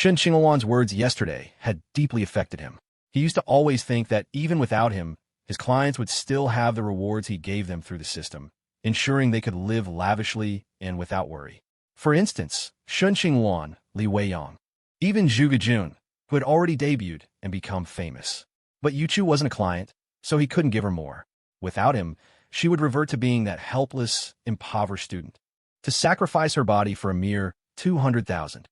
Shen Qingluan's words yesterday had deeply affected him. He used to always think that even without him, his clients would still have the rewards he gave them through the system, ensuring they could live lavishly and without worry. For instance, Shen Qingluan, Li Weiyang, even Zhu Gejun, who had already debuted and become famous. But Yuchu wasn't a client, so he couldn't give her more. Without him, she would revert to being that helpless, impoverished student, to sacrifice her body for a mere 200,000.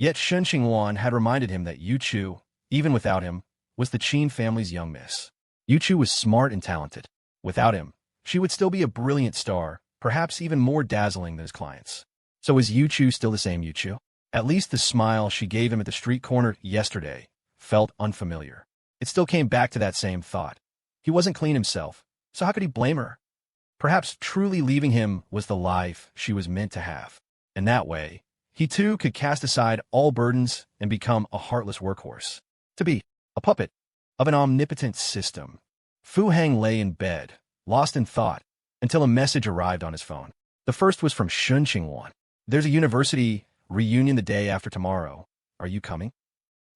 Yet Shen Qingluan had reminded him that Yuchu, even without him, was the Qin family's young miss. Yuchu was smart and talented. Without him, she would still be a brilliant star, perhaps even more dazzling than his clients. So is Yuchu still the same Yuchu? At least the smile she gave him at the street corner yesterday felt unfamiliar. It still came back to that same thought. He wasn't clean himself, so how could he blame her? Perhaps truly leaving him was the life she was meant to have. In that way, he too could cast aside all burdens and become a heartless workhorse. To be a puppet of an omnipotent system. Fu Hang lay in bed, lost in thought, until a message arrived on his phone. The first was from Shen Qingluan. There's a university reunion the day after tomorrow. Are you coming?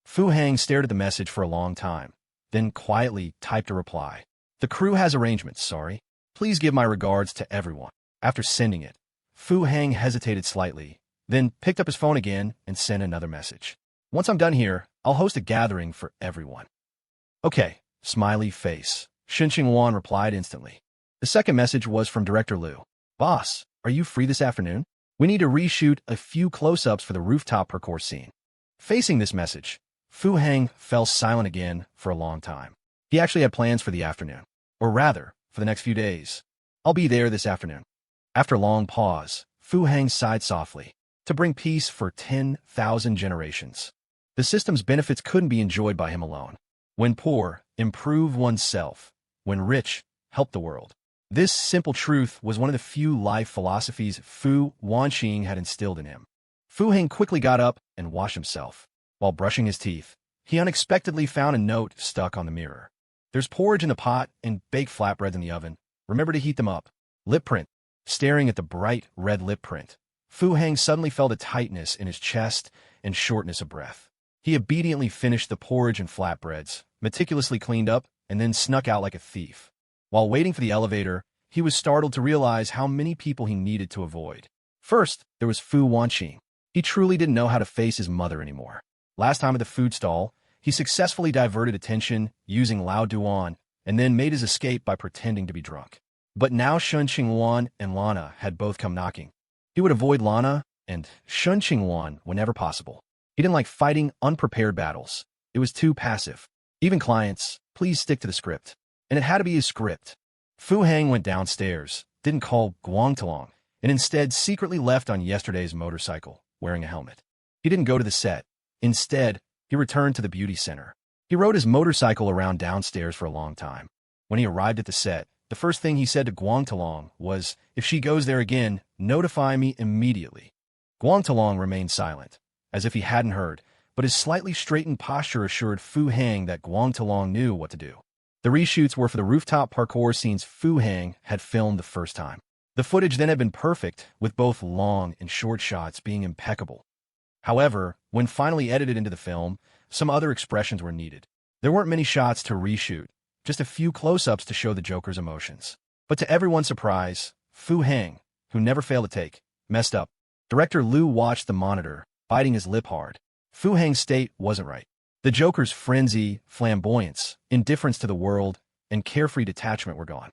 Fu Hang stared at the message for a long time, then quietly typed a reply. The crew has arrangements, sorry. Please give my regards to everyone. After sending it, Fu Hang hesitated slightly, then picked up his phone again and sent another message. Once I'm done here, I'll host a gathering for everyone. Okay, smiley face. Shen Qingluan replied instantly. The second message was from Director Liu. Boss, are you free this afternoon? We need to reshoot a few close-ups for the rooftop parkour scene. Facing this message, Fu Hang fell silent again for a long time. He actually had plans for the afternoon, or rather, for the next few days. I'll be there this afternoon. After a long pause, Fu Hang sighed softly. To bring peace for 10,000 generations. The system's benefits couldn't be enjoyed by him alone. When poor, improve oneself. When rich, help the world. This simple truth was one of the few life philosophies Fu Wanqing had instilled in him. Fu Hang quickly got up and washed himself. While brushing his teeth, he unexpectedly found a note stuck on the mirror. There's porridge in the pot and baked flatbreads in the oven. Remember to heat them up. Lip print. Staring at the bright red lip print, Fu Hang suddenly felt a tightness in his chest and shortness of breath. He obediently finished the porridge and flatbreads, meticulously cleaned up, and then snuck out like a thief. While waiting for the elevator, he was startled to realize how many people he needed to avoid. First, there was Fu Wanqing. He truly didn't know how to face his mother anymore. Last time at the food stall, he successfully diverted attention using Lao Duan and then made his escape by pretending to be drunk. But now Shen Qingluan and Lana had both come knocking. He would avoid Lana and Shen Qingluan whenever possible. He didn't like fighting unprepared battles. It was too passive. Even clients, please stick to the script. And it had to be his script. Fu Hang went downstairs, didn't call Guangtalong, and instead secretly left on yesterday's motorcycle, wearing a helmet. He didn't go to the set. Instead, he returned to the beauty center. He rode his motorcycle around downstairs for a long time. When he arrived at the set, the first thing he said to Guangtalong was, if she goes there again, notify me immediately. Guangtalong remained silent, as if he hadn't heard, but his slightly straightened posture assured Fu Hang that Guangtalong knew what to do. The reshoots were for the rooftop parkour scenes Fu Hang had filmed the first time. The footage then had been perfect, with both long and short shots being impeccable. However, when finally edited into the film, some other expressions were needed. There weren't many shots to reshoot, just a few close-ups to show the Joker's emotions. But to everyone's surprise, Fu Hang, who never failed to take, messed up. Director Liu watched the monitor, biting his lip hard. Fu Hang's state wasn't right. The Joker's frenzy, flamboyance, indifference to the world, and carefree detachment were gone.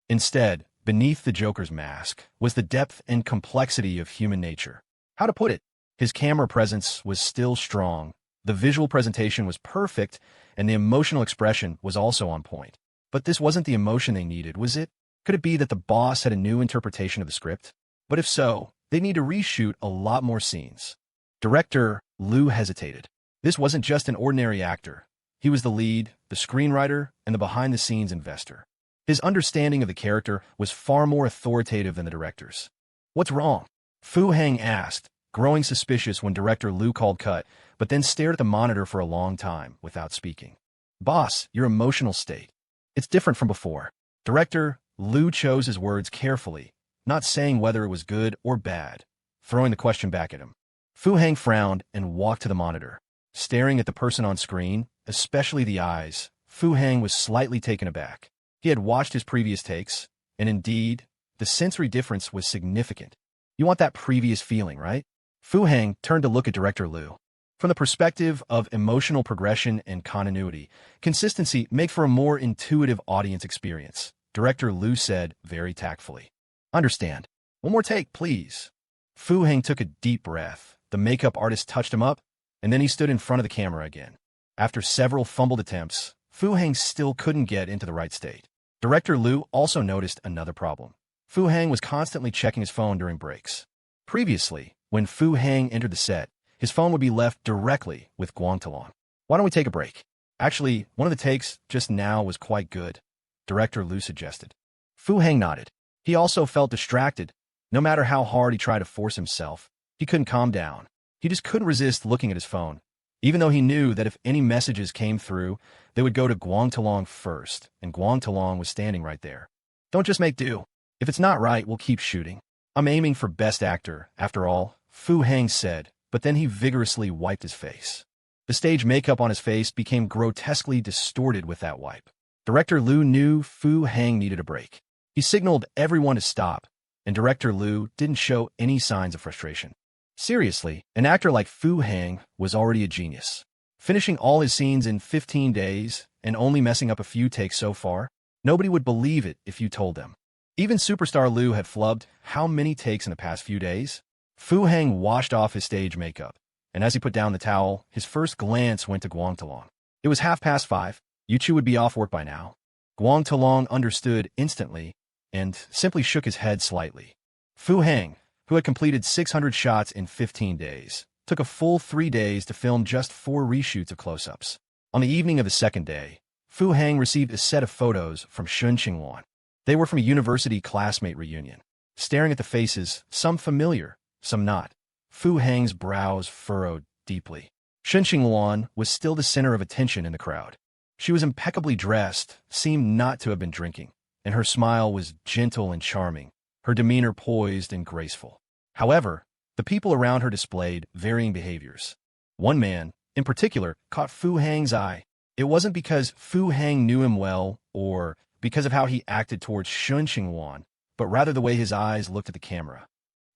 Instead, beneath the Joker's mask was the depth and complexity of human nature. How to put it? His camera presence was still strong, the visual presentation was perfect, and the emotional expression was also on point. But this wasn't the emotion they needed, was it? Could it be that the boss had a new interpretation of the script? But if so, they need to reshoot a lot more scenes. Director Liu hesitated. This wasn't just an ordinary actor. He was the lead, the screenwriter, and the behind-the-scenes investor. His understanding of the character was far more authoritative than the director's. What's wrong? Fu Hang asked, growing suspicious when Director Liu called cut, but then stared at the monitor for a long time without speaking. Boss, your emotional state. It's different from before. Director Liu chose his words carefully, not saying whether it was good or bad, throwing the question back at him. Fu Hang frowned and walked to the monitor. Staring at the person on screen, especially the eyes, Fu Hang was slightly taken aback. He had watched his previous takes, and indeed, the sensory difference was significant. You want that previous feeling, right? Fu Hang turned to look at director Liu. From the perspective of emotional progression and continuity, consistency make for a more intuitive audience experience, director Liu said very tactfully. Understand. One more take, please. Fu Hang took a deep breath. The makeup artist touched him up, and then he stood in front of the camera again. After several fumbled attempts, Fu Hang still couldn't get into the right state. Director Liu also noticed another problem. Fu Hang was constantly checking his phone during breaks. Previously, when Fu Hang entered the set, his phone would be left directly with Guang Talong. Why don't we take a break? Actually, one of the takes just now was quite good, Director Liu suggested. Fu Hang nodded. He also felt distracted. No matter how hard he tried to force himself, he couldn't calm down. He just couldn't resist looking at his phone, even though he knew that if any messages came through, they would go to Guang Talong first, and Guang Talong was standing right there. Don't just make do. If it's not right, we'll keep shooting. I'm aiming for best actor, after all, Fu Hang said, but then he vigorously wiped his face. The stage makeup on his face became grotesquely distorted with that wipe. Director Liu knew Fu Hang needed a break. He signaled everyone to stop, and Director Liu didn't show any signs of frustration. Seriously, an actor like Fu Hang was already a genius. Finishing all his scenes in 15 days and only messing up a few takes so far, nobody would believe it if you told them. Even superstar Liu had flubbed how many takes in the past few days? Fu Hang washed off his stage makeup, and as he put down the towel, his first glance went to Guang Talong. It was 5:30. You two would be off work by now. Guang Talong understood instantly and simply shook his head slightly. Fu Hang, who had completed 600 shots in 15 days, took a full 3 days to film just 4 reshoots of close-ups. On the evening of the second day, Fu Hang received a set of photos from Shen Qingluan. They were from a university classmate reunion. Staring at the faces, some familiar, some not, Fu Hang's brows furrowed deeply. Shen Qingluan was still the center of attention in the crowd. She was impeccably dressed, seemed not to have been drinking, and her smile was gentle and charming, her demeanor poised and graceful. However, the people around her displayed varying behaviors. One man, in particular, caught Fu Hang's eye. It wasn't because Fu Hang knew him well or because of how he acted towards Shen Qingluan, but rather the way his eyes looked at the camera.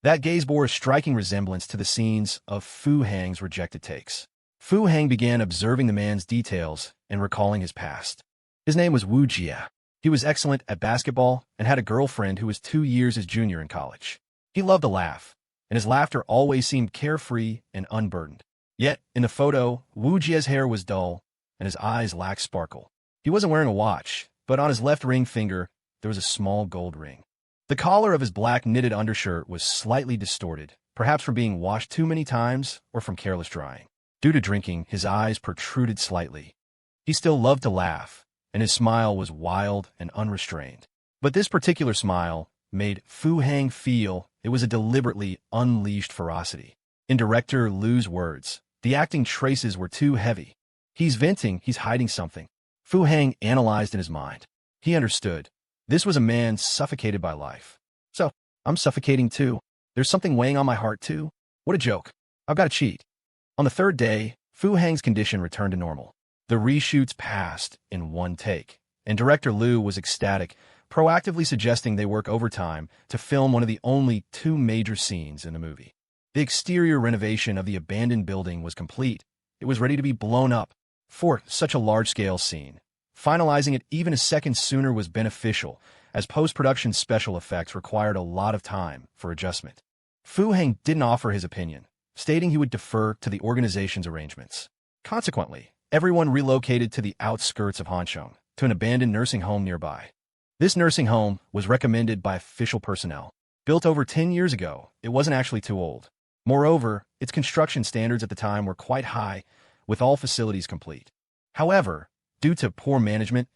That gaze bore a striking resemblance to the scenes of Fu Hang's rejected takes. Fu Hang began observing the man's details and recalling his past. His name was Wu Jia. He was excellent at basketball and had a girlfriend who was 2 years his junior in college. He loved to laugh, and his laughter always seemed carefree and unburdened. Yet, in the photo, Wu Jia's hair was dull, and his eyes lacked sparkle. He wasn't wearing a watch, but on his left ring finger, there was a small gold ring. The collar of his black knitted undershirt was slightly distorted, perhaps from being washed too many times or from careless drying. Due to drinking, his eyes protruded slightly. He still loved to laugh, and his smile was wild and unrestrained. But this particular smile made Fu Hang feel it was a deliberately unleashed ferocity. In director Liu's words, the acting traces were too heavy. He's venting, he's hiding something. Fu Hang analyzed in his mind. He understood. This was a man suffocated by life. So, I'm suffocating too. There's something weighing on my heart too. What a joke. I've got to cheat. On the third day, Fu Hang's condition returned to normal. The reshoots passed in 1 take, and director Liu was ecstatic, proactively suggesting they work overtime to film one of the only 2 major scenes in the movie. The exterior renovation of the abandoned building was complete. It was ready to be blown up. For such a large-scale scene, finalizing it even a second sooner was beneficial, as post-production special effects required a lot of time for adjustment. Fu Hang didn't offer his opinion, stating he would defer to the organization's arrangements. Consequently, everyone relocated to the outskirts of Hansheng, to an abandoned nursing home nearby. This nursing home was recommended by official personnel. Built over 10 years ago, it wasn't actually too old. Moreover, its construction standards at the time were quite high, with all facilities complete. However, due to poor management,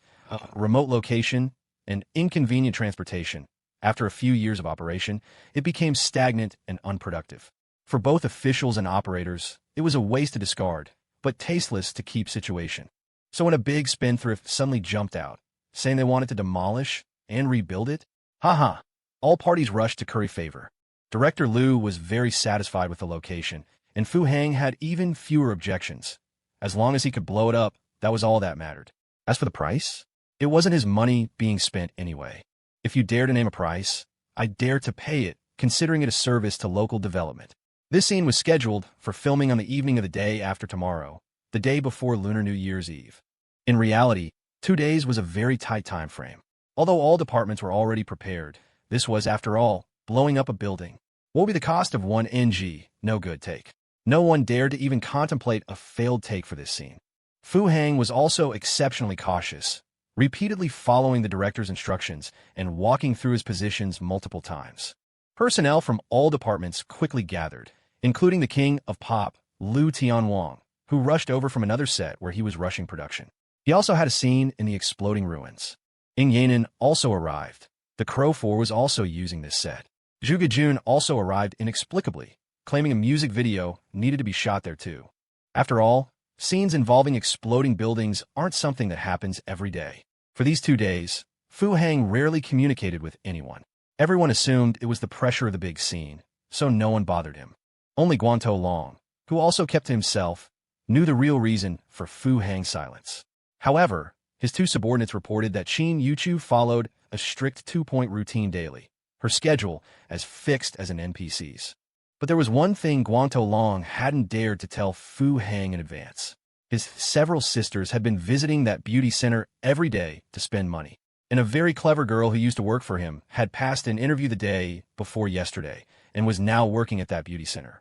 remote location, and inconvenient transportation, after a few years of operation, it became stagnant and unproductive. For both officials and operators, it was a waste to discard, but tasteless to keep situation. So when a big spendthrift suddenly jumped out, saying they wanted to demolish and rebuild it, all parties rushed to curry favor. Director Liu was very satisfied with the location, and Fu Hang had even fewer objections. As long as he could blow it up, that was all that mattered. As for the price, it wasn't his money being spent anyway. If you dare to name a price, I dare to pay it, considering it a service to local development. This scene was scheduled for filming on the evening of the day after tomorrow, the day before Lunar New Year's Eve. In reality, 2 days was a very tight time frame. Although all departments were already prepared, this was, after all, blowing up a building. What would be the cost of one NG, no good take? No one dared to even contemplate a failed take for this scene. Fu Hang was also exceptionally cautious, repeatedly following the director's instructions and walking through his positions multiple times. Personnel from all departments quickly gathered, including the king of pop, Lu Tianwang, who rushed over from another set where he was rushing production. He also had a scene in the exploding ruins. Ng Yanin also arrived. The Crow 4 was also using this set. Zhu Gejun also arrived inexplicably, claiming a music video needed to be shot there too. After all, scenes involving exploding buildings aren't something that happens every day. For these 2 days, Fu Hang rarely communicated with anyone. Everyone assumed it was the pressure of the big scene, so no one bothered him. Only Guantou Long, who also kept to himself, knew the real reason for Fu Hang's silence. However, his 2 subordinates reported that Qin Yuchu followed a strict 2-point routine daily, her schedule as fixed as an NPC's. But there was one thing Guantou Long hadn't dared to tell Fu Hang in advance. His several sisters had been visiting that beauty center every day to spend money. And a very clever girl who used to work for him had passed an interview the day before yesterday and was now working at that beauty center.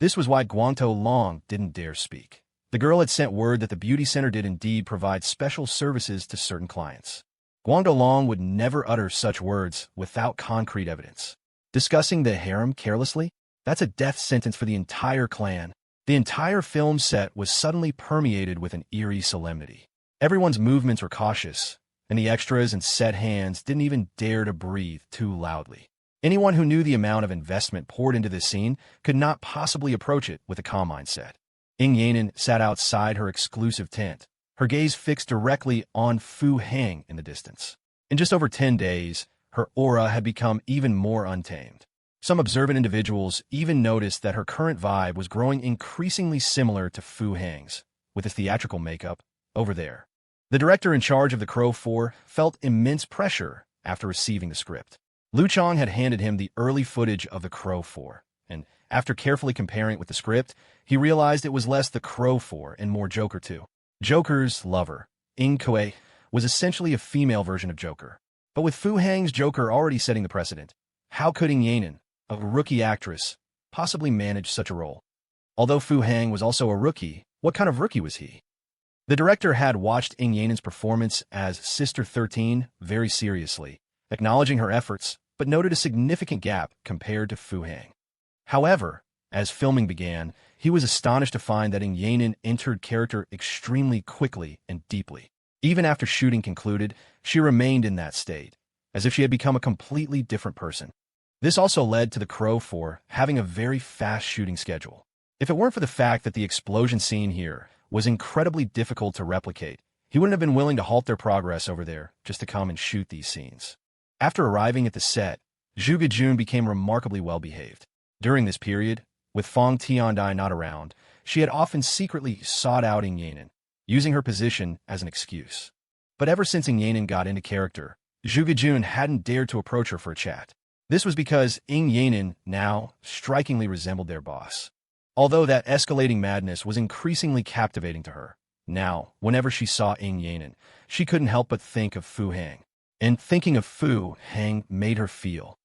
This was why Guantou Long didn't dare speak. The girl had sent word that the beauty center did indeed provide special services to certain clients. Guantou Long would never utter such words without concrete evidence. Discussing the harem carelessly? That's a death sentence for the entire clan. The entire film set was suddenly permeated with an eerie solemnity. Everyone's movements were cautious, and the extras and set hands didn't even dare to breathe too loudly. Anyone who knew the amount of investment poured into this scene could not possibly approach it with a calm mindset. Ng Yanin sat outside her exclusive tent, her gaze fixed directly on Fu Hang in the distance. In just over 10 days, her aura had become even more untamed. Some observant individuals even noticed that her current vibe was growing increasingly similar to Fu Hang's, with his theatrical makeup over there. The director in charge of the Crow 4 felt immense pressure after receiving the script. Lu Chong had handed him the early footage of the Crow 4, and after carefully comparing it with the script, he realized it was less the Crow 4 and more Joker 2. Joker's lover, Ng Kue, was essentially a female version of Joker. But with Fu Hang's Joker already setting the precedent, how could Ng Yanin, a rookie actress, possibly manage such a role? Although Fu Hang was also a rookie, what kind of rookie was he? The director had watched Ng Yanin's performance as Sister 13 very seriously, acknowledging her efforts, but noted a significant gap compared to Fu Hang. However, as filming began, he was astonished to find that Ng Yanin entered character extremely quickly and deeply. Even after shooting concluded, she remained in that state, as if she had become a completely different person. This also led to the Crow 4 having a very fast shooting schedule. If it weren't for the fact that the explosion scene here was incredibly difficult to replicate, he wouldn't have been willing to halt their progress over there just to come and shoot these scenes. After arriving at the set, Zhu Gejun became remarkably well-behaved. During this period, with Fong Tiandai not around, she had often secretly sought out Ng Yanin, using her position as an excuse. But ever since Ng Yanin got into character, Zhu Gejun hadn't dared to approach her for a chat. This was because Ng Yanin now strikingly resembled their boss. Although that escalating madness was increasingly captivating to her, now, whenever she saw Ng Yanin, she couldn't help but think of Fu Hang. And thinking of Fu Hang made her feel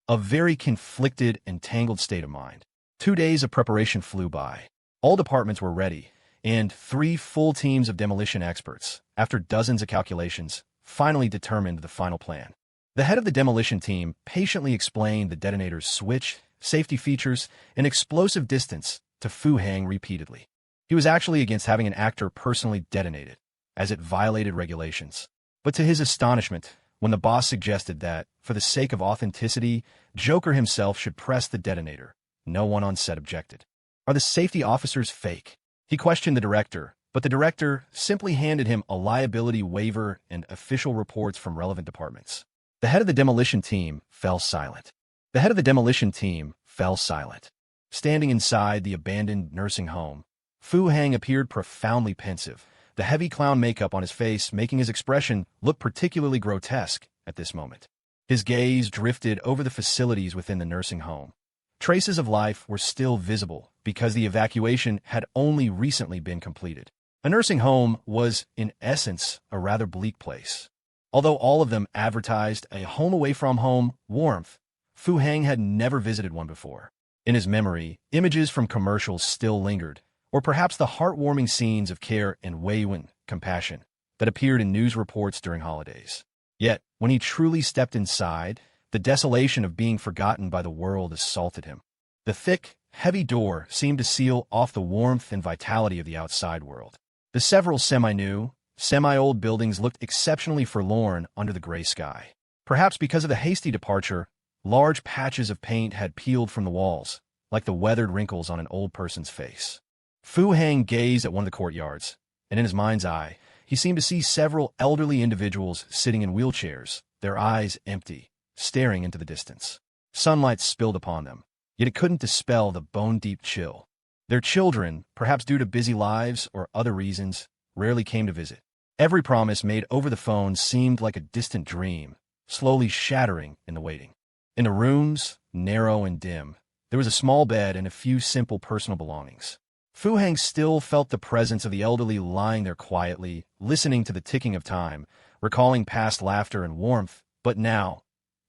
a very conflicted and tangled state of mind. 2 days of preparation flew by. All departments were ready, and 3 full teams of demolition experts, after dozens of calculations, finally determined the final plan. The head of the demolition team patiently explained the detonator's switch, safety features, and explosive distance to Fu Hang repeatedly. He was actually against having an actor personally detonate it, as it violated regulations. But to his astonishment, when the boss suggested that, for the sake of authenticity, Joker himself should press the detonator, no one on set objected. Are the safety officers fake? He questioned the director, but the director simply handed him a liability waiver and official reports from relevant departments. The head of the demolition team fell silent. The head of the demolition team fell silent. Standing inside the abandoned nursing home, Fu Hang appeared profoundly pensive, the heavy clown makeup on his face making his expression look particularly grotesque at this moment. His gaze drifted over the facilities within the nursing home. Traces of life were still visible because the evacuation had only recently been completed. A nursing home was, in essence, a rather bleak place. Although all of them advertised a home away from home warmth, Fu Hang had never visited one before. In his memory, images from commercials still lingered, or perhaps the heartwarming scenes of care and whim, compassion, that appeared in news reports during holidays. Yet, when he truly stepped inside, the desolation of being forgotten by the world assaulted him. The thick, heavy door seemed to seal off the warmth and vitality of the outside world. The several semi-new, semi-old buildings looked exceptionally forlorn under the gray sky. Perhaps because of the hasty departure, large patches of paint had peeled from the walls, like the weathered wrinkles on an old person's face. Fu Hang gazed at one of the courtyards, and in his mind's eye, he seemed to see several elderly individuals sitting in wheelchairs, their eyes empty, staring into the distance. Sunlight spilled upon them, yet it couldn't dispel the bone-deep chill. Their children, perhaps due to busy lives or other reasons, rarely came to visit. Every promise made over the phone seemed like a distant dream, slowly shattering in the waiting. In the rooms, narrow and dim, there was a small bed and a few simple personal belongings. Fu Hang still felt the presence of the elderly lying there quietly, listening to the ticking of time, recalling past laughter and warmth, but now,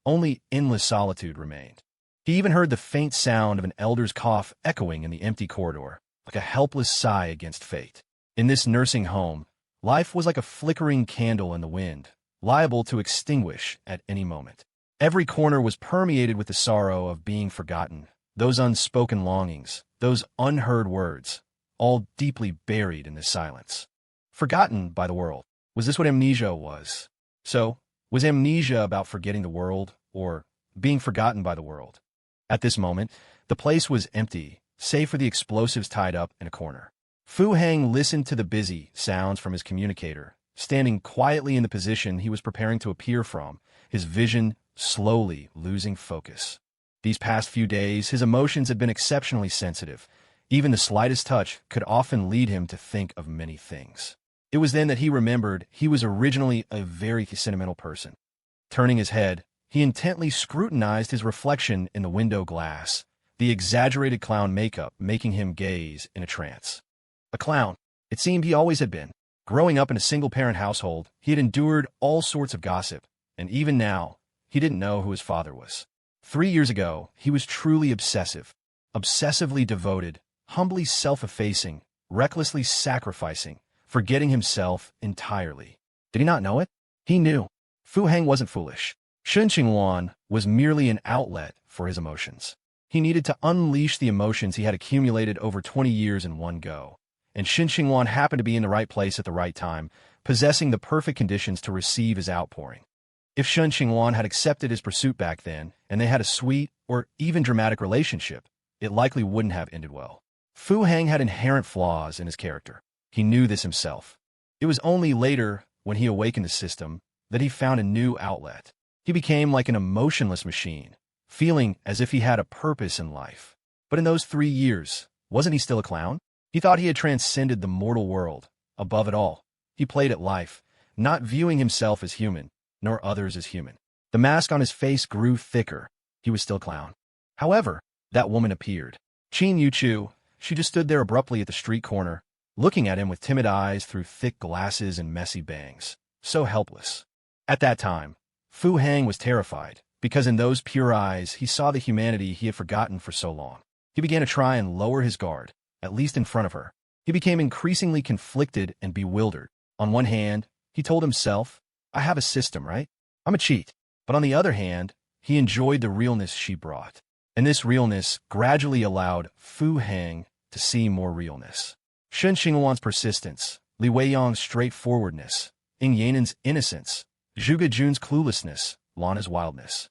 only endless solitude remained. He even heard the faint sound of an elder's cough echoing in the empty corridor, like a helpless sigh against fate. In this nursing home, life was like a flickering candle in the wind, liable to extinguish at any moment. Every corner was permeated with the sorrow of being forgotten, those unspoken longings, those unheard words, all deeply buried in this silence. Forgotten by the world. Was this what amnesia was? So, was amnesia about forgetting the world, or being forgotten by the world? At this moment, the place was empty, save for the explosives tied up in a corner. Fu Hang listened to the busy sounds from his communicator, standing quietly in the position he was preparing to appear from, his vision slowly losing focus. These past few days, his emotions had been exceptionally sensitive. Even the slightest touch could often lead him to think of many things. It was then that he remembered he was originally a very sentimental person. Turning his head, he intently scrutinized his reflection in the window glass, the exaggerated clown makeup making him gaze in a trance. A clown, it seemed he always had been. Growing up in a single-parent household, he had endured all sorts of gossip, and even now, he didn't know who his father was. 3 years ago, he was truly obsessive, obsessively devoted, humbly self-effacing, recklessly sacrificing, forgetting himself entirely. Did he not know it? He knew. Fu Hang wasn't foolish. Shen Qingluan was merely an outlet for his emotions. He needed to unleash the emotions he had accumulated over 20 years in one go, and Shen Qingluan happened to be in the right place at the right time, possessing the perfect conditions to receive his outpouring. If Shen Qingluan had accepted his pursuit back then, and they had a sweet or even dramatic relationship, it likely wouldn't have ended well. Fu Hang had inherent flaws in his character. He knew this himself. It was only later, when he awakened the system, that he found a new outlet. He became like an emotionless machine, feeling as if he had a purpose in life. But in those 3 years, wasn't he still a clown? He thought he had transcended the mortal world. Above it all, he played at life, not viewing himself as human, nor others as human. The mask on his face grew thicker. He was still clown. However, that woman appeared. Qin Yuchu. She just stood there abruptly at the street corner, looking at him with timid eyes through thick glasses and messy bangs. So helpless. At that time, Fu Hang was terrified, because in those pure eyes he saw the humanity he had forgotten for so long. He began to try and lower his guard, at least in front of her. He became increasingly conflicted and bewildered. On one hand, he told himself, I have a system, right? I'm a cheat. But on the other hand, he enjoyed the realness she brought. And this realness gradually allowed Fu Hang to see more realness. Shen Qingluan's persistence, Li Weiyang's straightforwardness, Ying Yanan's innocence, Zhuge Jun's cluelessness, Lana's wildness.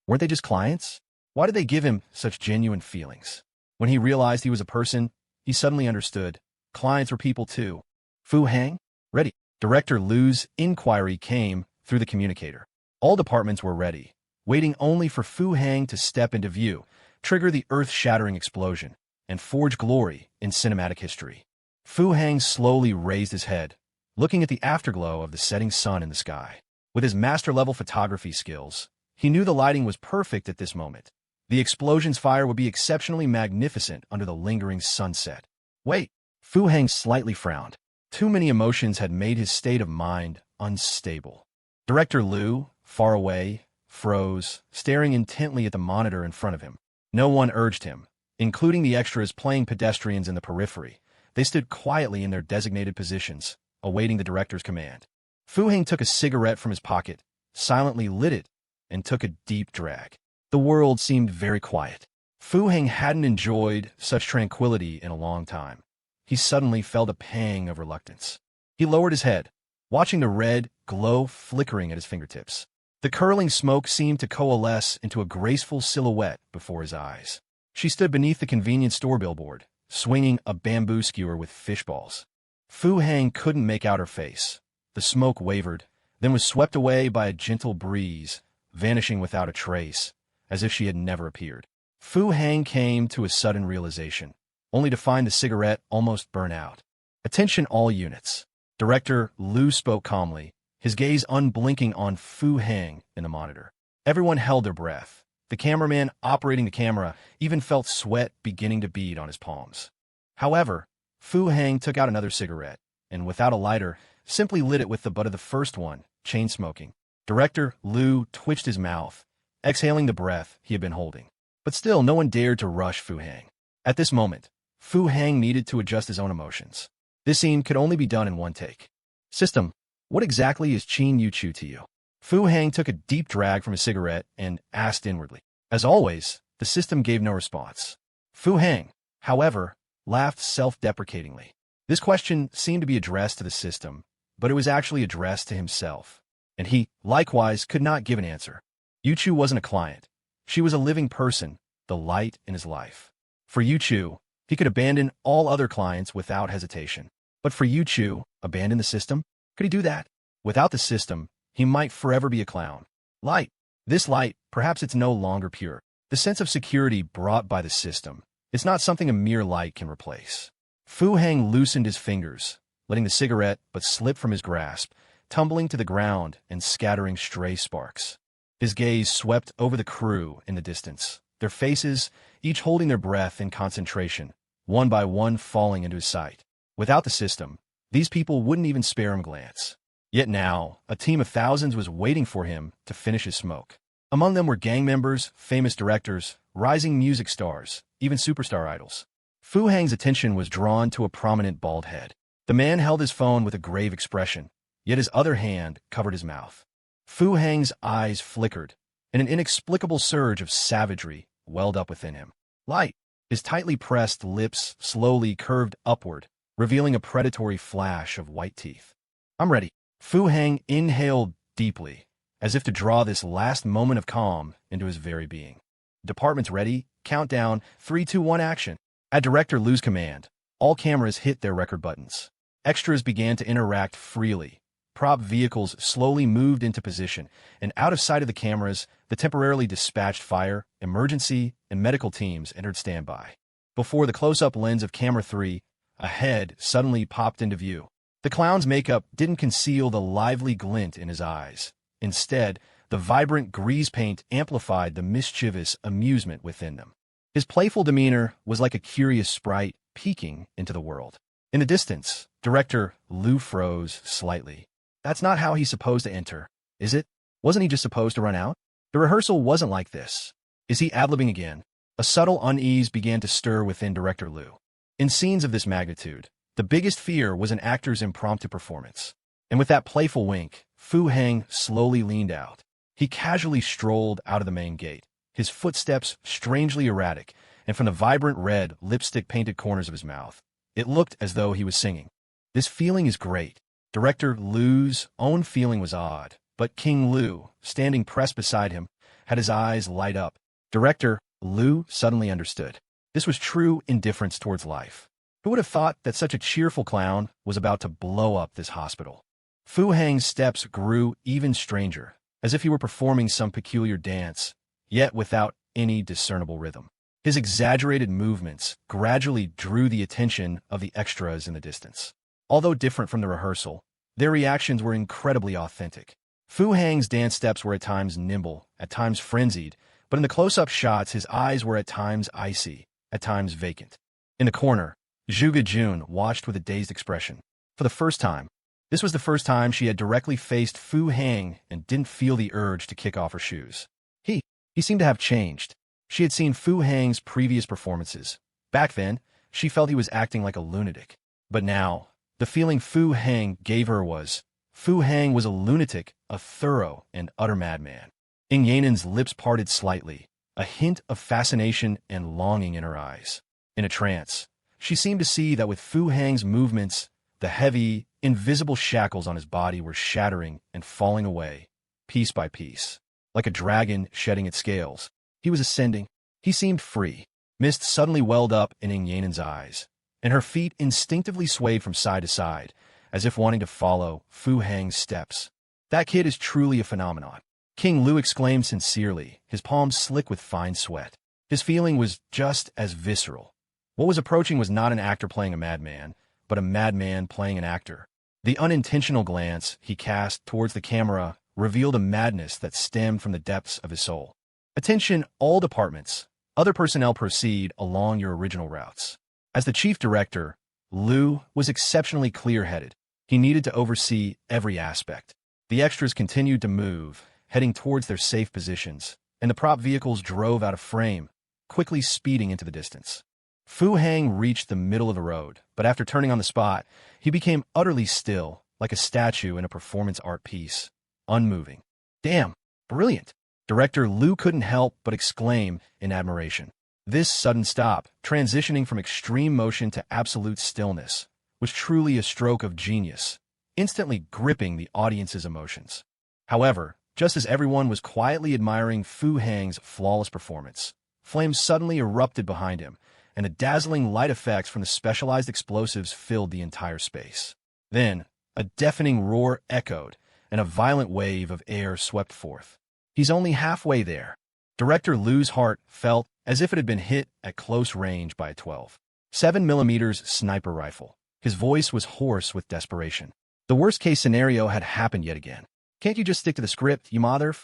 Weren't they just clients? Why did they give him such genuine feelings? When he realized he was a person, he suddenly understood. Clients were people too. Fu Hang? Ready. Director Lu's inquiry came through the communicator. All departments were ready, waiting only for Fu Hang to step into view, trigger the earth-shattering explosion, and forge glory in cinematic history. Fu Hang slowly raised his head, looking at the afterglow of the setting sun in the sky. With his master-level photography skills, he knew the lighting was perfect at this moment. The explosion's fire would be exceptionally magnificent under the lingering sunset. Wait, Fu Hang slightly frowned. Too many emotions had made his state of mind unstable. Director Liu, far away, froze, staring intently at the monitor in front of him. No one urged him, including the extras playing pedestrians in the periphery. They stood quietly in their designated positions, awaiting the director's command. Fu Hang took a cigarette from his pocket, silently lit it, and took a deep drag. The world seemed very quiet. Fu Hang hadn't enjoyed such tranquility in a long time. He suddenly felt a pang of reluctance. He lowered his head, watching the red glow flickering at his fingertips. The curling smoke seemed to coalesce into a graceful silhouette before his eyes. She stood beneath the convenience store billboard, swinging a bamboo skewer with fish balls. Fu Hang couldn't make out her face. The smoke wavered, then was swept away by a gentle breeze, vanishing without a trace, as if she had never appeared. Fu Hang came to a sudden realization, only to find the cigarette almost burn out. Attention all units. Director Liu spoke calmly, his gaze unblinking on Fu Hang in the monitor. Everyone held their breath. The cameraman operating the camera even felt sweat beginning to bead on his palms. However, Fu Hang took out another cigarette, and without a lighter, simply lit it with the butt of the first one, chain-smoking. Director Liu twitched his mouth, exhaling the breath he had been holding. But still, no one dared to rush Fu Hang. At this moment, Fu Hang needed to adjust his own emotions. This scene could only be done in one take. System, what exactly is Qin Yuchu to you? Fu Hang took a deep drag from his cigarette and asked inwardly. As always, the system gave no response. Fu Hang, however, laughed self-deprecatingly. This question seemed to be addressed to the system, but it was actually addressed to himself, and he, likewise, could not give an answer. Yuchu wasn't a client. She was a living person, the light in his life. For Yuchu, he could abandon all other clients without hesitation. But for Yuchu, abandon the system? Could he do that? Without the system, he might forever be a clown. Light. This light, perhaps it's no longer pure. The sense of security brought by the system, it's not something a mere light can replace. Fu Hang loosened his fingers, letting the cigarette but slip from his grasp, tumbling to the ground and scattering stray sparks. His gaze swept over the crew in the distance, their faces, each holding their breath in concentration, one by one falling into his sight. Without the system, these people wouldn't even spare him a glance. Yet now, a team of thousands was waiting for him to finish his smoke. Among them were gang members, famous directors, rising music stars, even superstar idols. Fu Hang's attention was drawn to a prominent bald head. The man held his phone with a grave expression, yet his other hand covered his mouth. Fu Hang's eyes flickered, and an inexplicable surge of savagery welled up within him. Light. His tightly pressed lips slowly curved upward, revealing a predatory flash of white teeth. I'm ready. Fu Hang inhaled deeply, as if to draw this last moment of calm into his very being. Department's ready. Countdown. 3, 2, 1, action. At Director Liu's command, all cameras hit their record buttons. Extras began to interact freely. Prop vehicles slowly moved into position, and out of sight of the cameras, the temporarily dispatched fire, emergency, and medical teams entered standby. Before the close-up lens of camera 3, a head suddenly popped into view. The clown's makeup didn't conceal the lively glint in his eyes. Instead, the vibrant grease paint amplified the mischievous amusement within them. His playful demeanor was like a curious sprite peeking into the world. In the distance, Director Liu froze slightly. That's not how he's supposed to enter, is it? Wasn't he just supposed to run out? The rehearsal wasn't like this. Is he ad-libbing again? A subtle unease began to stir within Director Liu. In scenes of this magnitude, the biggest fear was an actor's impromptu performance. And with that playful wink, Fu Hang slowly leaned out. He casually strolled out of the main gate, his footsteps strangely erratic, and from the vibrant red, lipstick-painted corners of his mouth, it looked as though he was singing. This feeling is great. Director Liu's own feeling was odd, but King Liu, standing pressed beside him, had his eyes light up. Director Liu suddenly understood. This was true indifference towards life. Who would have thought that such a cheerful clown was about to blow up this hospital? Fu Hang's steps grew even stranger, as if he were performing some peculiar dance, yet without any discernible rhythm. His exaggerated movements gradually drew the attention of the extras in the distance. Although different from the rehearsal, their reactions were incredibly authentic. Fu Hang's dance steps were at times nimble, at times frenzied, but in the close-up shots his eyes were at times icy, at times vacant. In the corner, Zhuge Jun watched with a dazed expression. For the first time, this was the first time she had directly faced Fu Hang and didn't feel the urge to kick off her shoes. He seemed to have changed. She had seen Fu Hang's previous performances. Back then, she felt he was acting like a lunatic. But now, the feeling Fu Hang gave her was, Fu Hang was a lunatic, a thorough and utter madman. Ing Yanan's lips parted slightly, a hint of fascination and longing in her eyes. In a trance, she seemed to see that with Fu Hang's movements, the heavy, invisible shackles on his body were shattering and falling away, piece by piece. Like a dragon shedding its scales, he was ascending. He seemed free. Mist suddenly welled up in Ing Yanan's eyes, and her feet instinctively swayed from side to side, as if wanting to follow Fu Hang's steps. That kid is truly a phenomenon. King Lu exclaimed sincerely, his palms slick with fine sweat. His feeling was just as visceral. What was approaching was not an actor playing a madman, but a madman playing an actor. The unintentional glance he cast towards the camera revealed a madness that stemmed from the depths of his soul. Attention, all departments. Other personnel proceed along your original routes. As the chief director, Lu was exceptionally clear-headed. He needed to oversee every aspect. The extras continued to move, heading towards their safe positions, and the prop vehicles drove out of frame, quickly speeding into the distance. Fu Hang reached the middle of the road, but after turning on the spot, he became utterly still, like a statue in a performance art piece, unmoving. Damn, brilliant! Director Lu couldn't help but exclaim in admiration. This sudden stop, transitioning from extreme motion to absolute stillness, was truly a stroke of genius, instantly gripping the audience's emotions. However, just as everyone was quietly admiring Fu Hang's flawless performance, flames suddenly erupted behind him, and the dazzling light effects from the specialized explosives filled the entire space. Then, a deafening roar echoed, and a violent wave of air swept forth. He's only halfway there. Director Lu's heart felt as if it had been hit at close range by a 12.7mm sniper rifle. His voice was hoarse with desperation. The worst-case scenario had happened yet again. Can't you just stick to the script, you mother?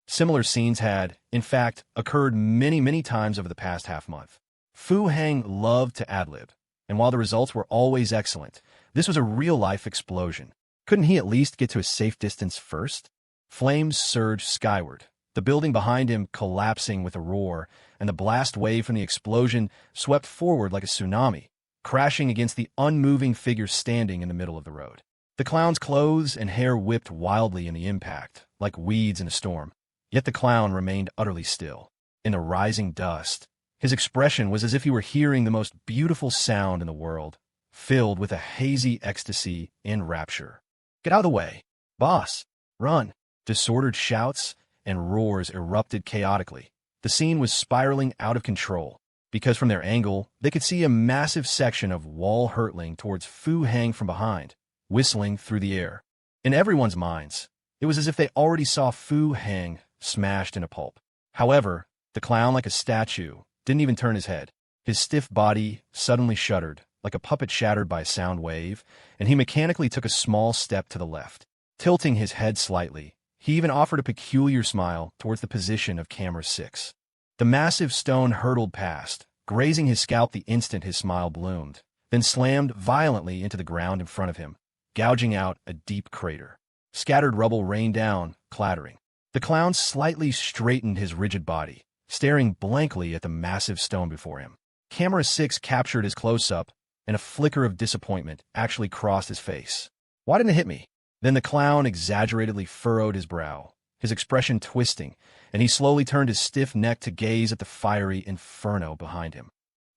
Similar scenes had, in fact, occurred many times over the past half-month. Fu Hang loved to ad-lib, and while the results were always excellent, this was a real-life explosion. Couldn't he at least get to a safe distance first? Flames surged skyward, the building behind him collapsing with a roar, and the blast wave from the explosion swept forward like a tsunami, crashing against the unmoving figure standing in the middle of the road. The clown's clothes and hair whipped wildly in the impact, like weeds in a storm. Yet the clown remained utterly still. In the rising dust, his expression was as if he were hearing the most beautiful sound in the world, filled with a hazy ecstasy and rapture. Get out of the way. Boss, run. Disordered shouts and roars erupted chaotically. The scene was spiraling out of control, because from their angle, they could see a massive section of wall hurtling towards Fu Hang from behind, whistling through the air. In everyone's minds, it was as if they already saw Fu Hang smashed into pulp. However, the clown, like a statue, didn't even turn his head. His stiff body suddenly shuddered, like a puppet shattered by a sound wave, and he mechanically took a small step to the left. Tilting his head slightly, he even offered a peculiar smile towards the position of camera 6. The massive stone hurtled past, grazing his scalp the instant his smile bloomed, then slammed violently into the ground in front of him, gouging out a deep crater. Scattered rubble rained down, clattering. The clown slightly straightened his rigid body, staring blankly at the massive stone before him. Camera 6 captured his close-up, and a flicker of disappointment actually crossed his face. Why didn't it hit me? Then the clown exaggeratedly furrowed his brow, his expression twisting, and he slowly turned his stiff neck to gaze at the fiery inferno behind him.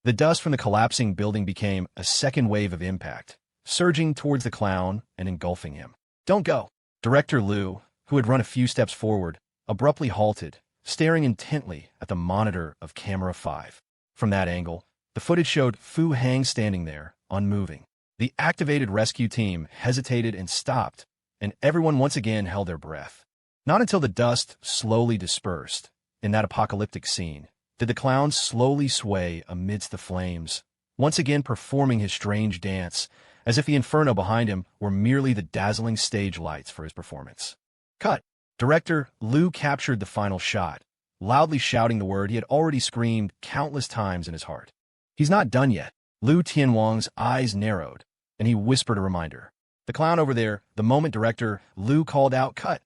The dust from the collapsing building became a second wave of impact, surging towards the clown and engulfing him. Don't go! Director Lu, who had run a few steps forward, abruptly halted, staring intently at the monitor of camera 5. From that angle, the footage showed Fu Hang standing there, unmoving. The activated rescue team hesitated and stopped, and everyone once again held their breath. Not until the dust slowly dispersed, in that apocalyptic scene, did the clown slowly sway amidst the flames, once again performing his strange dance, as if the inferno behind him were merely the dazzling stage lights for his performance. Cut. Director Liu captured the final shot, loudly shouting the word he had already screamed countless times in his heart. He's not done yet. Liu Tianwang's eyes narrowed, and he whispered a reminder. The clown over there, the moment director Liu called out cut,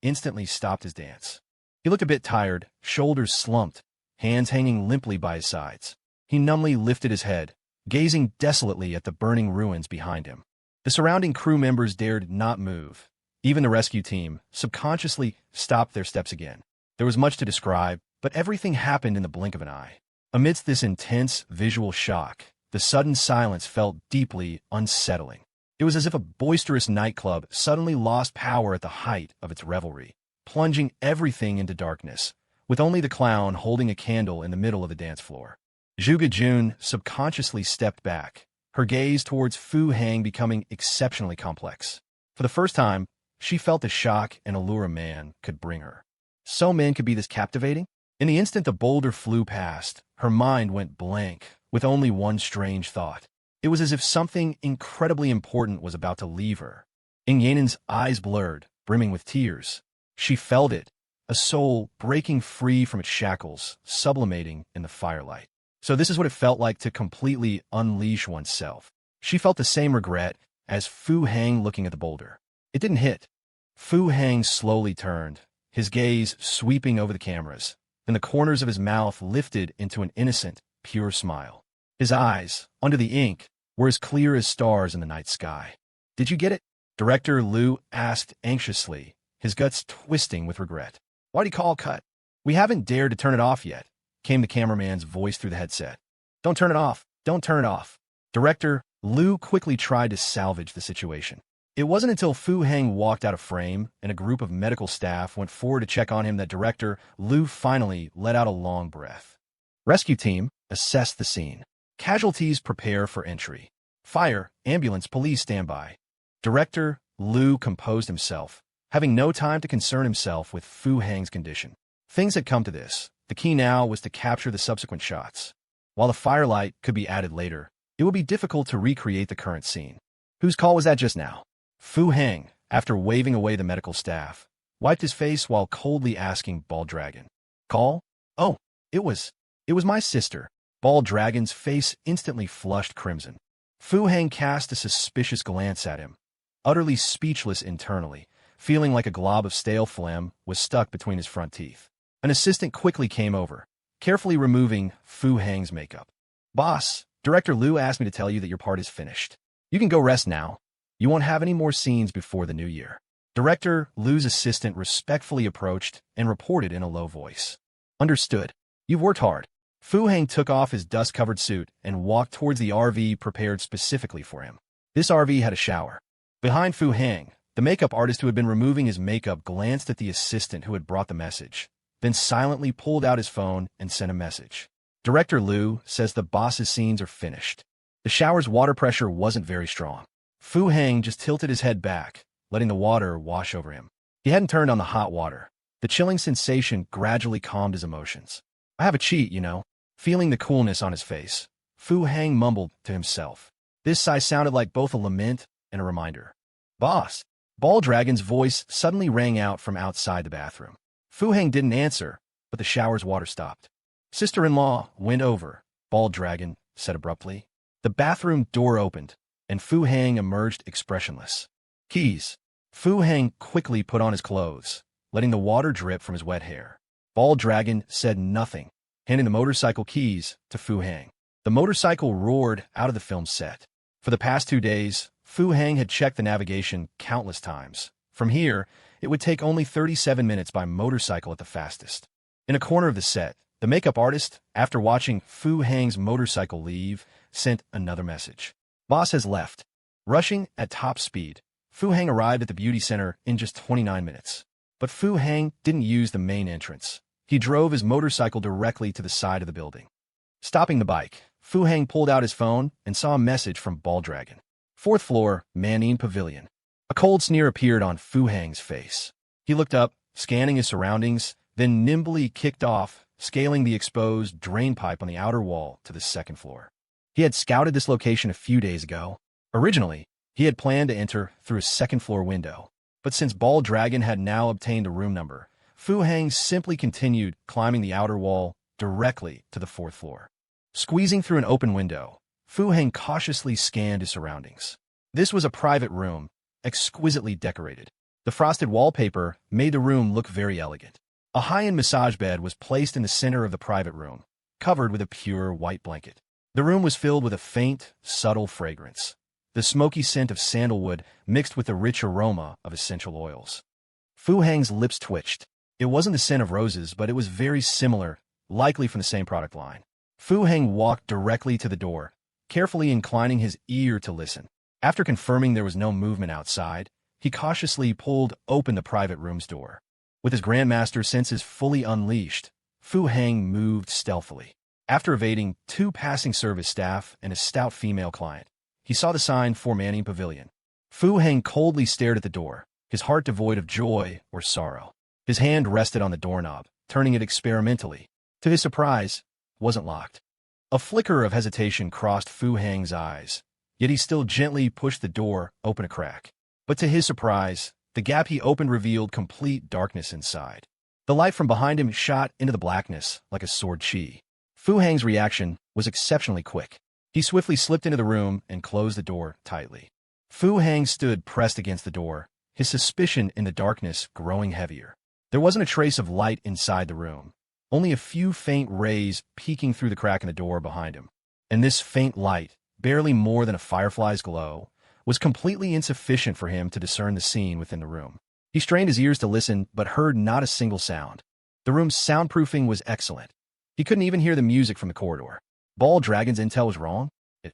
instantly stopped his dance. He looked a bit tired, shoulders slumped, hands hanging limply by his sides. He numbly lifted his head, gazing desolately at the burning ruins behind him. The surrounding crew members dared not move. Even the rescue team subconsciously stopped their steps again. There was much to describe, but everything happened in the blink of an eye. Amidst this intense visual shock, the sudden silence felt deeply unsettling. It was as if a boisterous nightclub suddenly lost power at the height of its revelry, plunging everything into darkness, with only the clown holding a candle in the middle of the dance floor. Zhuge Jun subconsciously stepped back, her gaze towards Fu Hang becoming exceptionally complex. For the first time, she felt the shock and allure a man could bring her. So men could be this captivating? In the instant the boulder flew past, her mind went blank, with only one strange thought. It was as if something incredibly important was about to leave her. Ing Yanen's eyes blurred, brimming with tears. She felt it, a soul breaking free from its shackles, sublimating in the firelight. So this is what it felt like to completely unleash oneself. She felt the same regret as Fu Hang looking at the boulder. It didn't hit. Fu Hang slowly turned, his gaze sweeping over the cameras, and the corners of his mouth lifted into an innocent, pure smile. His eyes, under the ink, were as clear as stars in the night sky. Did you get it? Director Liu asked anxiously, his guts twisting with regret. Why'd he call cut? We haven't dared to turn it off yet, came the cameraman's voice through the headset. Don't turn it off. Don't turn it off. Director Liu quickly tried to salvage the situation. It wasn't until Fu Hang walked out of frame and a group of medical staff went forward to check on him that Director Liu finally let out a long breath. Rescue team, assess the scene. Casualties prepare for entry. Fire, ambulance, police standby. Director Liu composed himself, having no time to concern himself with Fu Hang's condition. Things had come to this. The key now was to capture the subsequent shots. While the firelight could be added later, it would be difficult to recreate the current scene. Whose call was that just now? Fu Hang, after waving away the medical staff, wiped his face while coldly asking Bald Dragon. Call? Oh, it was my sister. Bald Dragon's face instantly flushed crimson. Fu Hang cast a suspicious glance at him, utterly speechless internally, feeling like a glob of stale phlegm was stuck between his front teeth. An assistant quickly came over, carefully removing Fu Hang's makeup. Boss, Director Liu asked me to tell you that your part is finished. You can go rest now. You won't have any more scenes before the new year. Director Liu's assistant respectfully approached and reported in a low voice. Understood. You've worked hard. Fu Hang took off his dust-covered suit and walked towards the RV prepared specifically for him. This RV had a shower. Behind Fu Hang, the makeup artist who had been removing his makeup glanced at the assistant who had brought the message, then silently pulled out his phone and sent a message. Director Liu says the boss's scenes are finished. The shower's water pressure wasn't very strong. Fu Hang just tilted his head back, letting the water wash over him. He hadn't turned on the hot water. The chilling sensation gradually calmed his emotions. I have a cheat, you know. Feeling the coolness on his face, Fu Hang mumbled to himself. This sigh sounded like both a lament and a reminder. Boss! Bald Dragon's voice suddenly rang out from outside the bathroom. Fu Hang didn't answer, but the shower's water stopped. Sister-in-law went over, Bald Dragon said abruptly. The bathroom door opened, and Fu Hang emerged expressionless. Keys. Fu Hang quickly put on his clothes, letting the water drip from his wet hair. Bald Dragon said nothing, handing the motorcycle keys to Fu Hang. The motorcycle roared out of the film set. For the past 2 days, Fu Hang had checked the navigation countless times. From here, it would take only 37 minutes by motorcycle at the fastest. In a corner of the set, the makeup artist, after watching Fu Hang's motorcycle leave, sent another message. Boss has left. Rushing at top speed, Fu Hang arrived at the beauty center in just 29 minutes. But Fu Hang didn't use the main entrance. He drove his motorcycle directly to the side of the building. Stopping the bike, Fu Hang pulled out his phone and saw a message from Bald Dragon. 4th floor, Manin Pavilion. A cold sneer appeared on Fu Hang's face. He looked up, scanning his surroundings, then nimbly kicked off scaling the exposed drain pipe on the outer wall to the second floor. He had scouted this location a few days ago. Originally, he had planned to enter through a second-floor window, but since Bald Dragon had now obtained a room number, Fu Heng simply continued climbing the outer wall directly to the fourth floor. Squeezing through an open window, Fu Heng cautiously scanned his surroundings. This was a private room, exquisitely decorated. The frosted wallpaper made the room look very elegant. A high-end massage bed was placed in the center of the private room, covered with a pure white blanket. The room was filled with a faint, subtle fragrance, the smoky scent of sandalwood mixed with the rich aroma of essential oils. Fu Heng's lips twitched. It wasn't the scent of roses, but it was very similar, likely from the same product line. Fu Heng walked directly to the door, carefully inclining his ear to listen. After confirming there was no movement outside, he cautiously pulled open the private room's door. With his Grandmaster senses fully unleashed, Fu Heng moved stealthily. After evading 2 passing service staff and a stout female client, he saw the sign for Manning Pavilion. Fu Heng coldly stared at the door, his heart devoid of joy or sorrow. His hand rested on the doorknob, turning it experimentally. To his surprise, it wasn't locked. A flicker of hesitation crossed Fu Heng's eyes, yet he still gently pushed the door open a crack. But to his surprise, the gap he opened revealed complete darkness inside. The light from behind him shot into the blackness like a sword chi. Fu Heng's reaction was exceptionally quick. He swiftly slipped into the room and closed the door tightly. Fu Heng stood pressed against the door, his suspicion in the darkness growing heavier. There wasn't a trace of light inside the room, only a few faint rays peeking through the crack in the door behind him. And this faint light, barely more than a firefly's glow, was completely insufficient for him to discern the scene within the room. He strained his ears to listen, but heard not a single sound. The room's soundproofing was excellent. He couldn't even hear the music from the corridor. Bald Dragon's intel was wrong? It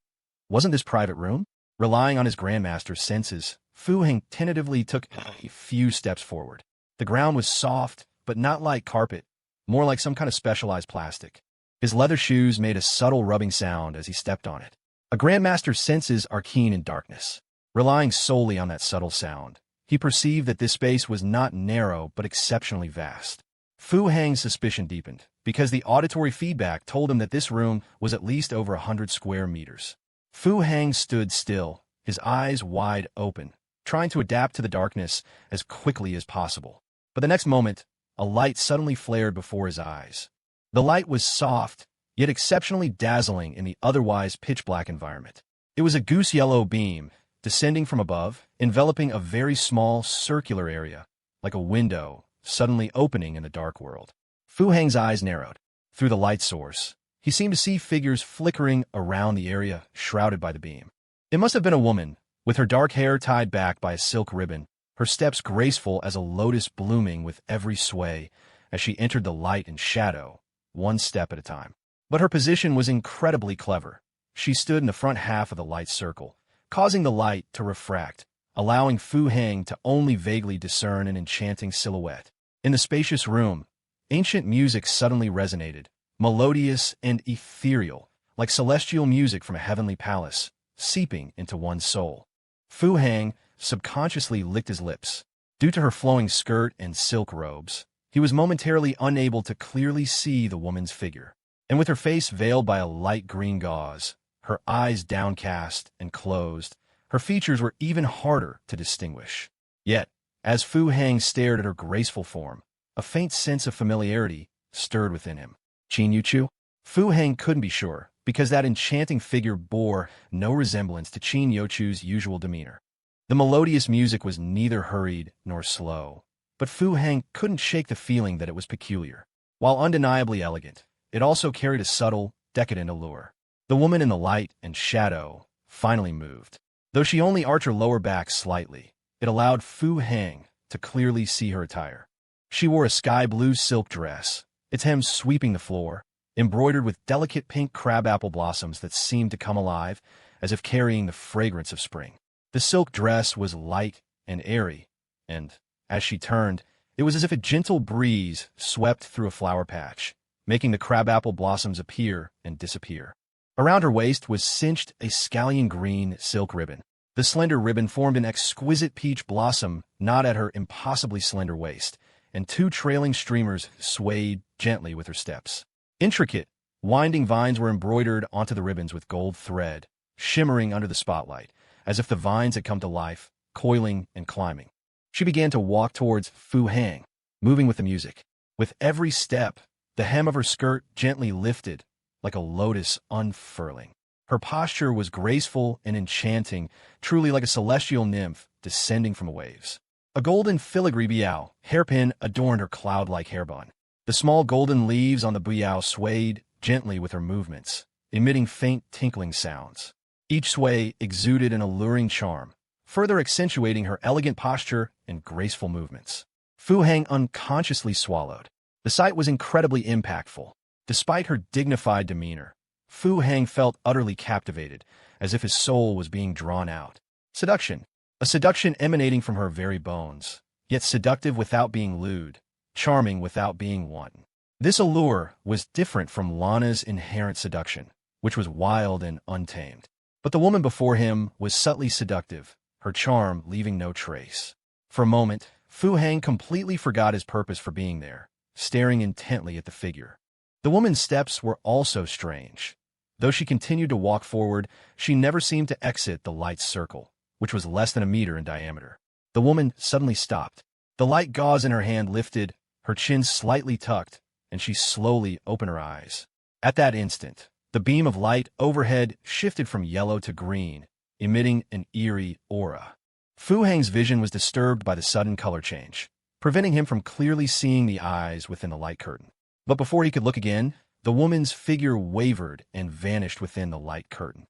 wasn't this private room? Relying on his Grandmaster's senses, Fu Heng tentatively took a few steps forward. The ground was soft, but not like carpet, more like some kind of specialized plastic. His leather shoes made a subtle rubbing sound as he stepped on it. A Grandmaster's senses are keen in darkness. Relying solely on that subtle sound, he perceived that this space was not narrow but exceptionally vast. Fu Heng's suspicion deepened, because the auditory feedback told him that this room was at least over 100 square meters. Fu Heng stood still, his eyes wide open, trying to adapt to the darkness as quickly as possible. But the next moment, a light suddenly flared before his eyes. The light was soft, yet exceptionally dazzling in the otherwise pitch-black environment. It was a goose-yellow beam, descending from above, enveloping a very small circular area, like a window, suddenly opening in the dark world. Fu Heng's eyes narrowed. Through the light source, he seemed to see figures flickering around the area shrouded by the beam. It must have been a woman, with her dark hair tied back by a silk ribbon, her steps graceful as a lotus blooming with every sway as she entered the light and shadow, one step at a time. But her position was incredibly clever. She stood in the front half of the light circle, causing the light to refract, allowing Fu Heng to only vaguely discern an enchanting silhouette. In the spacious room, ancient music suddenly resonated, melodious and ethereal, like celestial music from a heavenly palace, seeping into one's soul. Fu Heng subconsciously licked his lips. Due to her flowing skirt and silk robes, he was momentarily unable to clearly see the woman's figure. And with her face veiled by a light green gauze, her eyes downcast and closed, her features were even harder to distinguish. Yet, as Fu Heng stared at her graceful form, a faint sense of familiarity stirred within him. Qin Yuchu? Fu Heng couldn't be sure, because that enchanting figure bore no resemblance to Qin Yuchu's usual demeanor. The melodious music was neither hurried nor slow, but Fu Heng couldn't shake the feeling that it was peculiar. While undeniably elegant, it also carried a subtle, decadent allure. The woman in the light and shadow finally moved. Though she only arched her lower back slightly, it allowed Fu Heng to clearly see her attire. She wore a sky-blue silk dress, its hem sweeping the floor, embroidered with delicate pink crabapple blossoms that seemed to come alive, as if carrying the fragrance of spring. The silk dress was light and airy, and, as she turned, it was as if a gentle breeze swept through a flower patch, making the crabapple blossoms appear and disappear. Around her waist was cinched a scallion green silk ribbon. The slender ribbon formed an exquisite peach blossom knot at her impossibly slender waist, and two trailing streamers swayed gently with her steps. Intricate, winding vines were embroidered onto the ribbons with gold thread, shimmering under the spotlight, as if the vines had come to life, coiling and climbing. She began to walk towards Fu Hang, moving with the music. With every step, the hem of her skirt gently lifted, like a lotus unfurling. Her posture was graceful and enchanting, truly like a celestial nymph descending from the waves. A golden filigree biao, hairpin, adorned her cloud-like hairbun. The small golden leaves on the biao swayed gently with her movements, emitting faint tinkling sounds. Each sway exuded an alluring charm, further accentuating her elegant posture and graceful movements. Fu Hang unconsciously swallowed. The sight was incredibly impactful. Despite her dignified demeanor, Fu Hang felt utterly captivated, as if his soul was being drawn out. Seduction. A seduction emanating from her very bones, yet seductive without being lewd, charming without being wanton. This allure was different from Lana's inherent seduction, which was wild and untamed. But the woman before him was subtly seductive, her charm leaving no trace. For a moment, Fu Hang completely forgot his purpose for being there, staring intently at the figure. The woman's steps were also strange. Though she continued to walk forward, she never seemed to exit the light's circle, which was less than a meter in diameter. The woman suddenly stopped. The light gauze in her hand lifted, her chin slightly tucked, and she slowly opened her eyes. At that instant, the beam of light overhead shifted from yellow to green, emitting an eerie aura. Fu Hang's vision was disturbed by the sudden color change, preventing him from clearly seeing the eyes within the light curtain. But before he could look again, the woman's figure wavered and vanished within the light curtain.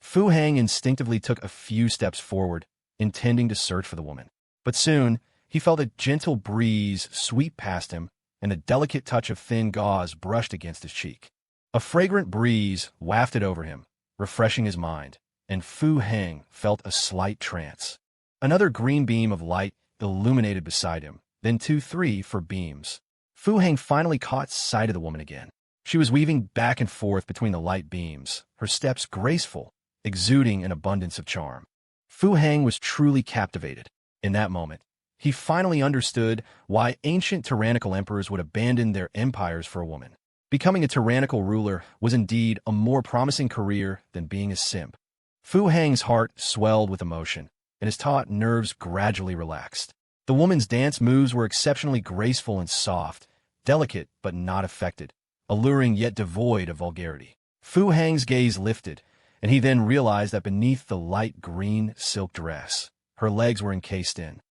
Fu Hang instinctively took a few steps forward, intending to search for the woman. But soon, he felt a gentle breeze sweep past him, and a delicate touch of thin gauze brushed against his cheek. A fragrant breeze wafted over him, refreshing his mind, and Fu Hang felt a slight trance. Another green beam of light illuminated beside him, then 2, 3 for beams. Fu Hang finally caught sight of the woman again. She was weaving back and forth between the light beams, her steps graceful, exuding an abundance of charm. Fu Hang was truly captivated. In that moment, he finally understood why ancient tyrannical emperors would abandon their empires for a woman. Becoming a tyrannical ruler was indeed a more promising career than being a simp. Fu Hang's heart swelled with emotion, and his taut nerves gradually relaxed. The woman's dance moves were exceptionally graceful and soft, delicate but not affected, alluring yet devoid of vulgarity. Fu Hang's gaze lifted, and he then realized that beneath the light green silk dress, her legs were encased in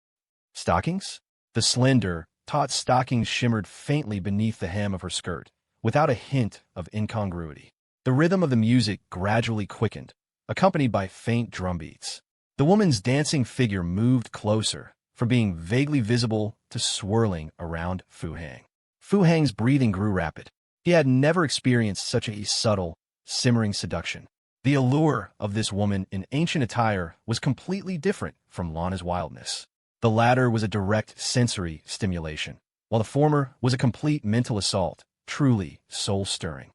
stockings? The slender, taut stockings shimmered faintly beneath the hem of her skirt, without a hint of incongruity. The rhythm of the music gradually quickened, accompanied by faint drum beats. The woman's dancing figure moved closer, from being vaguely visible to swirling around Fu Hang. Fu Hang's breathing grew rapid. He had never experienced such a subtle, simmering seduction. The allure of this woman in ancient attire was completely different from Lana's wildness. The latter was a direct sensory stimulation, while the former was a complete mental assault, truly soul-stirring.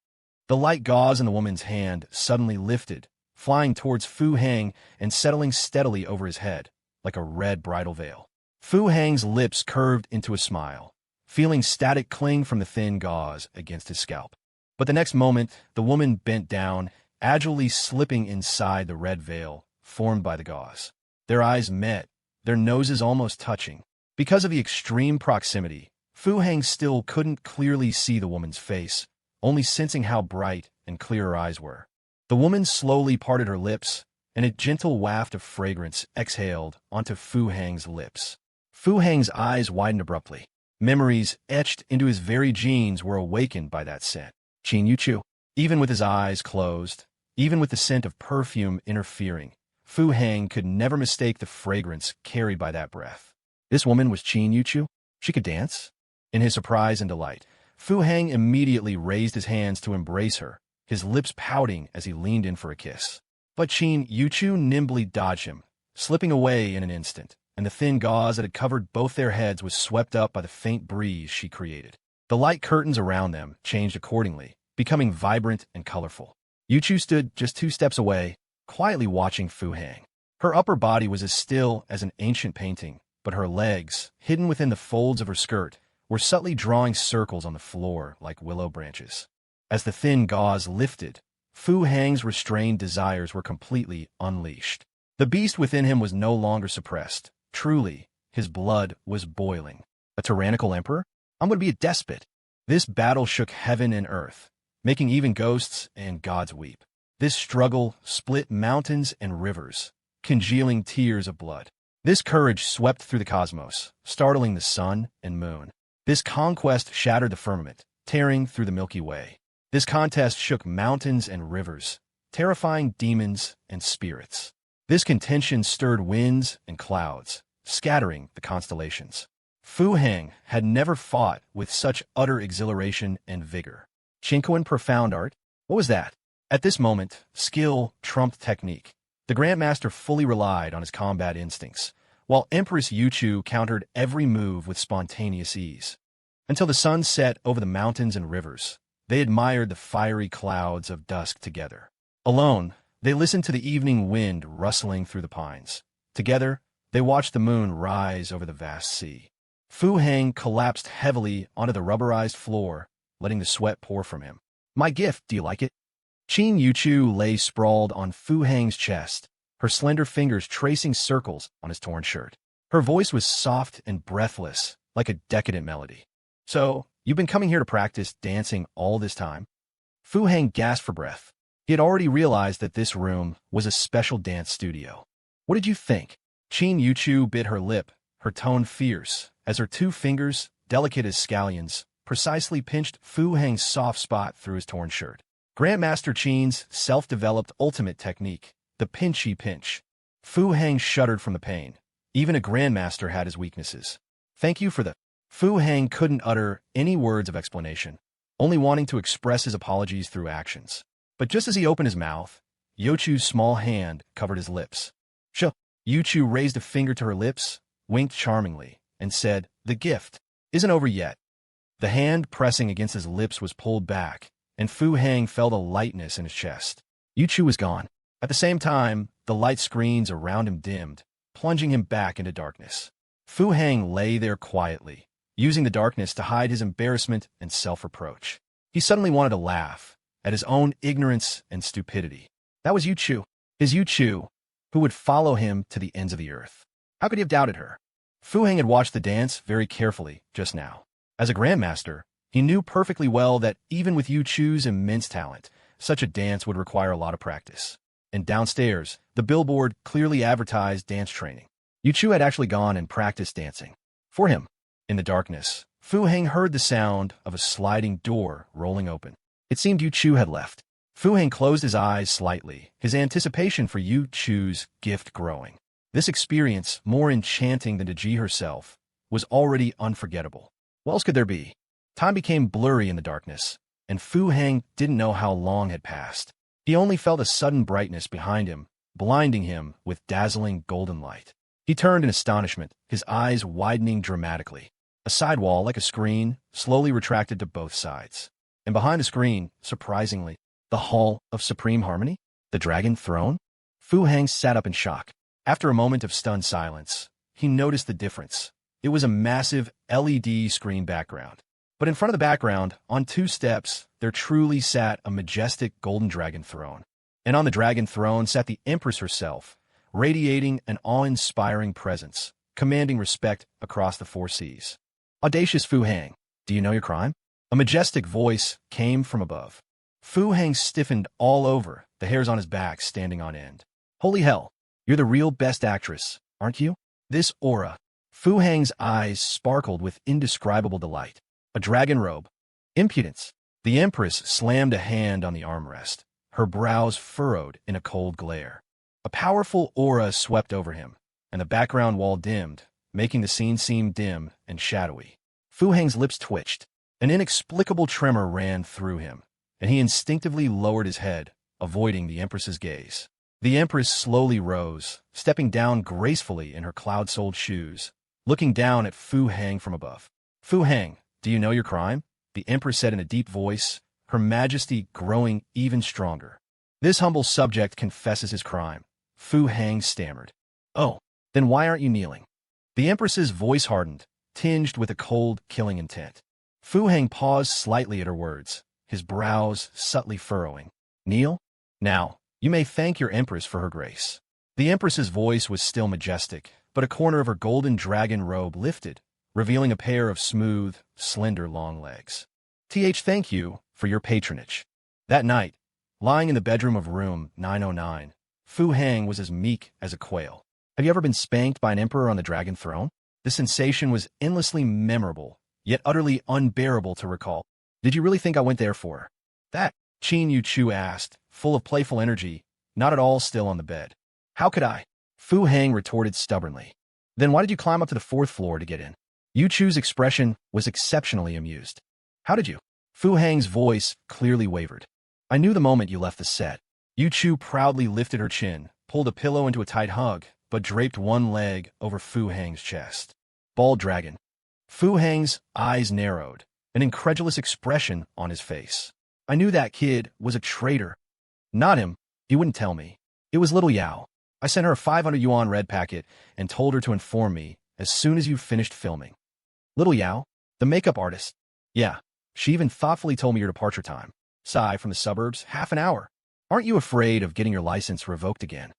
The light gauze in the woman's hand suddenly lifted, flying towards Fu Hang and settling steadily over his head, like a red bridal veil. Fu Hang's lips curved into a smile, feeling static cling from the thin gauze against his scalp. But the next moment, the woman bent down, agilely slipping inside the red veil formed by the gauze. Their eyes met, their noses almost touching. Because of the extreme proximity, Fu Hang still couldn't clearly see the woman's face, only sensing how bright and clear her eyes were. The woman slowly parted her lips, and a gentle waft of fragrance exhaled onto Fu Hang's lips. Fu Hang's eyes widened abruptly. Memories etched into his very genes were awakened by that scent. Qin Yuchu. Even with his eyes closed, even with the scent of perfume interfering, Fu Hang could never mistake the fragrance carried by that breath. This woman was Qin Yuchu? She could dance? In his surprise and delight, Fu Hang immediately raised his hands to embrace her, his lips pouting as he leaned in for a kiss. But Qin Yuchu nimbly dodged him, slipping away in an instant, and the thin gauze that had covered both their heads was swept up by the faint breeze she created. The light curtains around them changed accordingly, becoming vibrant and colorful. Yuchu stood just 2 steps away, quietly watching Fu Hang. Her upper body was as still as an ancient painting, but her legs, hidden within the folds of her skirt, were subtly drawing circles on the floor like willow branches. As the thin gauze lifted, Fu Hang's restrained desires were completely unleashed. The beast within him was no longer suppressed. Truly, his blood was boiling. A tyrannical emperor? I'm going to be a despot. This battle shook heaven and earth, making even ghosts and gods weep. This struggle split mountains and rivers, congealing tears of blood. This courage swept through the cosmos, startling the sun and moon. This conquest shattered the firmament, tearing through the Milky Way. This contest shook mountains and rivers, terrifying demons and spirits. This contention stirred winds and clouds, scattering the constellations. Fu Hang had never fought with such utter exhilaration and vigor. Qingluan profound art? What was that? At this moment, skill trumped technique. The Grandmaster fully relied on his combat instincts, while Empress Yuchu countered every move with spontaneous ease. Until the sun set over the mountains and rivers, they admired the fiery clouds of dusk together. Alone, they listened to the evening wind rustling through the pines. Together, they watched the moon rise over the vast sea. Fu Hang collapsed heavily onto the rubberized floor, letting the sweat pour from him. My gift, do you like it? Qin Yuchu lay sprawled on Fu Hang's chest, her slender fingers tracing circles on his torn shirt. Her voice was soft and breathless, like a decadent melody. So, you've been coming here to practice dancing all this time? Fu Hang gasped for breath. He had already realized that this room was a special dance studio. What did you think? Qin Yuchu bit her lip, her tone fierce, as her two fingers, delicate as scallions, precisely pinched Fu Hang's soft spot through his torn shirt. Grandmaster Qin's self-developed ultimate technique, the pinchy pinch. Fu Hang shuddered from the pain. Even a grandmaster had his weaknesses. Thank you for the... Fu Hang couldn't utter any words of explanation, only wanting to express his apologies through actions. But just as he opened his mouth, Yuchu's small hand covered his lips. Yuchu raised a finger to her lips, winked charmingly, and said, "The gift isn't over yet." The hand pressing against his lips was pulled back, and Fu Hang felt a lightness in his chest. Yuchu was gone. At the same time, the light screens around him dimmed, plunging him back into darkness. Fu Hang lay there quietly, using the darkness to hide his embarrassment and self-reproach. He suddenly wanted to laugh at his own ignorance and stupidity. That was Yuchu, his Yuchu, who would follow him to the ends of the earth. How could he have doubted her? Fu Hang had watched the dance very carefully just now. As a grandmaster, he knew perfectly well that even with Yuchu's immense talent, such a dance would require a lot of practice. And downstairs, the billboard clearly advertised dance training. Yuchu had actually gone and practiced dancing. For him. In the darkness, Fu Hang heard the sound of a sliding door rolling open. It seemed Yuchu had left. Fu Hang closed his eyes slightly, his anticipation for Yuchu's gift growing. This experience, more enchanting than Ji herself, was already unforgettable. What else could there be? Time became blurry in the darkness, and Fu Hang didn't know how long had passed. He only felt a sudden brightness behind him, blinding him with dazzling golden light. He turned in astonishment, his eyes widening dramatically. A sidewall, like a screen, slowly retracted to both sides. And behind the screen, surprisingly, the Hall of Supreme Harmony? The Dragon Throne? Fu Hang sat up in shock. After a moment of stunned silence, he noticed the difference. It was a massive LED screen background. But in front of the background, on two steps, there truly sat a majestic golden dragon throne. And on the dragon throne sat the Empress herself, radiating an awe-inspiring presence, commanding respect across the four seas. Audacious Fu Hang, do you know your crime? A majestic voice came from above. Fu Hang stiffened all over, the hairs on his back standing on end. Holy hell, you're the real best actress, aren't you? This aura. Fu Hang's eyes sparkled with indescribable delight. A dragon robe. Impudence. The Empress slammed a hand on the armrest, her brows furrowed in a cold glare. A powerful aura swept over him, and the background wall dimmed, making the scene seem dim and shadowy. Fu Hang's lips twitched. An inexplicable tremor ran through him, and he instinctively lowered his head, avoiding the Empress's gaze. The Empress slowly rose, stepping down gracefully in her cloud-soled shoes, looking down at Fu Hang from above. Fu Hang, do you know your crime? The Empress said in a deep voice, her majesty growing even stronger. This humble subject confesses his crime. Fu Hang stammered. Oh, then why aren't you kneeling? The Empress's voice hardened, tinged with a cold, killing intent. Fu Heng paused slightly at her words, his brows subtly furrowing. Kneel? Now, you may thank your empress for her grace. The empress's voice was still majestic, but a corner of her golden dragon robe lifted, revealing a pair of smooth, slender long legs. Thank you for your patronage. That night, lying in the bedroom of room 909, Fu Heng was as meek as a quail. Have you ever been spanked by an emperor on the dragon throne? The sensation was endlessly memorable, yet utterly unbearable to recall. Did you really think I went there for that? Qin Yu Chu asked, full of playful energy, not at all still on the bed. How could I? Fu Heng retorted stubbornly. Then why did you climb up to the 4th floor to get in? Yu Chu's expression was exceptionally amused. How did you? Fu Heng's voice clearly wavered. I knew the moment you left the set. Yu Chu proudly lifted her chin, pulled a pillow into a tight hug, but draped one leg over Fu Heng's chest. Bald dragon. Fu Heng's eyes narrowed, an incredulous expression on his face. I knew that kid was a traitor. Not him. He wouldn't tell me. It was little Yao. I sent her a 500 yuan red packet and told her to inform me as soon as you finished filming. Little Yao? The makeup artist? Yeah. She even thoughtfully told me your departure time. Sai from the suburbs, half an hour. Aren't you afraid of getting your license revoked again?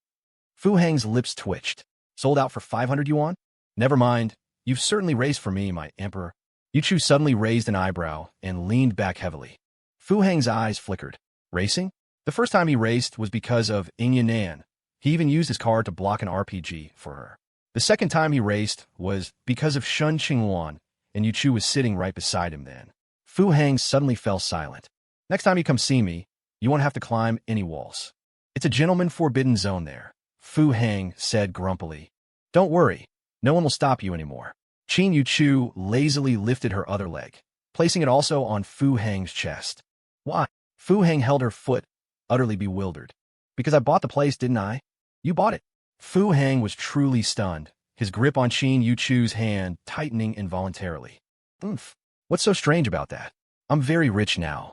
Fu Heng's lips twitched. Sold out for 500 yuan? Never mind. You've certainly raced for me, my emperor. Yu Chu suddenly raised an eyebrow and leaned back heavily. Fu Heng's eyes flickered. Racing? The first time he raced was because of Ingyan Nan. He even used his car to block an RPG for her. The second time he raced was because of Shen Qingluan, and Yu Chu was sitting right beside him then. Fu Heng suddenly fell silent. Next time you come see me, you won't have to climb any walls. It's a gentleman forbidden zone there, Fu Heng said grumpily. Don't worry, no one will stop you anymore. Qin Yu Chu lazily lifted her other leg, placing it also on Fu Heng's chest. Why? Fu Heng held her foot, utterly bewildered. Because I bought the place, didn't I? You bought it. Fu Heng was truly stunned, his grip on Qin Yu Chu's hand tightening involuntarily. Oomph. What's so strange about that? I'm very rich now.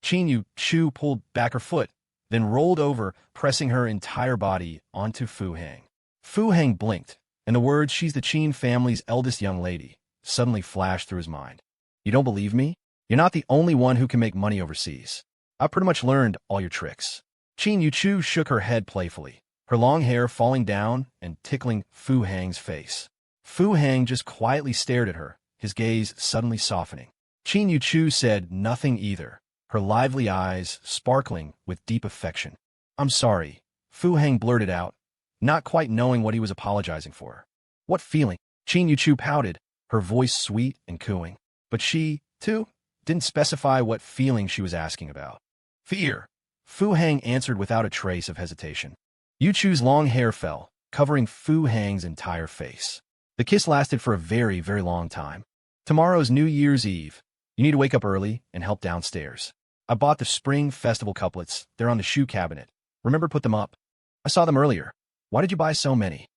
Qin Yu Chu pulled back her foot, then rolled over, pressing her entire body onto Fu Heng. Fu Heng blinked, and the words, she's the Qin family's eldest young lady, suddenly flashed through his mind. You don't believe me? You're not the only one who can make money overseas. I've pretty much learned all your tricks. Qin Yu Chu shook her head playfully, her long hair falling down and tickling Fu Heng's face. Fu Heng just quietly stared at her, his gaze suddenly softening. Qin Yu Chu said nothing either, her lively eyes sparkling with deep affection. I'm sorry, Fu Heng blurted out, not quite knowing what he was apologizing for. What feeling? Qin Yu Chu pouted, her voice sweet and cooing. But she, too, didn't specify what feeling she was asking about. Fear, Fu Heng answered without a trace of hesitation. Yu Chu's long hair fell, covering Fu Heng's entire face. The kiss lasted for a very, very long time. Tomorrow's New Year's Eve. You need to wake up early and help downstairs. I bought the Spring Festival couplets. They're on the shoe cabinet. Remember, put them up. I saw them earlier. Why did you buy so many?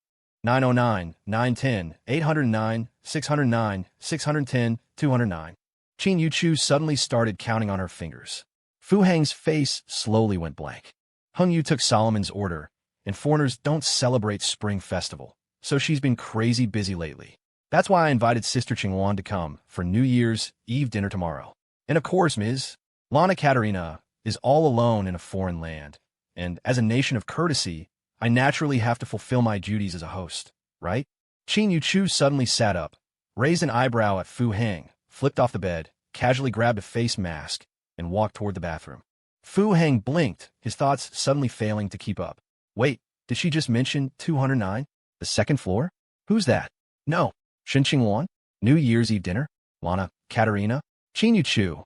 909, 910, 809, 609, 610, 209. Qin Yu Chu suddenly started counting on her fingers. Fu Heng's face slowly went blank. Hung Yu took Solomon's order, and foreigners don't celebrate Spring Festival, so she's been crazy busy lately. That's why I invited Sister Qingluan to come for New Year's Eve dinner tomorrow. And of course, Ms. Lana Katerina is all alone in a foreign land, and as a nation of courtesy, I naturally have to fulfill my duties as a host, right? Qin Yu Chu suddenly sat up, raised an eyebrow at Fu Heng, flipped off the bed, casually grabbed a face mask, and walked toward the bathroom. Fu Heng blinked, his thoughts suddenly failing to keep up. Wait, did she just mention 209? The second floor? Who's that? No. Shen Qingluan? New Year's Eve dinner? Lana, Katerina? Qin Yu Chu.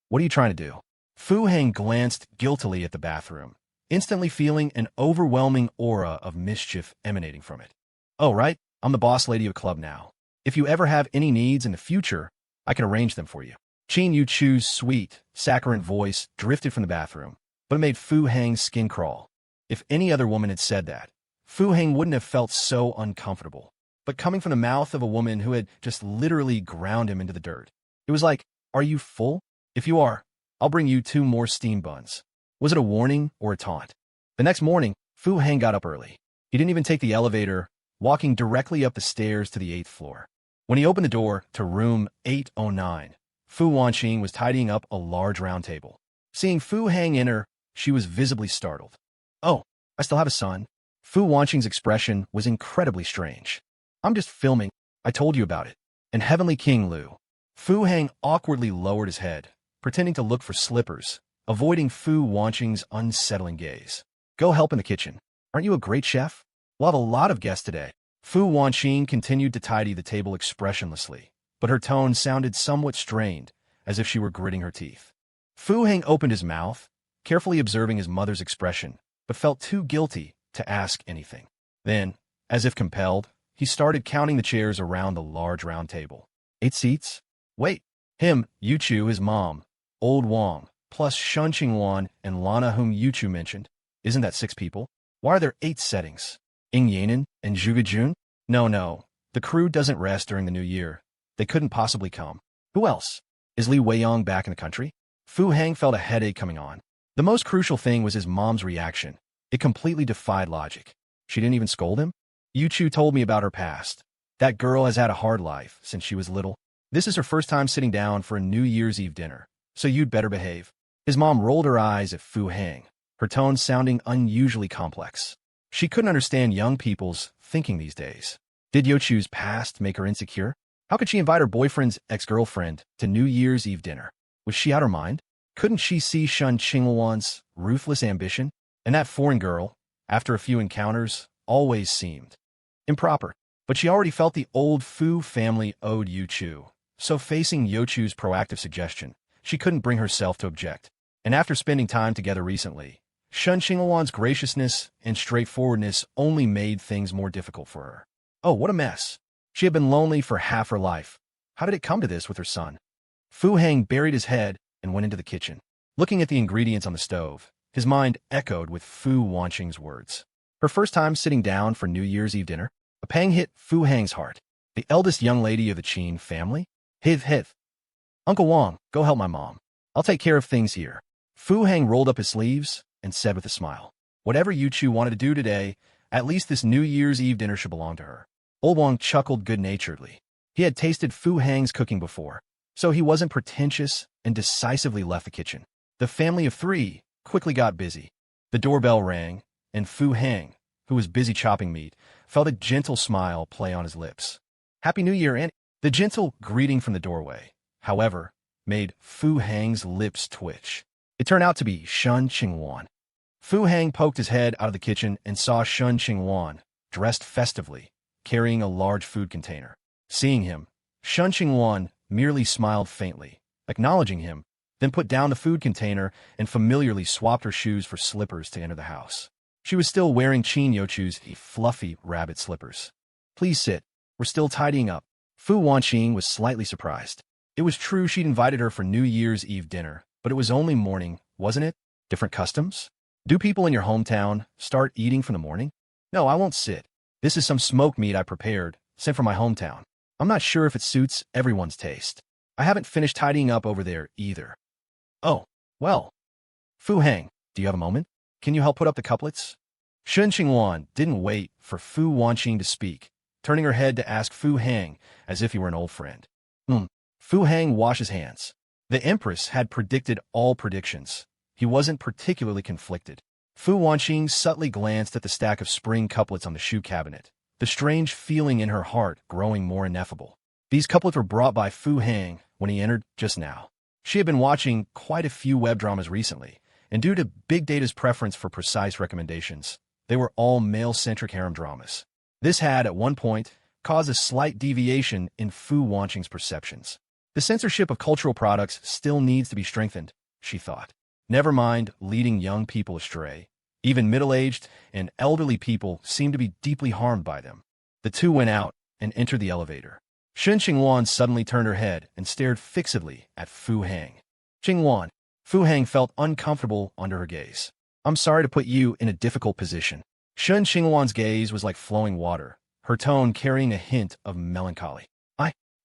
What are you trying to do? Fu Heng glanced guiltily at the bathroom, instantly feeling an overwhelming aura of mischief emanating from it. Oh, right, I'm the boss lady of a club now. If you ever have any needs in the future, I can arrange them for you. Qin Yu Chu's sweet, saccharine voice drifted from the bathroom, but it made Fu Heng's skin crawl. If any other woman had said that, Fu Heng wouldn't have felt so uncomfortable. But coming from the mouth of a woman who had just literally ground him into the dirt, it was like, are you full? If you are, I'll bring you 2 more steam buns. Was it a warning or a taunt? The next morning, Fu Heng got up early. He didn't even take the elevator, walking directly up the stairs to the 8th floor. When he opened the door to room 809, Fu Wanqing was tidying up a large round table. Seeing Fu Hang enter, she was visibly startled. "Oh, I still have a son." Fu Wanqing's expression was incredibly strange. "I'm just filming. I told you about it." And Heavenly King Lu. Fu Hang awkwardly lowered his head, pretending to look for slippers, avoiding Fu Wanqing's unsettling gaze. "Go help in the kitchen. Aren't you a great chef? We'll have a lot of guests today." Fu Wanqing continued to tidy the table expressionlessly, but her tone sounded somewhat strained, as if she were gritting her teeth. Fu Hang opened his mouth, carefully observing his mother's expression, but felt too guilty to ask anything. Then, as if compelled, he started counting the chairs around the large round table. 8 seats? Wait. Him, Yuchu, his mom, Old Wang, plus Shen Qingluan and Lana whom Yuchu mentioned. Isn't that 6 people? Why are there 8 settings? Ing Yanan and Zhuge Jun? No. The crew doesn't rest during the new year. They couldn't possibly come. Who else? Is Li Weiyang back in the country? Fu Hang felt a headache coming on. The most crucial thing was his mom's reaction. It completely defied logic. She didn't even scold him? Yuchu told me about her past. That girl has had a hard life since she was little. This is her first time sitting down for a New Year's Eve dinner, so you'd better behave. His mom rolled her eyes at Fu Hang, her tone sounding unusually complex. She couldn't understand young people's thinking these days. Did Yuchu's past make her insecure? How could she invite her boyfriend's ex-girlfriend to New Year's Eve dinner? Was she out of her mind? Couldn't she see Shen Qingluan's ruthless ambition? And that foreign girl, after a few encounters, always seemed improper. But she already felt the old Fu family owed Yuchu, so facing Yuchu's proactive suggestion, she couldn't bring herself to object. And after spending time together recently, Shen Qingluan's graciousness and straightforwardness only made things more difficult for her. Oh, what a mess. She had been lonely for half her life. How did it come to this with her son? Fu Hang buried his head and went into the kitchen. Looking at the ingredients on the stove, his mind echoed with Fu Wanqing's words. Her first time sitting down for New Year's Eve dinner? A pang hit Fu Hang's heart. The eldest young lady of the Qin family? Hiv. Uncle Wang, go help my mom. I'll take care of things here. Fu Hang rolled up his sleeves and said with a smile, whatever Yuchu wanted to do today, at least this New Year's Eve dinner should belong to her. Old Wang chuckled good-naturedly. He had tasted Fu Hang's cooking before, so he wasn't pretentious and decisively left the kitchen. The family of 3 quickly got busy. The doorbell rang, and Fu Hang, who was busy chopping meat, felt a gentle smile play on his lips. Happy New Year, Annie. The gentle greeting from the doorway, however, made Fu Hang's lips twitch. It turned out to be Shen Qingluan. Fu Hang poked his head out of the kitchen and saw Shen Qingluan, dressed festively, carrying a large food container. Seeing him, Shen Qingluan merely smiled faintly, acknowledging him, then put down the food container and familiarly swapped her shoes for slippers to enter the house. She was still wearing Qin Yuchu's fluffy rabbit slippers. Please sit. We're still tidying up. Fu Wanqing was slightly surprised. It was true she'd invited her for New Year's Eve dinner, but it was only morning, wasn't it? Different customs? Do people in your hometown start eating from the morning? No, I won't sit. This is some smoked meat I prepared, sent from my hometown. I'm not sure if it suits everyone's taste. I haven't finished tidying up over there either. Oh, well. Fu Hang, do you have a moment? Can you help put up the couplets? Shen Qingluan didn't wait for Fu Wanqing to speak, turning her head to ask Fu Hang as if he were an old friend. Fu Hang washed his hands. The Empress had predicted all predictions. He wasn't particularly conflicted. Fu Wanqing subtly glanced at the stack of spring couplets on the shoe cabinet, the strange feeling in her heart growing more ineffable. These couplets were brought by Fu Hang when he entered just now. She had been watching quite a few web dramas recently, and due to Big Data's preference for precise recommendations, they were all male-centric harem dramas. This had, at one point, caused a slight deviation in Fu Wanqing's perceptions. The censorship of cultural products still needs to be strengthened, she thought. Never mind leading young people astray. Even middle-aged and elderly people seemed to be deeply harmed by them. The two went out and entered the elevator. Shen Qingluan suddenly turned her head and stared fixedly at Fu Hang. Qingluan. Fu Hang felt uncomfortable under her gaze. I'm sorry to put you in a difficult position. Shen Qingluan's gaze was like flowing water, her tone carrying a hint of melancholy.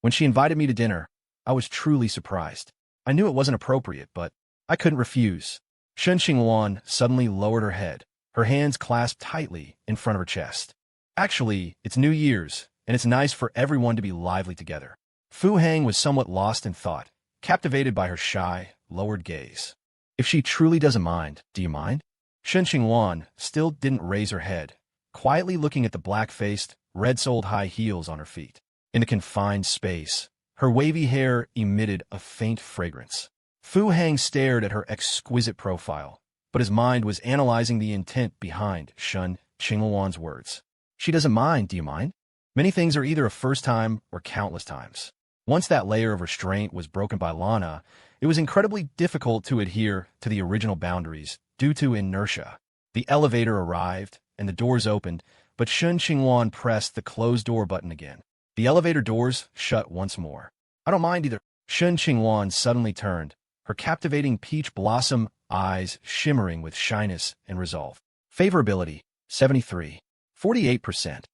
When she invited me to dinner, I was truly surprised. I knew it wasn't appropriate, but I couldn't refuse. Shen Qingluan suddenly lowered her head, her hands clasped tightly in front of her chest. Actually, it's New Year's, and it's nice for everyone to be lively together. Fu Hang was somewhat lost in thought, captivated by her shy, lowered gaze. If she truly doesn't mind, do you mind? Shen Qingluan still didn't raise her head, quietly looking at the black-faced, red-soled high heels on her feet. In the confined space, her wavy hair emitted a faint fragrance. Fu Hang stared at her exquisite profile, but his mind was analyzing the intent behind Shen Qingluan's words. She doesn't mind, do you mind? Many things are either a first time or countless times. Once that layer of restraint was broken by Lana, it was incredibly difficult to adhere to the original boundaries due to inertia. The elevator arrived, and the doors opened, but Shen Qingluan pressed the closed door button again. The elevator doors shut once more. I don't mind either. Shen Qingluan suddenly turned, her captivating peach blossom eyes shimmering with shyness and resolve. Favorability, 73. 48%.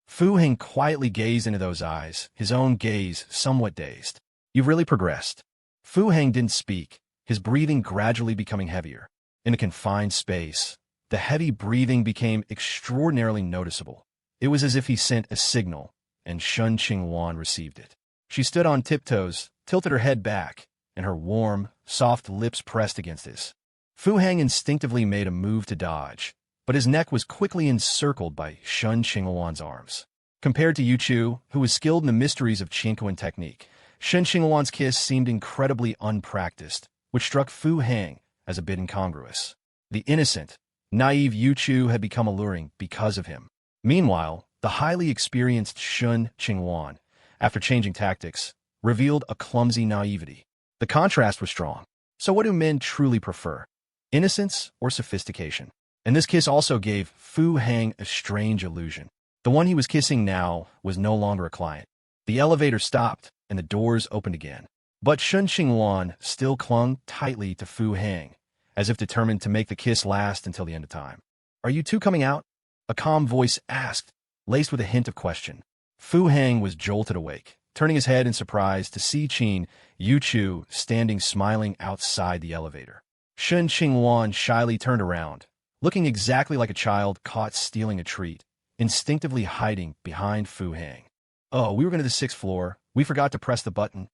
Fu Hang quietly gazed into those eyes, his own gaze somewhat dazed. You've really progressed. Fu Hang didn't speak, his breathing gradually becoming heavier. In a confined space, the heavy breathing became extraordinarily noticeable. It was as if he sent a signal, and Shen Qingluan received it. She stood on tiptoes, tilted her head back, and her warm, soft lips pressed against his. Fu Hang instinctively made a move to dodge, but his neck was quickly encircled by Shen Qingluan's arms. Compared to Yu Chu, who was skilled in the mysteries of Qingluan technique, Shen Qingluan's kiss seemed incredibly unpracticed, which struck Fu Hang as a bit incongruous. The innocent, naive Yu Chu had become alluring because of him. Meanwhile, the highly experienced Shen Qingluan, after changing tactics, revealed a clumsy naivety. The contrast was strong. So what do men truly prefer? Innocence or sophistication? And this kiss also gave Fu Hang a strange illusion. The one he was kissing now was no longer a client. The elevator stopped, and the doors opened again. But Shen Qingluan still clung tightly to Fu Hang, as if determined to make the kiss last until the end of time. Are you two coming out? A calm voice asked, laced with a hint of question. Fu Hang was jolted awake, turning his head in surprise to see Yu Chu standing smiling outside the elevator. Shen Qingluan shyly turned around, looking exactly like a child caught stealing a treat, instinctively hiding behind Fu Hang. Oh, we were going to the 6th floor. We forgot to press the button.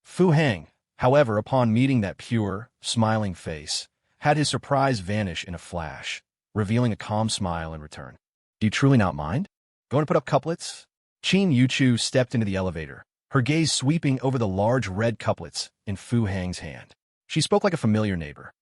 Fu Hang, however, upon meeting that pure, smiling face, had his surprise vanish in a flash, revealing a calm smile in return. Do you truly not mind? Going to put up couplets? Yu Chu stepped into the elevator, her gaze sweeping over the large red couplets in Fu Hang's hand. She spoke like a familiar neighbor.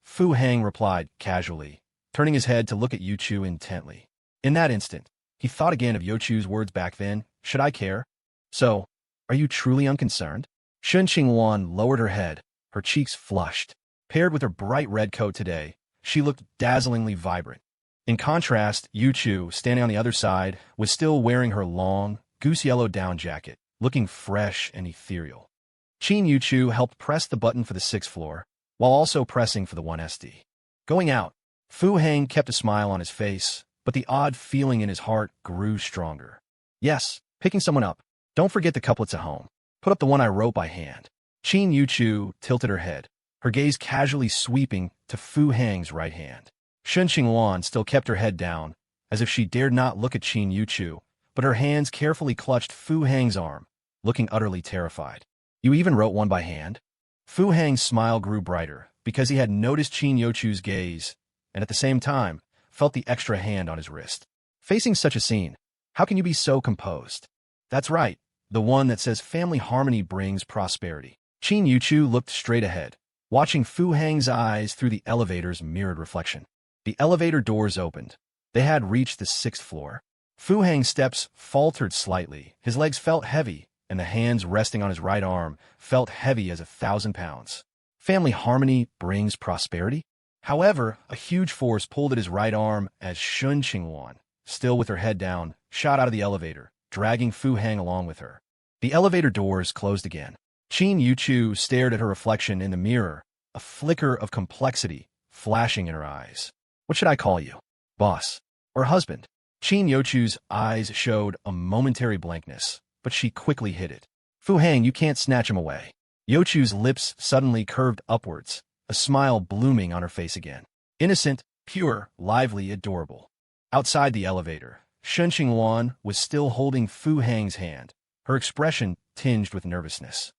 Fu Hang replied casually, turning his head to look at Yu Chu intently. In that instant, he thought again of Yu Chu's words back then. Should I care? So, are you truly unconcerned? Shen Qingluan lowered her head, her cheeks flushed. Paired with her bright red coat today, she looked dazzlingly vibrant. In contrast, Yu Chu, standing on the other side, was still wearing her long, goose-yellow down jacket, looking fresh and ethereal. Yu Chu helped press the button for the 6th floor, while also pressing for the 1SD. Going out, Fu Hang kept a smile on his face, but the odd feeling in his heart grew stronger. Yes, picking someone up. Don't forget the couplets at home. Put up the one I wrote by hand. Yu Chu tilted her head, her gaze casually sweeping to Fu Hang's right hand. Shen Qingluan still kept her head down, as if she dared not look at Yu Chu, but her hands carefully clutched Fu Hang's arm, looking utterly terrified. You even wrote one by hand? Fu Hang's smile grew brighter, because he had noticed Yu Chu's gaze, and at the same time, felt the extra hand on his wrist. Facing such a scene, how can you be so composed? That's right, the one that says family harmony brings prosperity. Yu Chu looked straight ahead, watching Fu Hang's eyes through the elevator's mirrored reflection. The elevator doors opened. They had reached the 6th floor. Fu Hang's steps faltered slightly, his legs felt heavy, and the hands resting on his right arm felt heavy as 1,000 pounds. Family harmony brings prosperity? However, a huge force pulled at his right arm as Shen Qingluan, still with her head down, shot out of the elevator, dragging Fu Hang along with her. The elevator doors closed again. Yu Chu stared at her reflection in the mirror, a flicker of complexity flashing in her eyes. What should I call you? Boss? Or husband? Yu Chu's eyes showed a momentary blankness, but she quickly hid it. Fu Hang, you can't snatch him away. Yu Chu's lips suddenly curved upwards, a smile blooming on her face again. Innocent, pure, lively, adorable. Outside the elevator, Shen Qingluan was still holding Fu Hang's hand, her expression tinged with nervousness.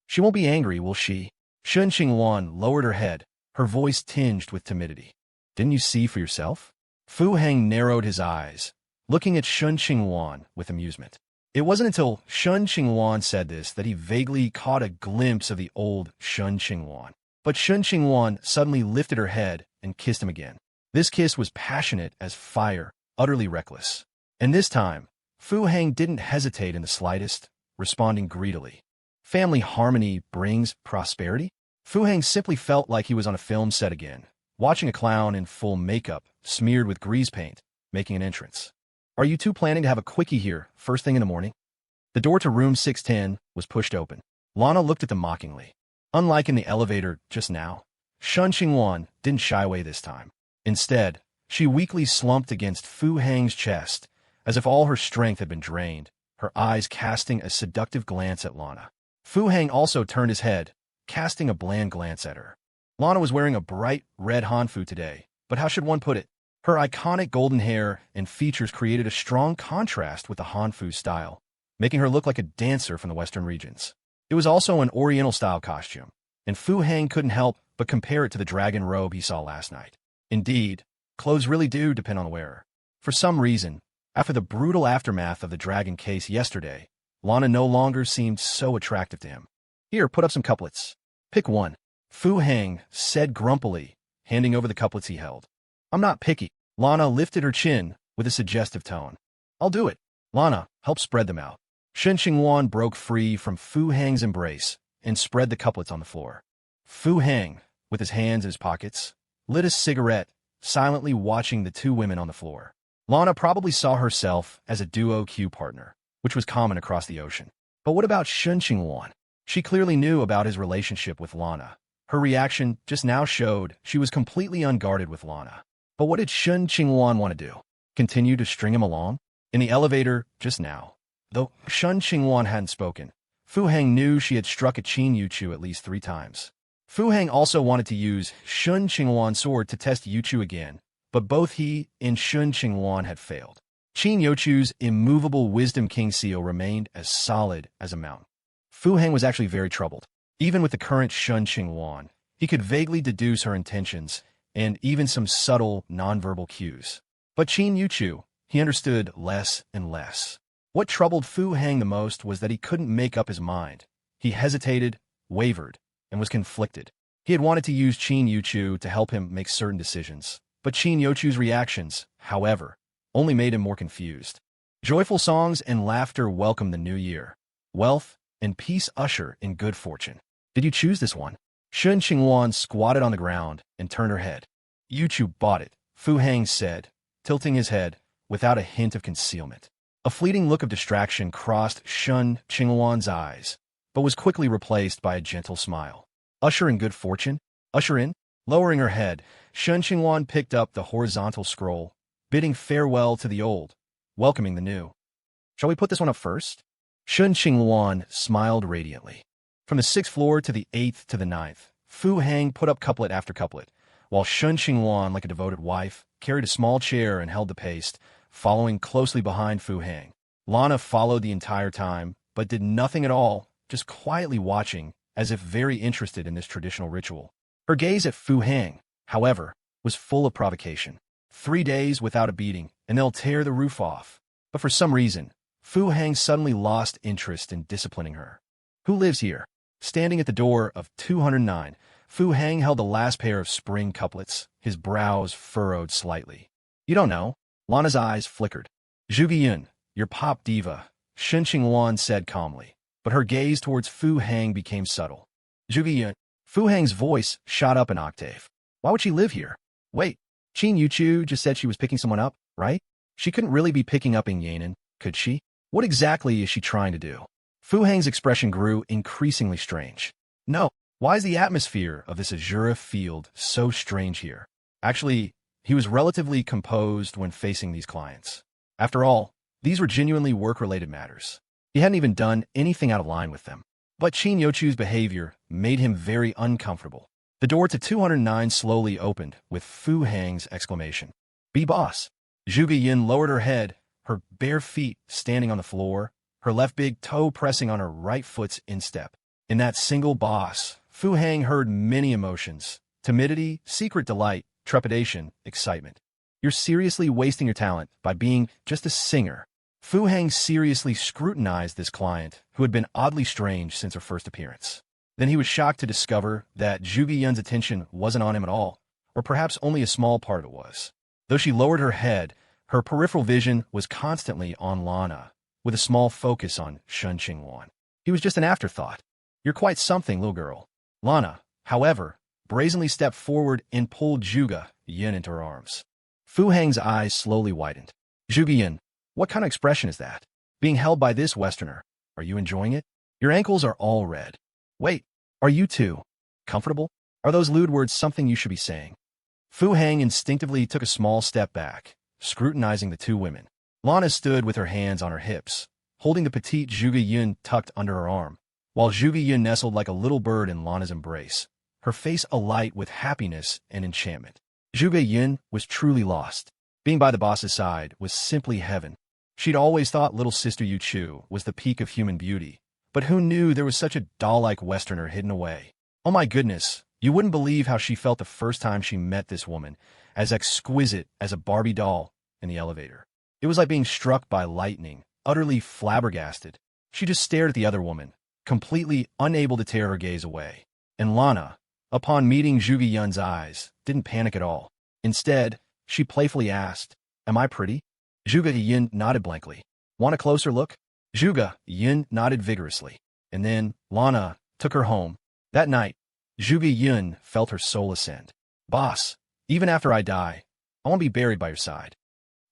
She won't be angry, will she? Shen Qingluan lowered her head, her voice tinged with timidity. Didn't you see for yourself? Fu Hang narrowed his eyes, looking at Shen Qingluan with amusement. It wasn't until Shen Qingluan said this that he vaguely caught a glimpse of the old Shen Qingluan. But Shen Qingluan suddenly lifted her head and kissed him again. This kiss was passionate as fire, utterly reckless. And this time, Fu Hang didn't hesitate in the slightest, responding greedily. Family harmony brings prosperity? Fu Hang simply felt like he was on a film set again, watching a clown in full makeup, smeared with grease paint, making an entrance. Are you two planning to have a quickie here, first thing in the morning? The door to room 610 was pushed open. Lana looked at them mockingly. Unlike in the elevator just now, Shen Qingluan didn't shy away this time. Instead, she weakly slumped against Fu Hang's chest, as if all her strength had been drained, her eyes casting a seductive glance at Lana. Fu Hang also turned his head, casting a bland glance at her. Lana was wearing a bright red hanfu today, but how should one put it? Her iconic golden hair and features created a strong contrast with the hanfu style, making her look like a dancer from the western regions. It was also an oriental-style costume, and Fu Hang couldn't help but compare it to the dragon robe he saw last night. Indeed, clothes really do depend on the wearer. For some reason, after the brutal aftermath of the dragon case yesterday, Lana no longer seemed so attractive to him. Here, put up some couplets. Pick one. Fu Hang said grumpily, handing over the couplets he held. I'm not picky. Lana lifted her chin with a suggestive tone. I'll do it. Lana, help spread them out. Shen Qingluan broke free from Fu Hang's embrace and spread the couplets on the floor. Fu Hang, with his hands in his pockets, lit a cigarette, silently watching the two women on the floor. Lana probably saw herself as a duo queue partner, which was common across the ocean. But what about Shen Qingluan? She clearly knew about his relationship with Lana. Her reaction just now showed she was completely unguarded with Lana. But what did Shen Qingluan want to do? Continue to string him along? In the elevator just now, though Shen Qingluan hadn't spoken, Fu Hang knew she had struck at Qin Yuchu at least 3 times. Fu Hang also wanted to use Shen Qingluan's sword to test Yuchu again, but both he and Shen Qingluan had failed. Qin Yuchu's immovable Wisdom King seal remained as solid as a mountain. Fu Hang was actually very troubled. Even with the current Shen Qingluan, he could vaguely deduce her intentions and even some subtle nonverbal cues. But Qin Yuchu, he understood less and less. What troubled Fu Hang the most was that he couldn't make up his mind. He hesitated, wavered, and was conflicted. He had wanted to use Qin Yuchu to help him make certain decisions, but Qin Yuchu's reactions, however, only made him more confused. Joyful songs and laughter welcome the new year. Wealth and peace usher in good fortune. Did you choose this one? Shen Qingluan squatted on the ground and turned her head. Yuchu bought it, Fu Hang said, tilting his head without a hint of concealment. A fleeting look of distraction crossed Shen Qingluan's eyes, but was quickly replaced by a gentle smile. Usher in good fortune? Usher in? Lowering her head, Shen Qingluan picked up the horizontal scroll, bidding farewell to the old, welcoming the new. Shall we put this one up first? Shen Qingluan smiled radiantly. From the 6th floor to the 8th to the 9th, Fu Hang put up couplet after couplet, while Shen Qingluan, like a devoted wife, carried a small chair and held the pace, following closely behind Fu Hang. Lana followed the entire time, but did nothing at all, just quietly watching, as if very interested in this traditional ritual. Her gaze at Fu Hang, however, was full of provocation. 3 days without a beating, and they'll tear the roof off. But for some reason, Fu Hang suddenly lost interest in disciplining her. Who lives here? Standing at the door of 209, Fu Hang held the last pair of spring couplets, his brows furrowed slightly. You don't know. Lana's eyes flickered. Zhuge Yun, your pop diva, Shen Qingluan said calmly, but her gaze towards Fu Hang became subtle. Zhuge Yun. Fu Hang's voice shot up an octave. Why would she live here? Wait, Qin Yuchu just said she was picking someone up, right? She couldn't really be picking up Yanan, could she? What exactly is she trying to do? Fu Hang's expression grew increasingly strange. No, why is the atmosphere of this azure field so strange here? Actually, he was relatively composed when facing these clients. After all, these were genuinely work-related matters. He hadn't even done anything out of line with them. But Qin Yuchu's behavior made him very uncomfortable. The door to 209 slowly opened with Fu Hang's exclamation. Be boss. Zhuge Yun lowered her head, her bare feet standing on the floor, her left big toe pressing on her right foot's instep. In that single boss, Fu Hang heard many emotions: timidity, secret delight, trepidation, excitement. You're seriously wasting your talent by being just a singer. Fu Hang seriously scrutinized this client, who had been oddly strange since her first appearance. Then he was shocked to discover that Zhuge Yun's attention wasn't on him at all, or perhaps only a small part of it was. Though she lowered her head, her peripheral vision was constantly on Lana, with a small focus on Shen Qingluan. He was just an afterthought. You're quite something, little girl. Lana, however, brazenly stepped forward and pulled Zhuge Yun into her arms. Fu Hang's eyes slowly widened. Zhuge Yun, what kind of expression is that? Being held by this Westerner, are you enjoying it? Your ankles are all red. Wait, are you too comfortable? Are those lewd words something you should be saying? Fu Hang instinctively took a small step back, scrutinizing the two women. Lana stood with her hands on her hips, holding the petite Zhuge Yun tucked under her arm, while Zhuge Yun nestled like a little bird in Lana's embrace, her face alight with happiness and enchantment. Zhuge Yun was truly lost. Being by the boss's side was simply heaven. She'd always thought little sister Yu Chu was the peak of human beauty, but who knew there was such a doll-like Westerner hidden away? Oh my goodness, you wouldn't believe how she felt the first time she met this woman, as exquisite as a Barbie doll in the elevator. It was like being struck by lightning, utterly flabbergasted. She just stared at the other woman, completely unable to tear her gaze away. And Lana, upon meeting Zhuge Yun's eyes, didn't panic at all. Instead, she playfully asked, "Am I pretty?" Zhuge Yun nodded blankly. "Want a closer look?" Zhuge Yun nodded vigorously. And then Lana took her home. That night, Zhuge Yun felt her soul ascend. "Boss, even after I die, I want to be buried by your side."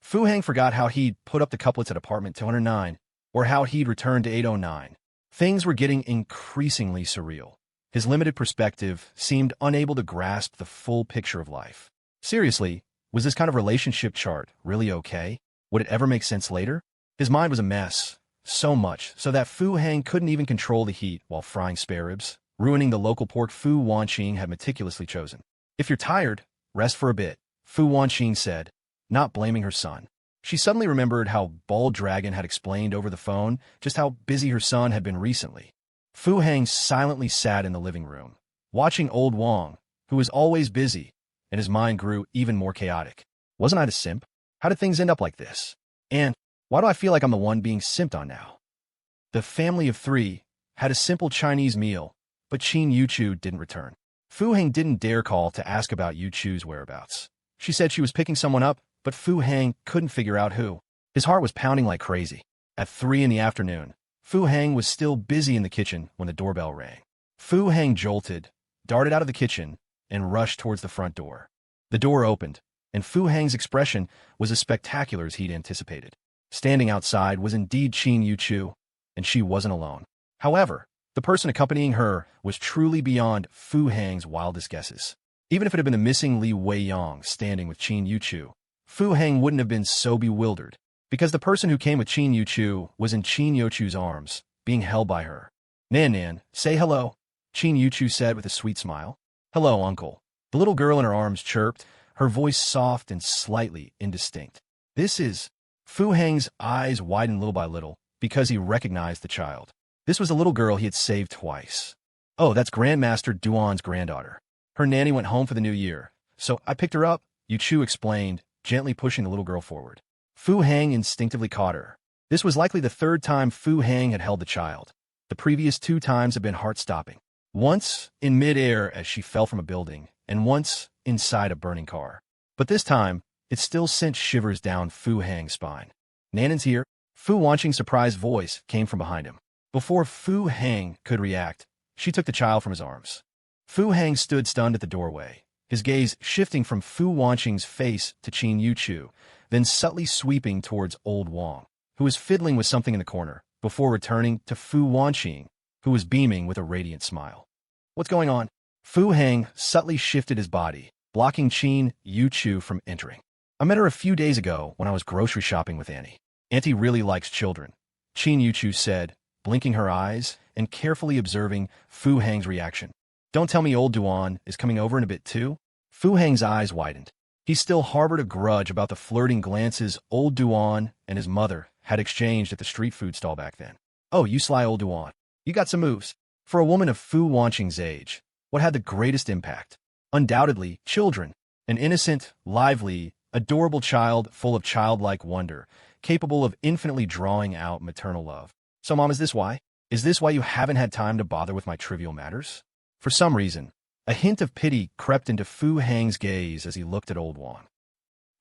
Fu Hang forgot how he'd put up the couplets at apartment 209, or how he'd returned to 809. Things were getting increasingly surreal. His limited perspective seemed unable to grasp the full picture of life. Seriously, was this kind of relationship chart really okay? Would it ever make sense later? His mind was a mess, so much so that Fu Hang couldn't even control the heat while frying spare ribs, ruining the local pork Fu Wanqing had meticulously chosen. "If you're tired, rest for a bit," Fu Wanqing said, not blaming her son. She suddenly remembered how Bald Dragon had explained over the phone just how busy her son had been recently. Fu Hang silently sat in the living room, watching old Wang, who was always busy, and his mind grew even more chaotic. Wasn't I the simp? How did things end up like this? And why do I feel like I'm the one being simped on now? The family of three had a simple Chinese meal, but Qin Yuchu didn't return. Fu Hang didn't dare call to ask about Yuchu's whereabouts. She said she was picking someone up, but Fu Hang couldn't figure out who. His heart was pounding like crazy. At 3 in the afternoon, Fu Hang was still busy in the kitchen when the doorbell rang. Fu Hang jolted, darted out of the kitchen, and rushed towards the front door. The door opened, and Fu Hang's expression was as spectacular as he'd anticipated. Standing outside was indeed Qin Yuchu, and she wasn't alone. However, the person accompanying her was truly beyond Fu Hang's wildest guesses. Even if it had been the missing Li Weiyang standing with Qin Yuchu, Fu Hang wouldn't have been so bewildered, because the person who came with Qin Yuchu was in Qin Yuchu's arms, being held by her. "Nan Nan, say hello," Qin Yuchu said with a sweet smile. "Hello, uncle." The little girl in her arms chirped, her voice soft and slightly indistinct. "This is..." Fu Hang's eyes widened little by little, because he recognized the child. This was the little girl he had saved twice. "Oh, that's Grandmaster Duan's granddaughter. Her nanny went home for the new year, so I picked her up," Yuchu explained, gently pushing the little girl forward. Fu Hang instinctively caught her. This was likely the third time Fu Hang had held the child. The previous 2 times had been heart-stopping. Once in mid-air as she fell from a building, and once inside a burning car. But this time, it still sent shivers down Fu Hang's spine. "Nanan's here." Fu Wanqing's surprised voice came from behind him. Before Fu Hang could react, she took the child from his arms. Fu Hang stood stunned at the doorway, his gaze shifting from Fu Wanqing's face to Qin Yuchu, then subtly sweeping towards old Wang, who was fiddling with something in the corner, before returning to Fu Wanqing, who was beaming with a radiant smile. "What's going on?" Fu Hang subtly shifted his body, blocking Qin Yuchu from entering. "I met her a few days ago when I was grocery shopping with Annie. Auntie really likes children," Qin Yuchu said, blinking her eyes and carefully observing Fu Hang's reaction. "Don't tell me old Duan is coming over in a bit too?" Fu Hang's eyes widened. He still harbored a grudge about the flirting glances old Duan and his mother had exchanged at the street food stall back then. "Oh, you sly old Duan. You got some moves." For a woman of Fu Wanqing's age, what had the greatest impact? Undoubtedly, children. An innocent, lively, adorable child full of childlike wonder, capable of infinitely drawing out maternal love. "So, Mom, is this why? Is this why you haven't had time to bother with my trivial matters?" For some reason, a hint of pity crept into Fu Hang's gaze as he looked at old Wang.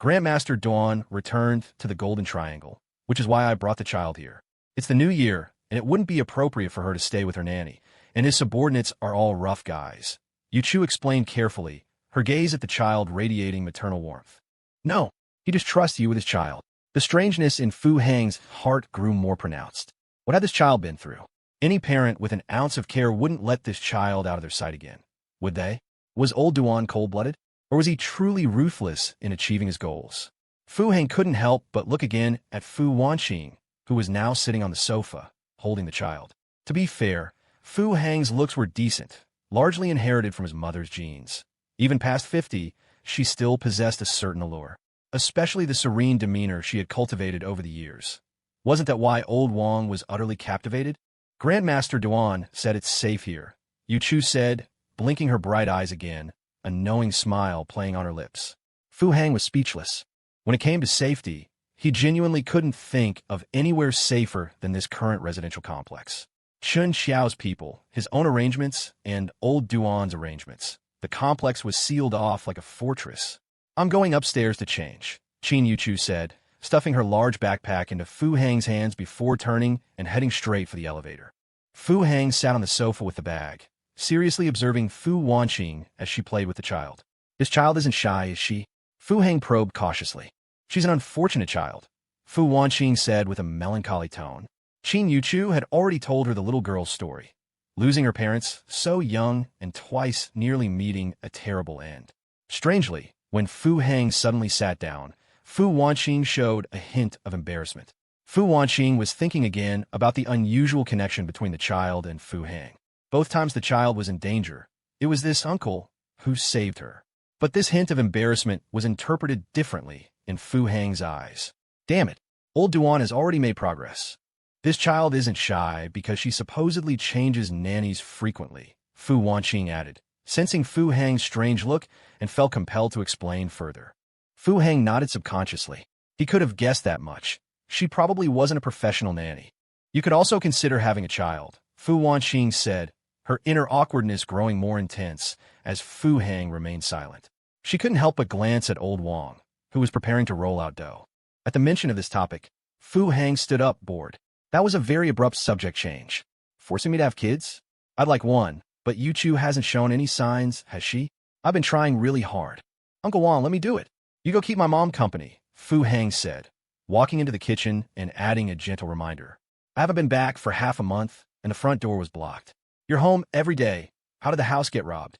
"Grandmaster Duan returned to the Golden Triangle, which is why I brought the child here. It's the new year, and it wouldn't be appropriate for her to stay with her nanny, and his subordinates are all rough guys." Yu Chu explained carefully, her gaze at the child radiating maternal warmth. "No, he just trusts you with his child." The strangeness in Fu Hang's heart grew more pronounced. What had this child been through? Any parent with an ounce of care wouldn't let this child out of their sight again, would they? Was old Duan cold-blooded, or was he truly ruthless in achieving his goals? Fu Hang couldn't help but look again at Fu Wanqing, who was now sitting on the sofa, holding the child. To be fair, Fu Hang's looks were decent, largely inherited from his mother's genes. Even past 50, she still possessed a certain allure, especially the serene demeanor she had cultivated over the years. Wasn't that why old Wang was utterly captivated? "Grandmaster Duan said it's safe here," Yu Chu said, blinking her bright eyes again, a knowing smile playing on her lips. Fu Hang was speechless. When it came to safety, he genuinely couldn't think of anywhere safer than this current residential complex. Chen Xiao's people, his own arrangements, and old Duan's arrangements. The complex was sealed off like a fortress. "I'm going upstairs to change," Qin Yu Chu said, stuffing her large backpack into Fu Hang's hands before turning and heading straight for the elevator. Fu Hang sat on the sofa with the bag, seriously observing Fu Wanqing as she played with the child. "This child isn't shy, is she?" Fu Hang probed cautiously. "She's an unfortunate child," Fu Wanqing said with a melancholy tone. Qin Yu Chu had already told her the little girl's story, losing her parents so young and twice nearly meeting a terrible end. Strangely, when Fu Hang suddenly sat down, Fu Wanqing showed a hint of embarrassment. Fu Wanqing was thinking again about the unusual connection between the child and Fu Hang. Both times the child was in danger, it was this uncle who saved her. But this hint of embarrassment was interpreted differently in Fu Hang's eyes. "Damn it, old Duan has already made progress. This child isn't shy because she supposedly changes nannies frequently," Fu Wanqing added, sensing Fu Hang's strange look and felt compelled to explain further. Fu Hang nodded subconsciously. He could have guessed that much. She probably wasn't a professional nanny. "You could also consider having a child," Fu Wanqing said, her inner awkwardness growing more intense as Fu Hang remained silent. She couldn't help but glance at old Wang, who was preparing to roll out dough. At the mention of this topic, Fu Hang stood up, bored. "That was a very abrupt subject change. Forcing me to have kids? I'd like one, but Yu Chu hasn't shown any signs, has she? I've been trying really hard." "Uncle Wang, let me do it. You go keep my mom company," Fu Hang said, walking into the kitchen and adding a gentle reminder. "I haven't been back for half a month, and the front door was blocked. You're home every day. How did the house get robbed?"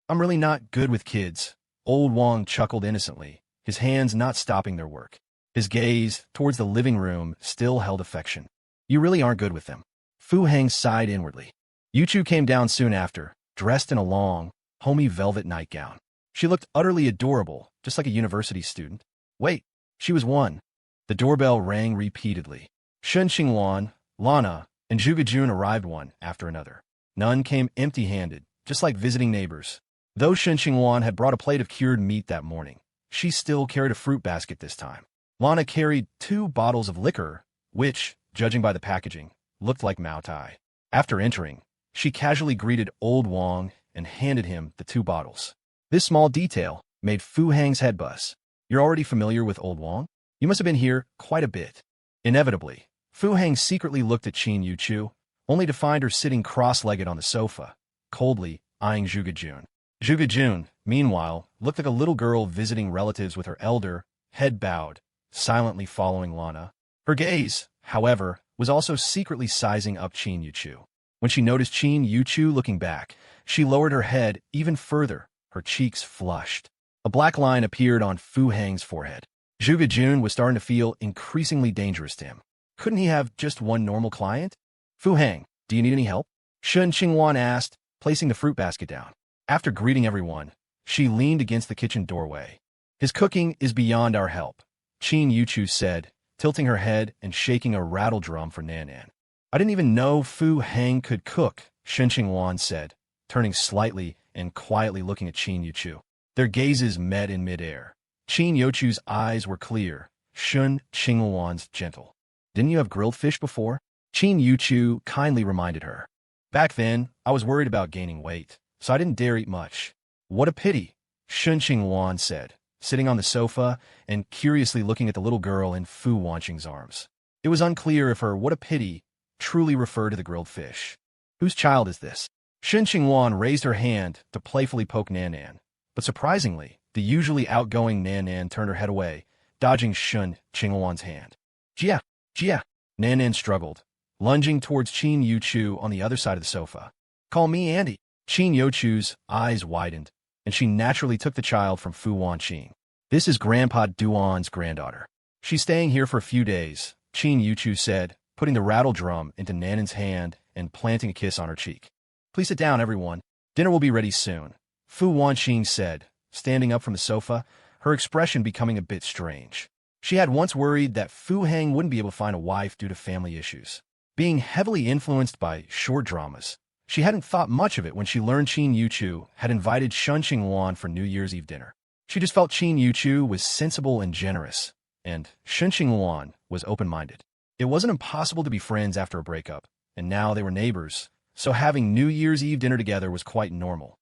"I'm really not good with kids," old Wang chuckled innocently, his hands not stopping their work. His gaze towards the living room still held affection. "You really aren't good with them." Fu Hang sighed inwardly. Yu Chu came down soon after, dressed in a long, homey velvet nightgown. She looked utterly adorable, just like a university student. Wait, she was one. The doorbell rang repeatedly. Shen Qingluan, Lana, and Zhuge Jun arrived one after another. None came empty-handed, just like visiting neighbors. Though Shen Qingluan had brought a plate of cured meat that morning, she still carried a fruit basket this time. Lana carried 2 bottles of liquor, which, judging by the packaging, looked like Mao Tai. After entering, she casually greeted old Wang and handed him the 2 bottles. This small detail made Fu Hang's head buzz. "You're already familiar with old Wang? You must have been here quite a bit." Inevitably, Fu Hang secretly looked at Qin Yu Chu, only to find her sitting cross-legged on the sofa, coldly eyeing Zhuge Jun. Zhuge Jun, meanwhile, looked like a little girl visiting relatives with her elder, head bowed, silently following Lana. Her gaze, however, was also secretly sizing up Qin Yu Chu. When she noticed Qin Yu Chu looking back, she lowered her head even further, her cheeks flushed. A black line appeared on Fu Hang's forehead. Zhuge Jun was starting to feel increasingly dangerous to him. Couldn't he have just one normal client? "Fu Hang, do you need any help?" Shen Qingluan asked, placing the fruit basket down. After greeting everyone, she leaned against the kitchen doorway. His cooking is beyond our help, Qin Yuchu said, tilting her head and shaking a rattle drum for Nanan. I didn't even know Fu Hang could cook, Shen Qingluan said, turning slightly and quietly looking at Qin Yuchu. Their gazes met in midair. Qin Yuchu's eyes were clear, Shen Qingluan's gentle. Didn't you have grilled fish before? Qin Yuchu kindly reminded her. Back then, I was worried about gaining weight, so I didn't dare eat much. What a pity, Shen Qingluan said, sitting on the sofa and curiously looking at the little girl in Fu Wanqing's arms. It was unclear if her "what a pity" truly referred to the grilled fish. Whose child is this? Shen Qingluan raised her hand to playfully poke Nanan, but surprisingly, the usually outgoing Nanan turned her head away, dodging Shen Qingluan's hand. Jia, Jia, Nanan struggled, lunging towards Qin Yuchu on the other side of the sofa. Call me Andy. Qin Yuchu's eyes widened, and she naturally took the child from Fu Wanqing. This is Grandpa Duan's granddaughter. She's staying here for a few days, Qin Yuchu said, putting the rattle drum into Nanan's hand and planting a kiss on her cheek. Please sit down, everyone. Dinner will be ready soon, Fu Wanqing said, standing up from the sofa, her expression becoming a bit strange. She had once worried that Fu Hang wouldn't be able to find a wife due to family issues. Being heavily influenced by short dramas, she hadn't thought much of it when she learned Qin Yuchu had invited Shen Qingluan for New Year's Eve dinner. She just felt Qin Yuchu was sensible and generous, and Shen Qingluan was open-minded. It wasn't impossible to be friends after a breakup, and now they were neighbors, so having New Year's Eve dinner together was quite normal.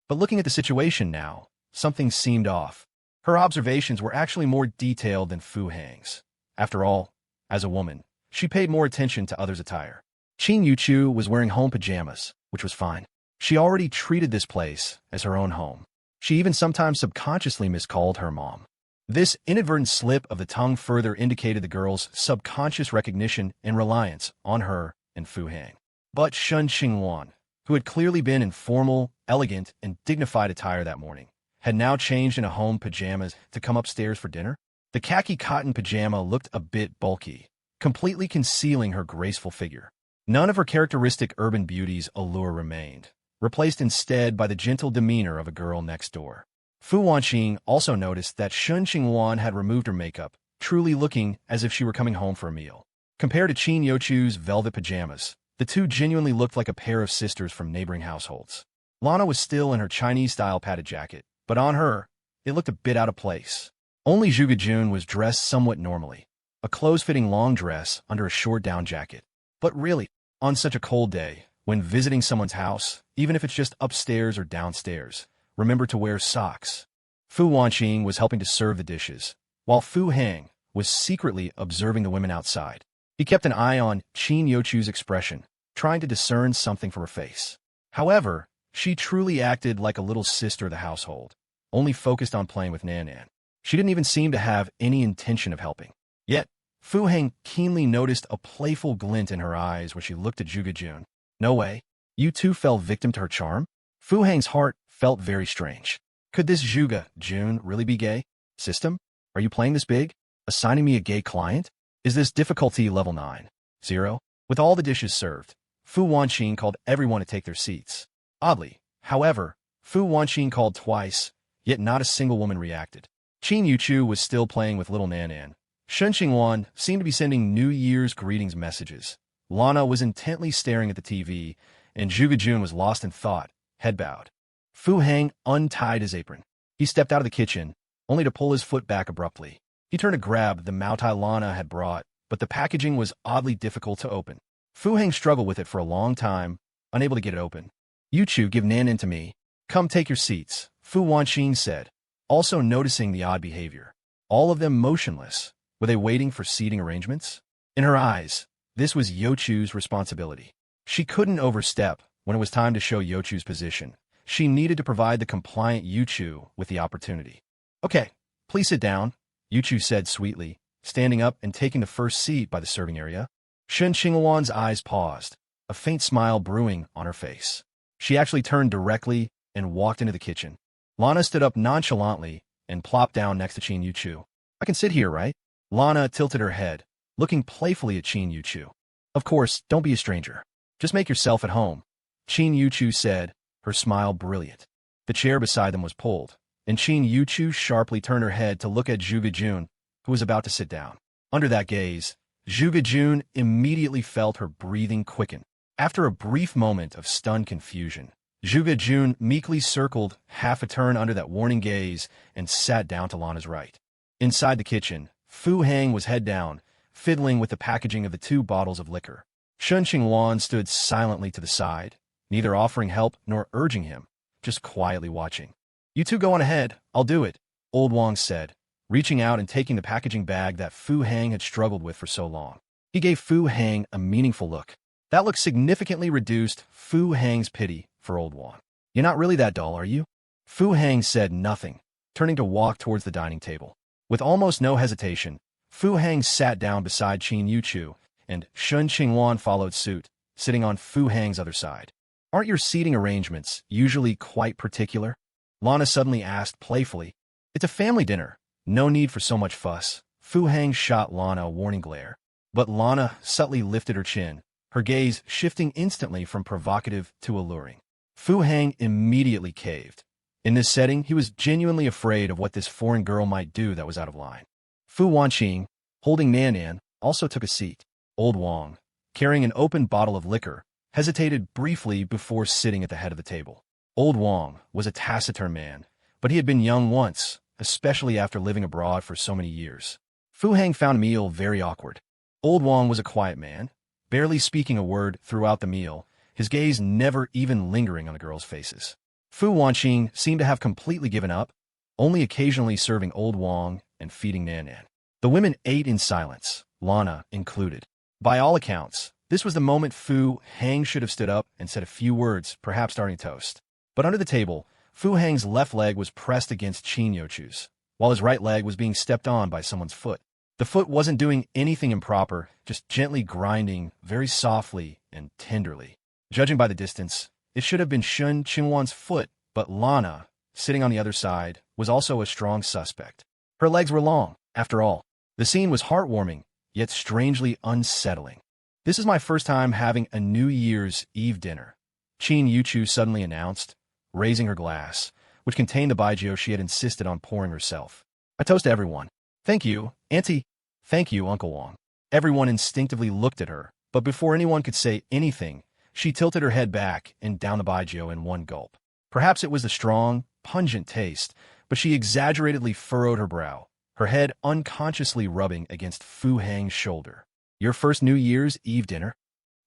But looking at the situation now, something seemed off. Her observations were actually more detailed than Fu Hang's. After all, as a woman, she paid more attention to others' attire. Qin Yuchu was wearing home pajamas, which was fine. She already treated this place as her own home. She even sometimes subconsciously miscalled her mom. This inadvertent slip of the tongue further indicated the girl's subconscious recognition and reliance on her and Fu Hang. But Shen Qingluan, who had clearly been in formal, elegant, and dignified attire that morning, had now changed into home pajamas to come upstairs for dinner. The khaki cotton pajama looked a bit bulky, completely concealing her graceful figure. None of her characteristic urban beauty's allure remained, replaced instead by the gentle demeanor of a girl next door. Fu Wanqing also noticed that Shen Qingluan had removed her makeup, truly looking as if she were coming home for a meal. Compared to Qin Yuchu's velvet pajamas, the two genuinely looked like a pair of sisters from neighboring households. Lana was still in her Chinese-style padded jacket, but on her, it looked a bit out of place. Only Zhuge Jun was dressed somewhat normally, a close-fitting long dress under a short down jacket. But really, on such a cold day, when visiting someone's house, even if it's just upstairs or downstairs, remember to wear socks. Fu Wanqing was helping to serve the dishes, while Fu Hang was secretly observing the women outside. He kept an eye on Qin Yuchu's expression, trying to discern something from her face. However, she truly acted like a little sister of the household, only focused on playing with Nanan. She didn't even seem to have any intention of helping. Yet, Fu Hang keenly noticed a playful glint in her eyes when she looked at Zhuge Jun. No way. You too fell victim to her charm? Fu Hang's heart felt very strange. Could this Zhuge Jun really be gay? System? Are you playing this big? Assigning me a gay client? Is this difficulty level 9? 0? With all the dishes served, Fu Wanqing called everyone to take their seats. Oddly, however, Fu Wanqing called twice, yet not a single woman reacted. Qin Yuchu was still playing with little Nanan. Shen Qingluan seemed to be sending New Year's greetings messages. Lana was intently staring at the TV, and Zhuge Jun was lost in thought, head bowed. Fu Hang untied his apron. He stepped out of the kitchen, only to pull his foot back abruptly. He turned to grab the Moutai Lana had brought, but the packaging was oddly difficult to open. Fu Hang struggled with it for a long time, unable to get it open. Yuchu, give Nanan to me. Come take your seats, Fu Wanqing said, also noticing the odd behavior. All of them motionless. Were they waiting for seating arrangements? In her eyes, this was Yochu's responsibility. She couldn't overstep when it was time to show Yochu's position. She needed to provide the compliant Yuchu with the opportunity. Okay, please sit down, Yuchu said sweetly, standing up and taking the first seat by the serving area. Shen Qingluan's eyes paused, a faint smile brewing on her face. She actually turned directly and walked into the kitchen. Lana stood up nonchalantly and plopped down next to Qin Yuchu. I can sit here, right? Lana tilted her head, looking playfully at Qin Yuchu. Of course, don't be a stranger. Just make yourself at home, Qin Yuchu said, her smile brilliant. The chair beside them was pulled, and Qin Yuchu sharply turned her head to look at Zhuge Jun, who was about to sit down. Under that gaze, Zhuge Jun immediately felt her breathing quicken. After a brief moment of stunned confusion, Zhuge Jun meekly circled half a turn under that warning gaze and sat down to Lana's right. Inside the kitchen, Fu Hang was head down, fiddling with the packaging of the 2 bottles of liquor. Shen Qingluan stood silently to the side, neither offering help nor urging him, just quietly watching. "You two go on ahead, I'll do it," Old Wang said, reaching out and taking the packaging bag that Fu Hang had struggled with for so long. He gave Fu Hang a meaningful look. That look significantly reduced Fu Hang's pity for Old Wang. "You're not really that dull, are you?" Fu Hang said nothing, turning to walk towards the dining table. With almost no hesitation, Fu Hang sat down beside Qin Yuchu, and Shen Qingluan followed suit, sitting on Fu Hang's other side. "Aren't your seating arrangements usually quite particular?" Lana suddenly asked playfully. "It's a family dinner. No need for so much fuss." Fu Hang shot Lana a warning glare, but Lana subtly lifted her chin, her gaze shifting instantly from provocative to alluring. Fu Hang immediately caved. In this setting, he was genuinely afraid of what this foreign girl might do that was out of line. Fu Wanqing, holding Nan, also took a seat. Old Wang, carrying an open bottle of liquor, hesitated briefly before sitting at the head of the table. Old Wang was a taciturn man, but he had been young once, especially after living abroad for so many years. Fu Hang found the meal very awkward. Old Wang was a quiet man, barely speaking a word throughout the meal, his gaze never even lingering on the girls' faces. Fu Wanqing seemed to have completely given up, only occasionally serving Old Wang and feeding Nan. The women ate in silence, Lana included. By all accounts, this was the moment Fu Hang should have stood up and said a few words, perhaps starting a toast. But under the table, Fu Hang's left leg was pressed against Qin Yuchu's, while his right leg was being stepped on by someone's foot. The foot wasn't doing anything improper, just gently grinding very softly and tenderly. Judging by the distance, it should have been Shen Qingluan's foot, but Lana, sitting on the other side, was also a strong suspect. Her legs were long, after all. The scene was heartwarming, yet strangely unsettling. "This is my first time having a New Year's Eve dinner," Qin Yuchu suddenly announced, raising her glass, which contained the baijiu she had insisted on pouring herself. "I toast to everyone." "Thank you, Auntie." "Thank you, Uncle Wang." Everyone instinctively looked at her, but before anyone could say anything, she tilted her head back and downed the baijiu in one gulp. Perhaps it was the strong, pungent taste, but she exaggeratedly furrowed her brow, her head unconsciously rubbing against Fu Hang's shoulder. "Your first New Year's Eve dinner?"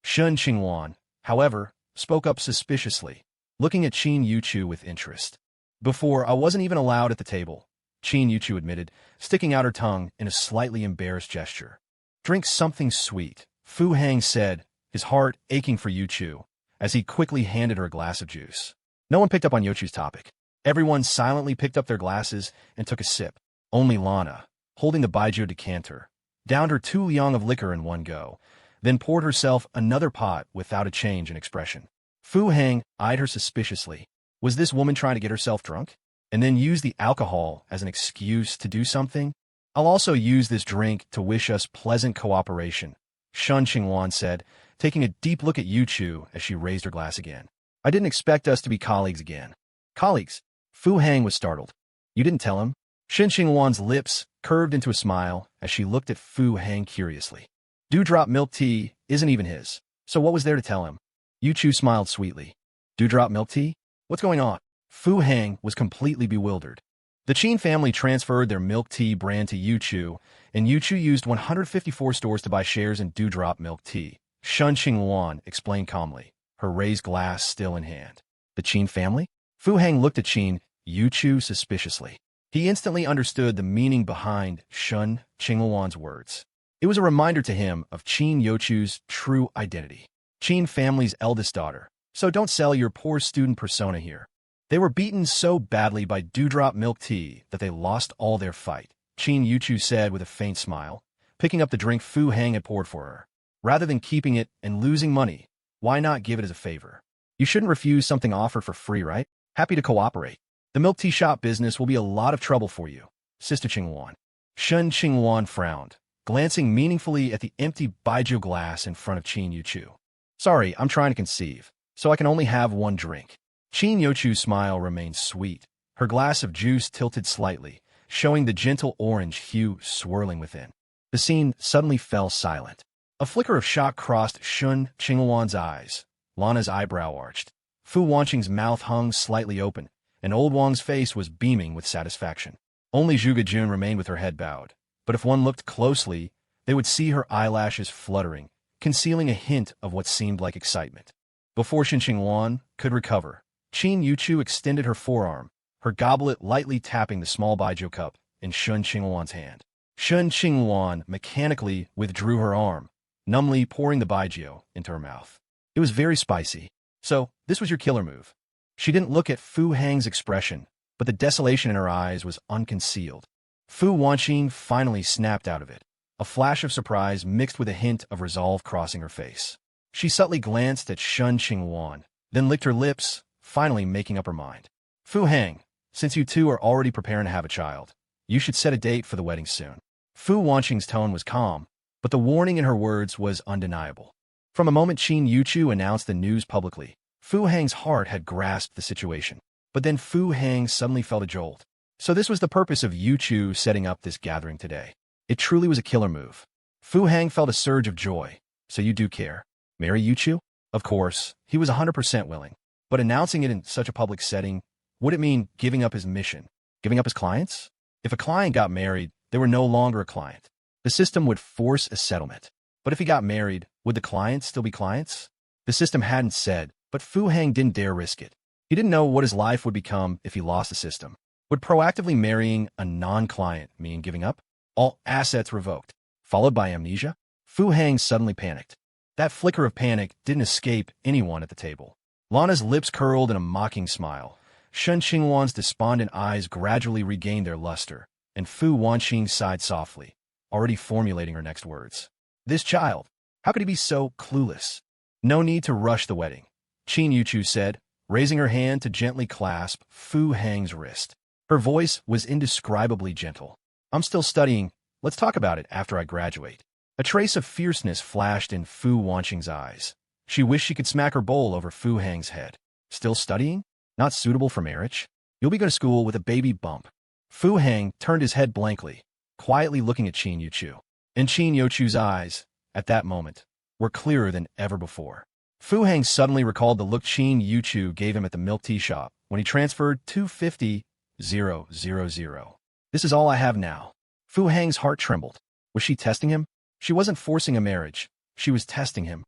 Shen Qingluan, however, spoke up suspiciously, looking at Qin Yuchu with interest. "Before, I wasn't even allowed at the table," Qin Yuchu admitted, sticking out her tongue in a slightly embarrassed gesture. "Drink something sweet," Fu Hang said, his heart aching for Yuchu, as he quickly handed her a glass of juice. No one picked up on Yuchu's topic. Everyone silently picked up their glasses and took a sip. Only Lana, holding the baijiu decanter, downed her 2 liang of liquor in one go, then poured herself another pot without a change in expression. Fu Hang eyed her suspiciously. Was this woman trying to get herself drunk? And then use the alcohol as an excuse to do something? "I'll also use this drink to wish us pleasant cooperation," Shen Qingluan said, taking a deep look at Yuchu as she raised her glass again. "I didn't expect us to be colleagues again." "Colleagues?" Fu Hang was startled. "You didn't tell him?" Shen Qingluan's lips curved into a smile as she looked at Fu Hang curiously. Dewdrop milk tea isn't even his, so what was there to tell him? Yuchu smiled sweetly. "Dewdrop milk tea? What's going on?" Fu Hang was completely bewildered. The Qin family transferred their milk tea brand to Yuchu, and Yuchu used 154 stores to buy shares in Dewdrop milk tea. Shen Qingluan explained calmly, her raised glass still in hand. "The Qin family?" Fu Hang looked at Qin Yuchu suspiciously. He instantly understood the meaning behind Shen Qingluan's words. It was a reminder to him of Qin Yuchu's true identity. Qin family's eldest daughter. So don't sell your poor student persona here. They were beaten so badly by Dewdrop milk tea that they lost all their fight, Qin Yuchu said with a faint smile, picking up the drink Fu Hang had poured for her. "Rather than keeping it and losing money, why not give it as a favor? You shouldn't refuse something offered for free, right? Happy to cooperate. The milk tea shop business will be a lot of trouble for you, Sister Qingluan." Shen Qingluan frowned, glancing meaningfully at the empty baijiu glass in front of Qin Yuchu. "Sorry, I'm trying to conceive, so I can only have one drink." Qin Yuchu's smile remained sweet, Her glass of juice tilted slightly, showing the gentle orange hue swirling within. The scene suddenly fell silent. A flicker of shock crossed Shen Qingluan's eyes. Lana's eyebrow arched. Fu Wanqing's mouth hung slightly open, and Old Wang's face was beaming with satisfaction. Only Zhuge Jun remained with her head bowed, but if one looked closely, they would see her eyelashes fluttering, concealing a hint of what seemed like excitement. Before Shen Qingluan could recover, Qin Yuchu extended her forearm, her goblet lightly tapping the small baijiu cup in Shen Qingluan's hand. Shen Qingluan mechanically withdrew her arm, numbly pouring the baijiu into her mouth. It was very spicy. So, this was your killer move. She didn't look at Fu Hang's expression, but the desolation in her eyes was unconcealed. Fu Wanqing finally snapped out of it, a flash of surprise mixed with a hint of resolve crossing her face. She subtly glanced at Shen Qingluan, then licked her lips, finally making up her mind. Fu Hang, since you two are already preparing to have a child, you should set a date for the wedding soon. Fu Wanqing's tone was calm, but the warning in her words was undeniable. From the moment Qin Yuchu announced the news publicly, Fu Hang's heart had grasped the situation. But then Fu Hang suddenly felt a jolt. So this was the purpose of Yuchu setting up this gathering today. It truly was a killer move. Fu Hang felt a surge of joy. So you do care? Marry Yuchu? Of course, he was 100% willing. But announcing it in such a public setting, would it mean giving up his mission? Giving up his clients? If a client got married, they were no longer a client. The system would force a settlement. But if he got married, would the clients still be clients? The system hadn't said, but Fu Hang didn't dare risk it. He didn't know what his life would become if he lost the system. Would proactively marrying a non-client mean giving up? All assets revoked, followed by amnesia? Fu Hang suddenly panicked. That flicker of panic didn't escape anyone at the table. Lana's lips curled in a mocking smile. Shen Qingluan's despondent eyes gradually regained their luster, and Fu Wanqing sighed softly, already formulating her next words. This child, how could he be so clueless? No need to rush the wedding, Qin Yuchu said, raising her hand to gently clasp Fu Hang's wrist. Her voice was indescribably gentle. I'm still studying. Let's talk about it after I graduate. A trace of fierceness flashed in Fu Wanqing's eyes. She wished she could smack her bowl over Fu Hang's head. Still studying? Not suitable for marriage? You'll be going to school with a baby bump. Fu Hang turned his head blankly, quietly looking at Qin Yuchu. And Qin Yuchu's eyes, at that moment, were clearer than ever before. Fu Hang suddenly recalled the look Qin Yuchu gave him at the milk tea shop when he transferred 250,000. This is all I have now. Fu Hang's heart trembled. Was she testing him? She wasn't forcing a marriage. She was testing him.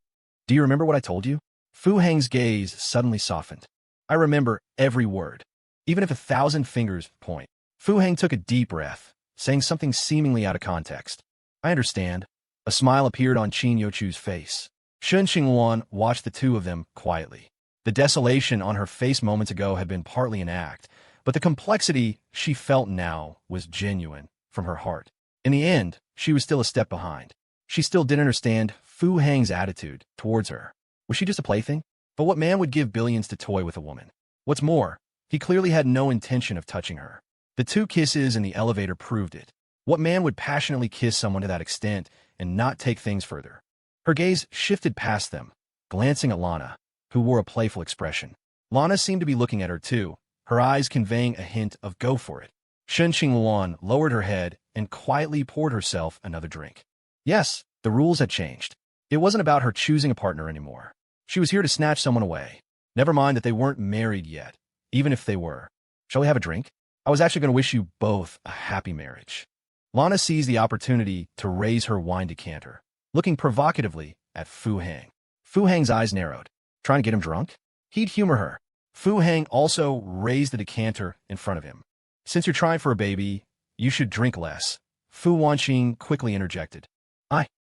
Do you remember what I told you? Fu Hang's gaze suddenly softened. I remember every word, even if 1,000 fingers point. Fu Hang took a deep breath, saying something seemingly out of context. I understand. A smile appeared on Qin Yuchu's face. Shen Qingluan watched the two of them quietly. The desolation on her face moments ago had been partly an act, but the complexity she felt now was genuine, from her heart. In the end, she was still a step behind. She still didn't understand Fu Hang's attitude towards her. Was she just a plaything? But what man would give billions to toy with a woman? What's more, he clearly had no intention of touching her. The 2 kisses in the elevator proved it. What man would passionately kiss someone to that extent and not take things further? Her gaze shifted past them, glancing at Lana, who wore a playful expression. Lana seemed to be looking at her too, her eyes conveying a hint of go for it. Shen Qingluan lowered her head and quietly poured herself another drink. Yes, the rules had changed. It wasn't about her choosing a partner anymore. She was here to snatch someone away. Never mind that they weren't married yet, even if they were. Shall we have a drink? I was actually going to wish you both a happy marriage. Lana seized the opportunity to raise her wine decanter, looking provocatively at Fu Hang. Fu Hang's eyes narrowed. Trying to get him drunk? He'd humor her. Fu Hang also raised the decanter in front of him. Since you're trying for a baby, you should drink less. Fu Wanqing quickly interjected.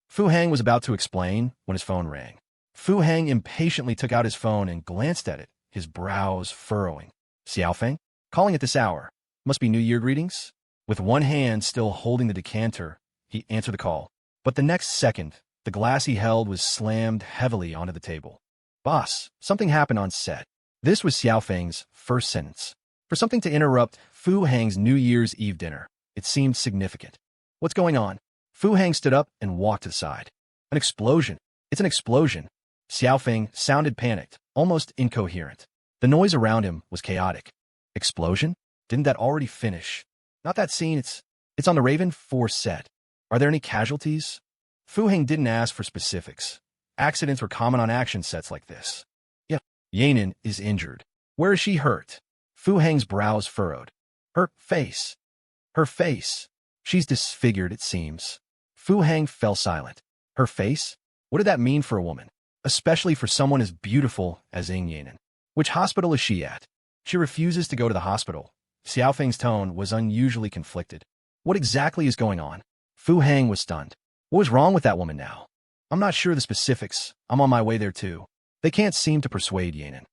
Fu Hang was about to explain when his phone rang. Fu Hang impatiently took out his phone and glanced at it, his brows furrowing. Xiaofeng? Calling at this hour. Must be New Year greetings? With one hand still holding the decanter, he answered the call. But the next second, the glass he held was slammed heavily onto the table. Boss, something happened on set. This was Xiaofeng's first sentence. For something to interrupt Fu Hang's New Year's Eve dinner, it seemed significant. What's going on? Fu Hang stood up and walked to the side. An explosion. It's an explosion. Xiaofeng sounded panicked, almost incoherent. The noise around him was chaotic. Explosion? Didn't that already finish? Not that scene, it's on the Raven 4 set. Are there any casualties? Fu Heng didn't ask for specifics. Accidents were common on action sets like this. Yeah, Yanin is injured. Where is she hurt? Fu Heng's brows furrowed. Her face. Her face. She's disfigured, it seems. Fu Heng fell silent. Her face? What did that mean for a woman? Especially for someone as beautiful as Ying Yanin. Which hospital is she at? She refuses to go to the hospital. Xiaofeng's tone was unusually conflicted. What exactly is going on? Fu Heng was stunned. What was wrong with that woman now? I'm not sure the specifics. I'm on my way there too. They can't seem to persuade Yanin.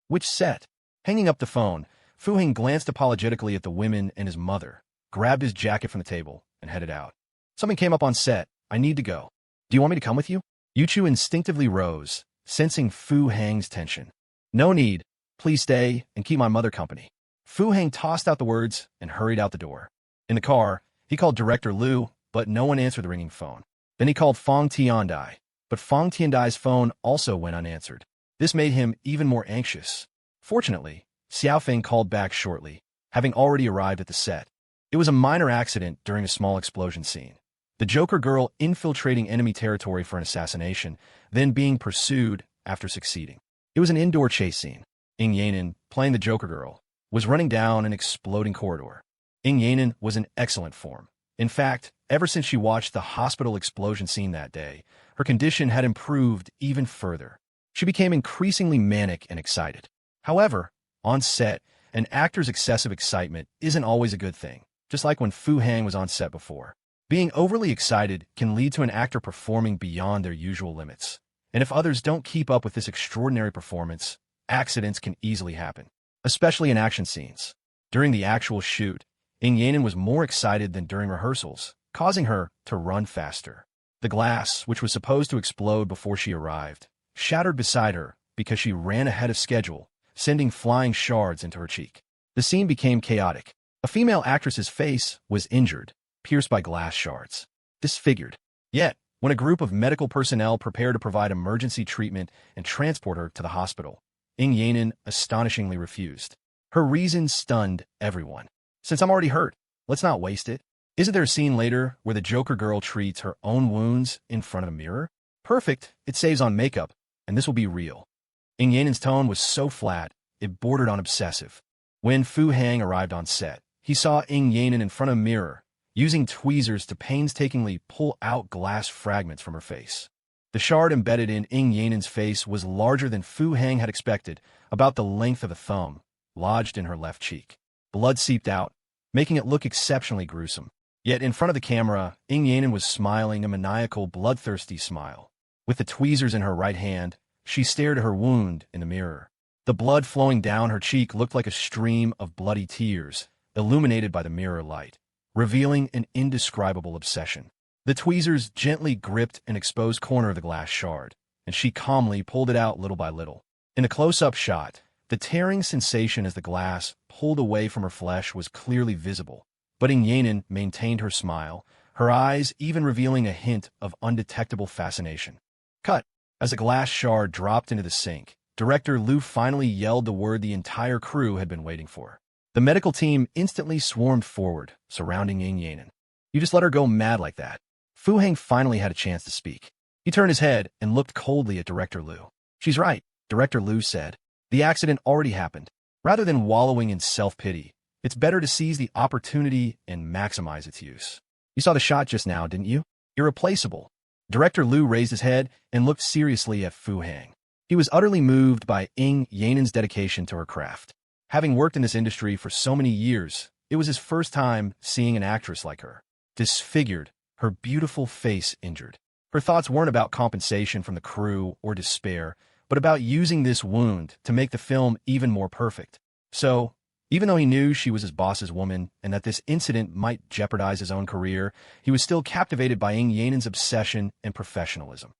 Which set? Hanging up the phone, Fu Heng glanced apologetically at the women and his mother, grabbed his jacket from the table, and headed out. Something came up on set. I need to go. Do you want me to come with you? Yuchu instinctively rose, sensing Fu Heng's tension. No need. Please stay and keep my mother company. Fu Heng tossed out the words and hurried out the door. In the car, he called Director Liu, but no one answered the ringing phone. Then he called Fong Tiandai, but Fong Tiandai's phone also went unanswered. This made him even more anxious. Fortunately, Xiaofeng called back shortly, having already arrived at the set. It was a minor accident during a small explosion scene. The Joker girl infiltrating enemy territory for an assassination, then being pursued after succeeding. It was an indoor chase scene. Ying Yanin, playing the Joker girl, was running down an exploding corridor. Ying Yanin was in excellent form. In fact, ever since she watched the hospital explosion scene that day, her condition had improved even further. She became increasingly manic and excited. However, on set, an actor's excessive excitement isn't always a good thing, just like when Fu Heng was on set before. Being overly excited can lead to an actor performing beyond their usual limits. And if others don't keep up with this extraordinary performance, accidents can easily happen, especially in action scenes. During the actual shoot, Ying Yanin was more excited than during rehearsals, causing her to run faster. The glass, which was supposed to explode before she arrived, shattered beside her because she ran ahead of schedule, sending flying shards into her cheek. The scene became chaotic. A female actress's face was injured, pierced by glass shards, disfigured. Yet, when a group of medical personnel prepared to provide emergency treatment and transport her to the hospital, Ying Yanin astonishingly refused. Her reason stunned everyone. Since I'm already hurt, let's not waste it. Isn't there a scene later where the Joker girl treats her own wounds in front of a mirror? Perfect, it saves on makeup, and this will be real. Ying Yanin's tone was so flat, it bordered on obsessive. When Fu Heng arrived on set, he saw Ying Yanin in front of a mirror, using tweezers to painstakingly pull out glass fragments from her face. The shard embedded in Ying Yanin's face was larger than Fu Heng had expected, about the length of a thumb, lodged in her left cheek. Blood seeped out, making it look exceptionally gruesome. Yet in front of the camera, Ying Yanin was smiling a maniacal, bloodthirsty smile. With the tweezers in her right hand, she stared at her wound in the mirror. The blood flowing down her cheek looked like a stream of bloody tears, illuminated by the mirror light, revealing an indescribable obsession. The tweezers gently gripped an exposed corner of the glass shard, and she calmly pulled it out little by little. In a close-up shot, the tearing sensation as the glass pulled away from her flesh was clearly visible, but Ying Yanin maintained her smile, her eyes even revealing a hint of undetectable fascination. Cut. As a glass shard dropped into the sink, Director Liu finally yelled the word the entire crew had been waiting for. The medical team instantly swarmed forward, surrounding Ying Yanin. You just let her go mad like that. Fu Heng finally had a chance to speak. He turned his head and looked coldly at Director Liu. She's right, Director Liu said. The accident already happened. Rather than wallowing in self-pity, it's better to seize the opportunity and maximize its use. You saw the shot just now, didn't you? Irreplaceable. Director Liu raised his head and looked seriously at Fu Heng. He was utterly moved by Ying Yanin's dedication to her craft. Having worked in this industry for so many years, it was his first time seeing an actress like her. Disfigured, her beautiful face injured. Her thoughts weren't about compensation from the crew or despair, but about using this wound to make the film even more perfect. So, even though he knew she was his boss's woman and that this incident might jeopardize his own career, he was still captivated by Ying Yanin's obsession and professionalism.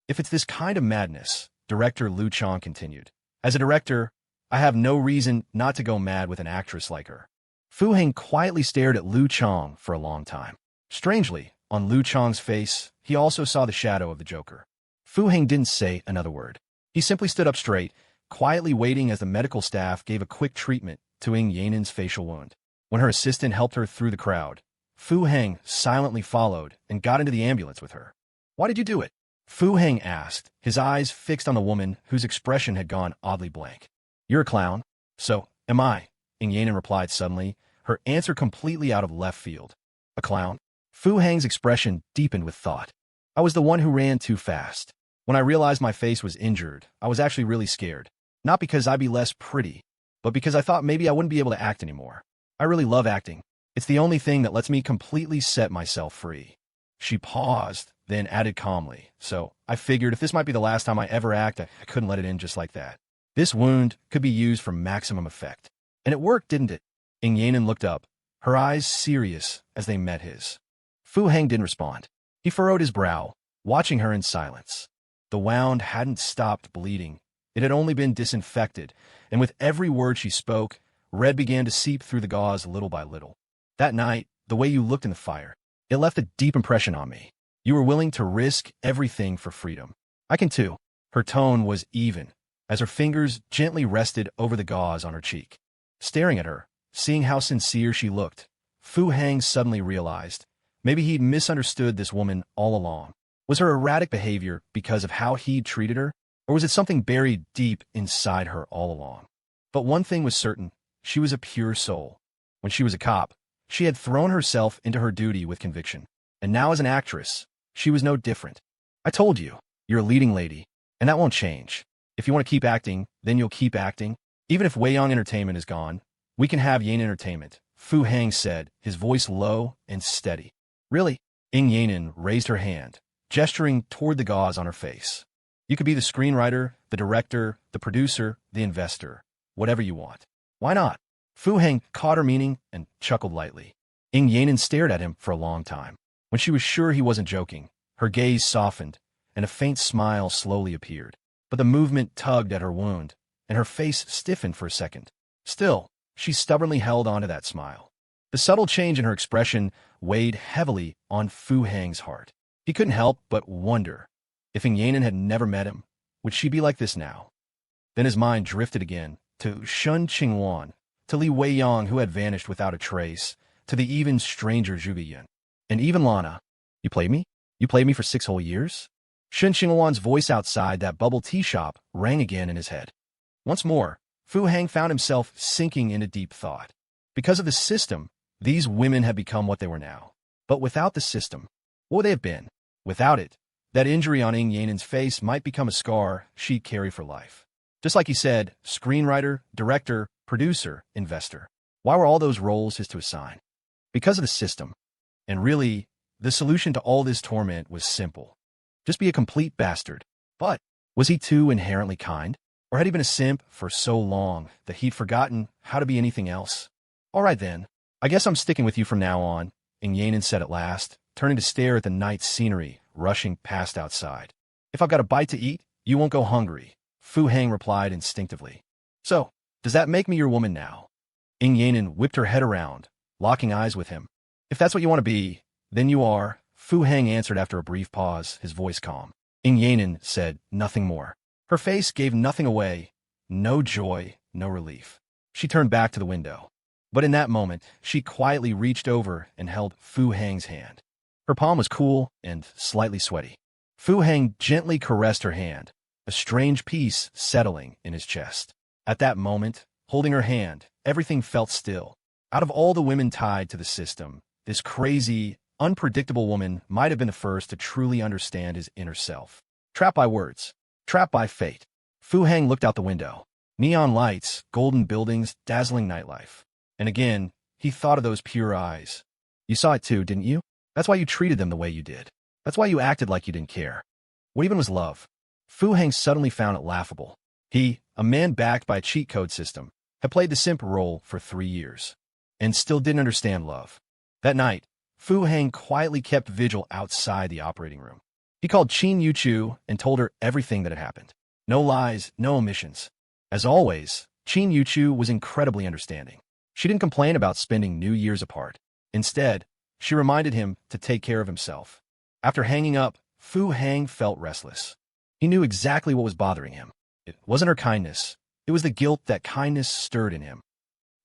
If it's this kind of madness, Director Liu Chong continued, as a director, I have no reason not to go mad with an actress like her. Fu Heng quietly stared at Liu Chong for a long time. Strangely, on Liu Chong's face, he also saw the shadow of the Joker. Fu Heng didn't say another word. He simply stood up straight, quietly waiting as the medical staff gave a quick treatment to Ying Yanen's facial wound. When her assistant helped her through the crowd, Fu Heng silently followed and got into the ambulance with her. "Why did you do it?" Fu Heng asked, his eyes fixed on the woman whose expression had gone oddly blank. "You're a clown." "So am I," Ying Yanen replied suddenly, her answer completely out of left field. "A clown?" Fu Heng's expression deepened with thought. "I was the one who ran too fast. When I realized my face was injured, I was actually really scared. Not because I'd be less pretty, but because I thought maybe I wouldn't be able to act anymore. I really love acting. It's the only thing that lets me completely set myself free." She paused, then added calmly, "So I figured if this might be the last time I ever act, I couldn't let it in just like that. This wound could be used for maximum effect." "And it worked, didn't it?" Ying Yanen looked up, her eyes serious as they met his. Fu Heng didn't respond. He furrowed his brow, watching her in silence. The wound hadn't stopped bleeding. It had only been disinfected, and with every word she spoke, red began to seep through the gauze little by little. "That night, the way you looked in the fire, it left a deep impression on me. You were willing to risk everything for freedom. I can too." Her tone was even, as her fingers gently rested over the gauze on her cheek. Staring at her, seeing how sincere she looked, Fu Heng suddenly realized maybe he'd misunderstood this woman all along. Was her erratic behavior because of how he'd treated her, or was it something buried deep inside her all along? But one thing was certain, she was a pure soul. When she was a cop, she had thrown herself into her duty with conviction. And now as an actress, she was no different. "I told you, you're a leading lady, and that won't change. If you want to keep acting, then you'll keep acting. Even if Weiyang Entertainment is gone, we can have Yan Entertainment," Fu Heng said, his voice low and steady. "Really?" Ying Yanen raised her hand, gesturing toward the gauze on her face. "You could be the screenwriter, the director, the producer, the investor, whatever you want. Why not?" Fu Heng caught her meaning and chuckled lightly. Ying Yanen stared at him for a long time. When she was sure he wasn't joking, her gaze softened, and a faint smile slowly appeared. But the movement tugged at her wound, and her face stiffened for a second. Still, she stubbornly held on to that smile. The subtle change in her expression weighed heavily on Fu Heng's heart. He couldn't help but wonder, if Ying Yanen had never met him, would she be like this now? Then his mind drifted again to Shen Qingluan, to Li Weiyang who had vanished without a trace, to the even stranger Zhuge Yin. And even Lana. "You played me? You played me for 6 whole years?" Shen Qingluan's voice outside that bubble tea shop rang again in his head. Once more, Fu Heng found himself sinking into deep thought. Because of the system, these women had become what they were now. But without the system, what would they have been? Without it, that injury on Ying Yanen's face might become a scar she'd carry for life. Just like he said, screenwriter, director, producer, investor. Why were all those roles his to assign? Because of the system. And really, the solution to all this torment was simple. Just be a complete bastard. But was he too inherently kind? Or had he been a simp for so long that he'd forgotten how to be anything else? "All right then, I guess I'm sticking with you from now on," Ying Yanen said at last, turning to stare at the night scenery rushing past outside. "If I've got a bite to eat, you won't go hungry," Fu Heng replied instinctively. "So, does that make me your woman now?" Ying Yanen whipped her head around, locking eyes with him. "If that's what you want to be, then you are," Fu Heng answered after a brief pause, his voice calm. Ying Yanen said nothing more. Her face gave nothing away, no joy, no relief. She turned back to the window. But in that moment, she quietly reached over and held Fu Heng's hand. Her palm was cool and slightly sweaty. Fu Heng gently caressed her hand, a strange peace settling in his chest. At that moment, holding her hand, everything felt still. Out of all the women tied to the system, this crazy, unpredictable woman might have been the first to truly understand his inner self. Trapped by words, trapped by fate. Fu Heng looked out the window. Neon lights, golden buildings, dazzling nightlife. And again, he thought of those pure eyes. You saw it too, didn't you? That's why you treated them the way you did. That's why you acted like you didn't care. What even was love? Fu Heng suddenly found it laughable. He, a man backed by a cheat code system, had played the simp role for 3 years, and still didn't understand love. That night, Fu Heng quietly kept vigil outside the operating room. He called Qin Yuchu and told her everything that had happened. No lies, no omissions. As always, Qin Yuchu was incredibly understanding. She didn't complain about spending New Year's apart. Instead, she reminded him to take care of himself. After hanging up, Fu Heng felt restless. He knew exactly what was bothering him. It wasn't her kindness. It was the guilt that kindness stirred in him.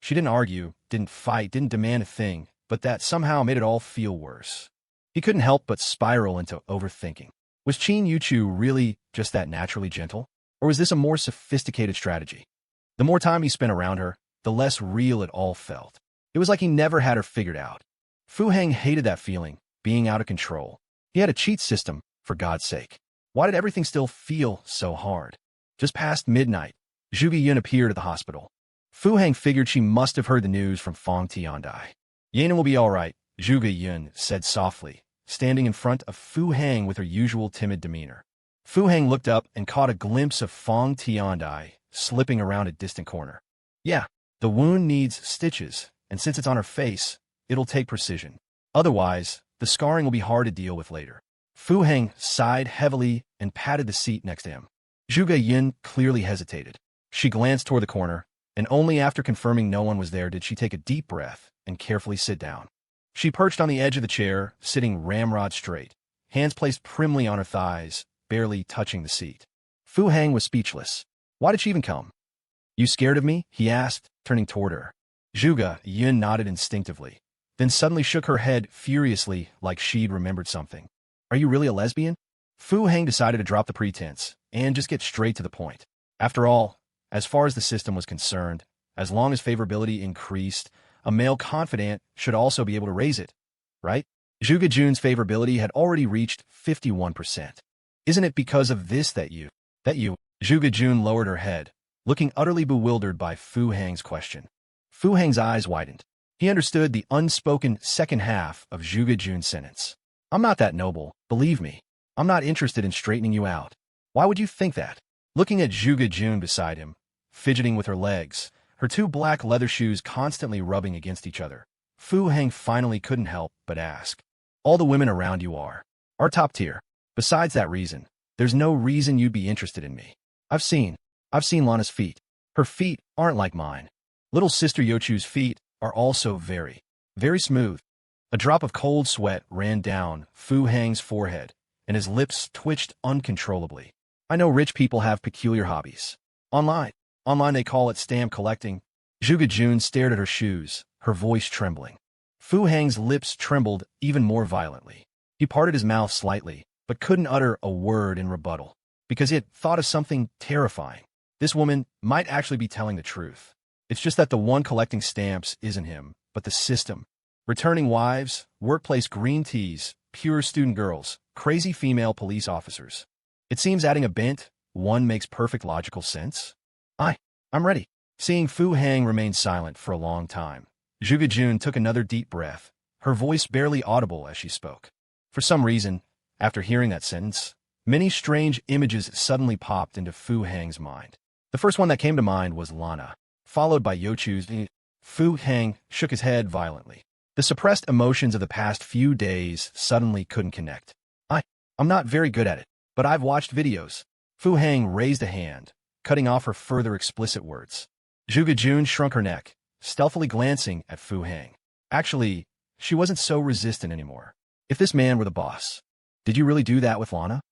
She didn't argue, didn't fight, didn't demand a thing, but that somehow made it all feel worse. He couldn't help but spiral into overthinking. Was Qin Yuchu really just that naturally gentle? Or was this a more sophisticated strategy? The more time he spent around her, the less real it all felt. It was like he never had her figured out. Fu Heng hated that feeling, being out of control. He had a cheat system, for God's sake. Why did everything still feel so hard? Just past midnight, Zhuge Yun appeared at the hospital. Fu Heng figured she must have heard the news from Fang Tiandai. Yanan will be all right, Zhuge Yun said softly, standing in front of Fu Heng with her usual timid demeanor. Fu Heng looked up and caught a glimpse of Fang Tiandai slipping around a distant corner. Yeah, the wound needs stitches, and since it's on her face, it'll take precision. Otherwise, the scarring will be hard to deal with later. Fu Heng sighed heavily and patted the seat next to him. Zhuge Yun clearly hesitated. She glanced toward the corner, and only after confirming no one was there did she take a deep breath and carefully sit down. She perched on the edge of the chair, sitting ramrod straight, hands placed primly on her thighs, barely touching the seat. Fu Heng was speechless. Why did she even come? You scared of me? He asked, turning toward her. Zhuge Yun nodded instinctively, then suddenly shook her head furiously like she'd remembered something. Are you really a lesbian? Fu Heng decided to drop the pretense and just get straight to the point. After all, as far as the system was concerned, as long as favorability increased, a male confidant should also be able to raise it, right? Zhuge Jun's favorability had already reached 51%. Isn't it because of this that you... Zhuge Jun lowered her head, looking utterly bewildered by Fu Heng's question. Fu Heng's eyes widened. He understood the unspoken second half of Zhuge Jun's sentence. I'm not that noble, believe me. I'm not interested in straightening you out. Why would you think that? Looking at Zhuge Jun beside him, fidgeting with her legs, her two black leather shoes constantly rubbing against each other, Fu Heng finally couldn't help but ask. All the women around you are top tier. Besides that reason, there's no reason you'd be interested in me. I've seen Lana's feet. Her feet aren't like mine. Little sister Yochu's feet are also very, very smooth. A drop of cold sweat ran down Fu Heng's forehead, and his lips twitched uncontrollably. I know rich people have peculiar hobbies. Online they call it stamp collecting. Zhuge Jun stared at her shoes, her voice trembling. Fu Heng's lips trembled even more violently. He parted his mouth slightly, but couldn't utter a word in rebuttal, because he had thought of something terrifying. This woman might actually be telling the truth. It's just that the one collecting stamps isn't him, but the system. Returning wives, workplace green teas, pure student girls, crazy female police officers. It seems adding a bent one makes perfect logical sense. I'm ready. Seeing Fu Heng remain silent for a long time, Zhuge Jun took another deep breath, her voice barely audible as she spoke. For some reason, after hearing that sentence, many strange images suddenly popped into Fu Heng's mind. The first one that came to mind was Lana, followed by Yochu's. Fu Heng shook his head violently. The suppressed emotions of the past few days suddenly couldn't connect. I'm not very good at it, but I've watched videos. Fu Heng raised a hand, cutting off her further explicit words. Zhuge Jun shrunk her neck, stealthily glancing at Fu Heng. Actually, she wasn't so resistant anymore. If this man were the boss, did you really do that with Lana?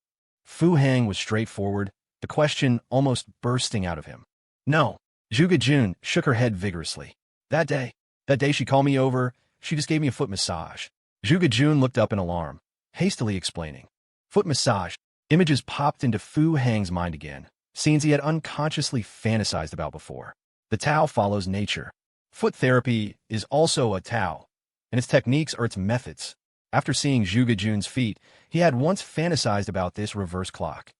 Fu Heng was straightforward, the question almost bursting out of him. No. Zhuge Jun shook her head vigorously. That day she called me over, she just gave me a foot massage. Zhuge Jun looked up in alarm, hastily explaining. Foot massage. Images popped into Fu Heng's mind again, scenes he had unconsciously fantasized about before. The Tao follows nature. Foot therapy is also a Tao, and its techniques are its methods. After seeing Zhuge Jun's feet, he had once fantasized about this reverse clock.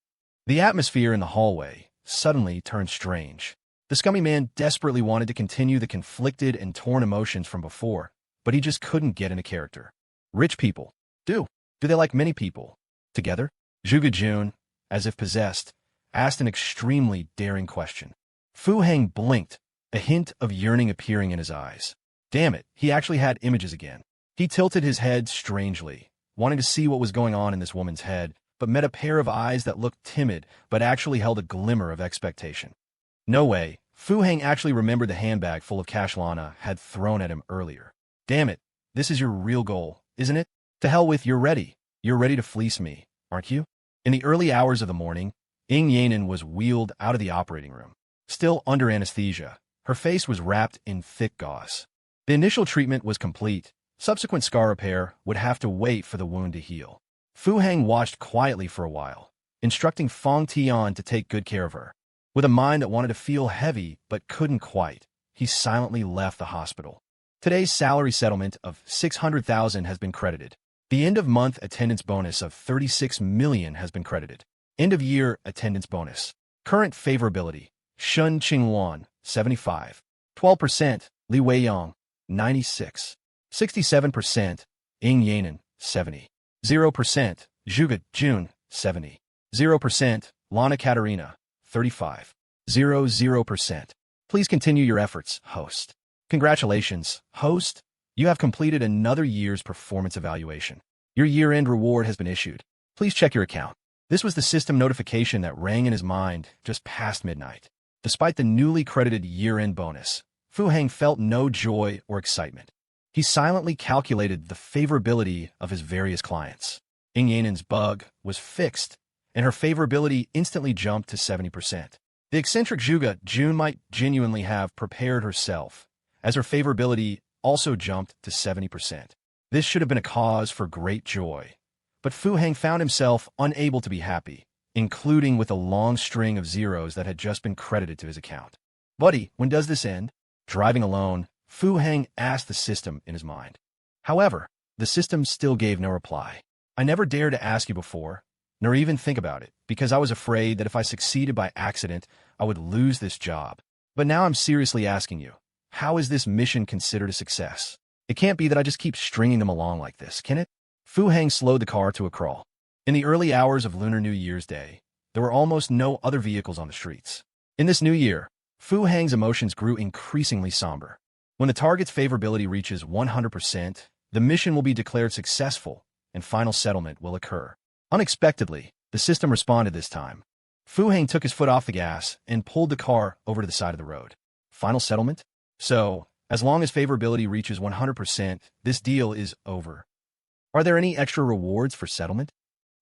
The atmosphere in the hallway suddenly turned strange. The scummy man desperately wanted to continue the conflicted and torn emotions from before, but he just couldn't get into character. Rich people. Do they like many people? Together? Zhuge Jun, as if possessed, asked an extremely daring question. Fu Heng blinked, a hint of yearning appearing in his eyes. Damn it, he actually had images again. He tilted his head strangely, wanting to see what was going on in this woman's head, but met a pair of eyes that looked timid but actually held a glimmer of expectation. No way, Fu Heng actually remembered the handbag full of cash Lana had thrown at him earlier. Damn it, this is your real goal, isn't it? To hell with you're ready. You're ready to fleece me, aren't you? In the early hours of the morning, Yanan was wheeled out of the operating room. Still under anesthesia, Her face was wrapped in thick gauze. The initial treatment was complete. Subsequent scar repair would have to wait for the wound to heal. Fu Heng watched quietly for a while, instructing Feng Tian to take good care of her. With a mind that wanted to feel heavy but couldn't quite, he silently left the hospital. Today's salary settlement of 600,000 has been credited. The end-of-month attendance bonus of 36 million has been credited. End-of-year attendance bonus. Current favorability. Shen Qingluan, 75. 12%. Li Weiyang, 96. 67%. Ying Yanan, 70. 0%. Zhuge Jun, 70. 0%. Lana Katerina, 35. 0%. Please continue your efforts, host. Congratulations, host. You have completed another year's performance evaluation. Your year-end reward has been issued. Please check your account. This was the system notification that rang in his mind just past midnight. Despite the newly credited year-end bonus, Fu Heng felt no joy or excitement. He silently calculated the favorability of his various clients. Ying Yanan's bug was fixed, and her favorability instantly jumped to 70%. The eccentric Zhuge Jun might genuinely have prepared herself, as her favorability also jumped to 70%. This should have been a cause for great joy. But Fu Heng found himself unable to be happy, including with a long string of zeros that had just been credited to his account. Buddy, when does this end? Driving alone, Fu Heng asked the system in his mind. However, the system still gave no reply. I never dared to ask you before, nor even think about it, because I was afraid that if I succeeded by accident, I would lose this job. But now I'm seriously asking you. How is this mission considered a success? It can't be that I just keep stringing them along like this, can it? Fu Heng slowed the car to a crawl. In the early hours of Lunar New Year's Day, there were almost no other vehicles on the streets. In this new year, Fu Heng's emotions grew increasingly somber. When the target's favorability reaches 100%, the mission will be declared successful, and final settlement will occur. Unexpectedly, the system responded this time. Fu Heng took his foot off the gas and pulled the car over to the side of the road. Final settlement? So, as long as favorability reaches 100%, this deal is over. Are there any extra rewards for settlement?